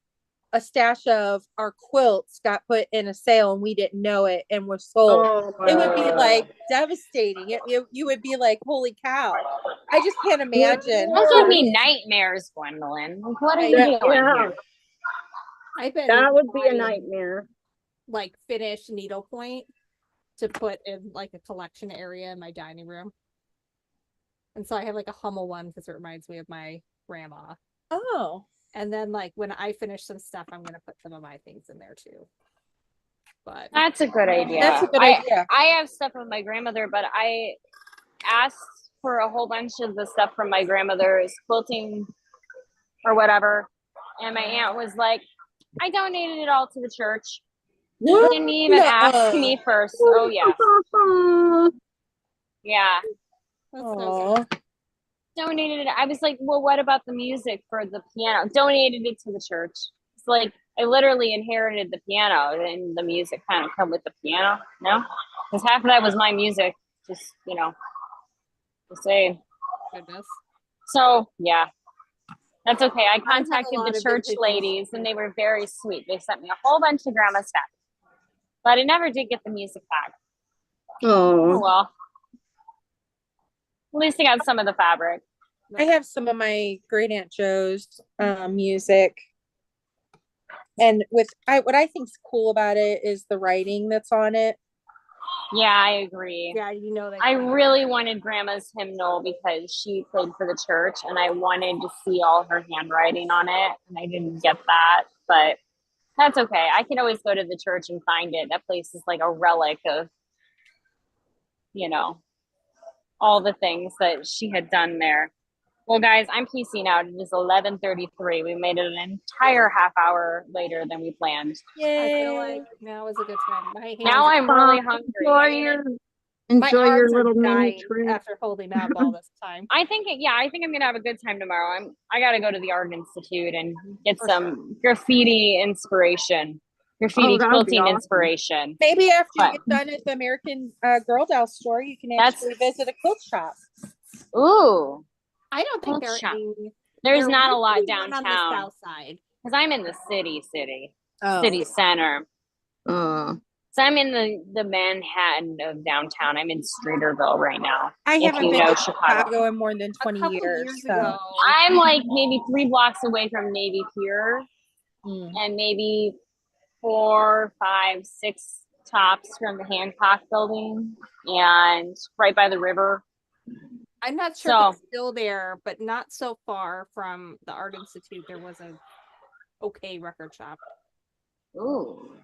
a stash of our quilts got put in a sale and we didn't know it and were sold. It would be like devastating. You would be like, holy cow. I just can't imagine. Those give me nightmares, Gwendolyn. Like, what are you doing here? I've been That would be a buying, nightmare. like finished needlepoint to put in like a collection area in my dining room. And so I have like a Hummel one because it reminds me of my grandma. Oh. And then like when I finish some stuff, I'm gonna put some of my things in there too. But That's a good idea. That's a good idea. I have stuff of my grandmother, but I asked for a whole bunch of the stuff from my grandmother's quilting or whatever. And my aunt was like, I donated it all to the church. What? Didn't even ask me first. Oh yeah. Yeah. that's so good. Donated it. I was like, well, what about the music for the piano? Donated it to the church. It's like I literally inherited the piano and the music kind of come with the piano. No? Because half of that was my music. Just, just saying. Goodness. So yeah. That's okay. I have a contacted lot the of church vintage ladies and they were very sweet. They sent me a whole bunch of grandma stuff. But I never did get the music back. Oh Oh, well. At least I got some of the fabric. I have some of my great Aunt Joe's music. And what I think's cool about it is the writing that's on it. Yeah, I agree. Yeah, that. I really wanted grandma's hymnal because she played for the church and I wanted to see all her handwriting on it and I didn't get that, but that's okay. I can always go to the church and find it. That place is like a relic of, all the things that she had done there. Well, guys, I'm piecing out. It is 11:33. We made it an entire half hour later than we planned. I feel like now is a good time. My hands Now I'm really hungry. enjoy my your arms are little mini dying trip. after holding up all this time. I think I'm gonna have a good time tomorrow. I gotta go to the Art Institute and get For some graffiti inspiration, graffiti that would be quilting awesome. inspiration. Maybe after you But- get done at the American Girl Doll store, you can That's- actually visit a quilt shop. Ooh, I don't think Quilt there are shop. any. there's there not a used lot to be one on the downtown south side. because I'm in the city Oh. center. Uh, So I'm in the Manhattan of downtown. I'm in Streeterville right now. I If haven't you been know to Chicago. Chicago in more than A 20 couple years. years So. ago, I'm like maybe 3 blocks away from Navy Pier Mm. and maybe 4, 5, 6 tops from the Hancock building and right by the river. I'm not sure if So, it's still there, but not so far from the Art Institute. There was a okay record shop. ooh.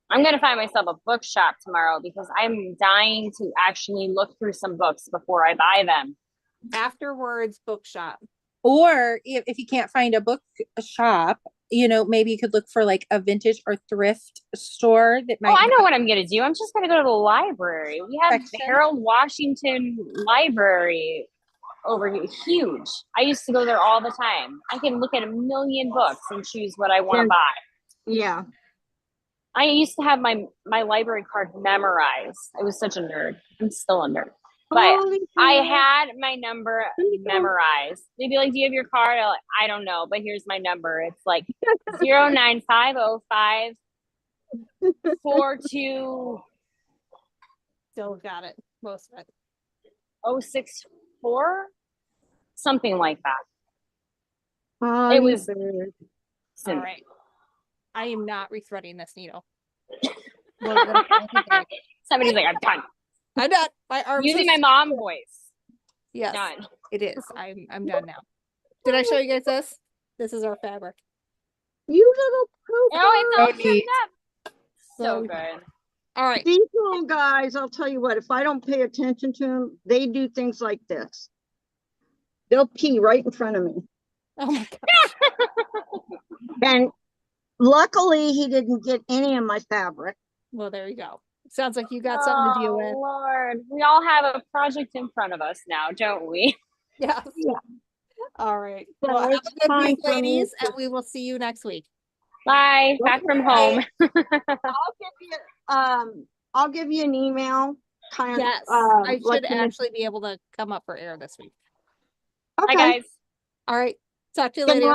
I'm gonna find myself a bookshop tomorrow because I'm dying to actually look through some books before I buy them. Afterwards, bookshop. Or if you can't find a book shop, maybe you could look for like a vintage or thrift store that might Oh, I know have what I'm gonna do. I'm just gonna go to the library. We have the section. Harold Washington Library over here, huge. I used to go there all the time. I can look at a million books and choose what I want to Yeah. buy. Yeah. I used to have my library card memorized. I was such a nerd. I'm still a nerd. But Holy I cow. had my number memorized. They'd be like, "Do you have your card?" I'm like, I don't know, but here's my number. It's like 09505 42 Still got it. Most of it. 064, something like that. Honey It was bird. All right. I am not rethreading this needle. What do you think? Somebody's like, I'm done. I'm done. My arms Using are my mom voice. Yes, Done. it is. I'm done now. Did I show you guys this? This is our fabric. You little poop. Oh, it's all Oh, trimmed geez. up. So good. All right. These little guys, I'll tell you what, if I don't pay attention to them, they do things like this. They'll pee right in front of me. Oh my god. And luckily he didn't get any of my fabric. Well, there you go. Sounds like you got something to deal with. Lord, we all have a project in front of us now, don't we? Yes. Yeah. All right. So Well, have it's a good time week, for me ladies, to- and we will see you next week. Bye. Back from home. I'll give you an email. Kind of. Yes, I like should actually be able to come up for air this week. Bye, Okay. guys. All right. Talk to you Good later.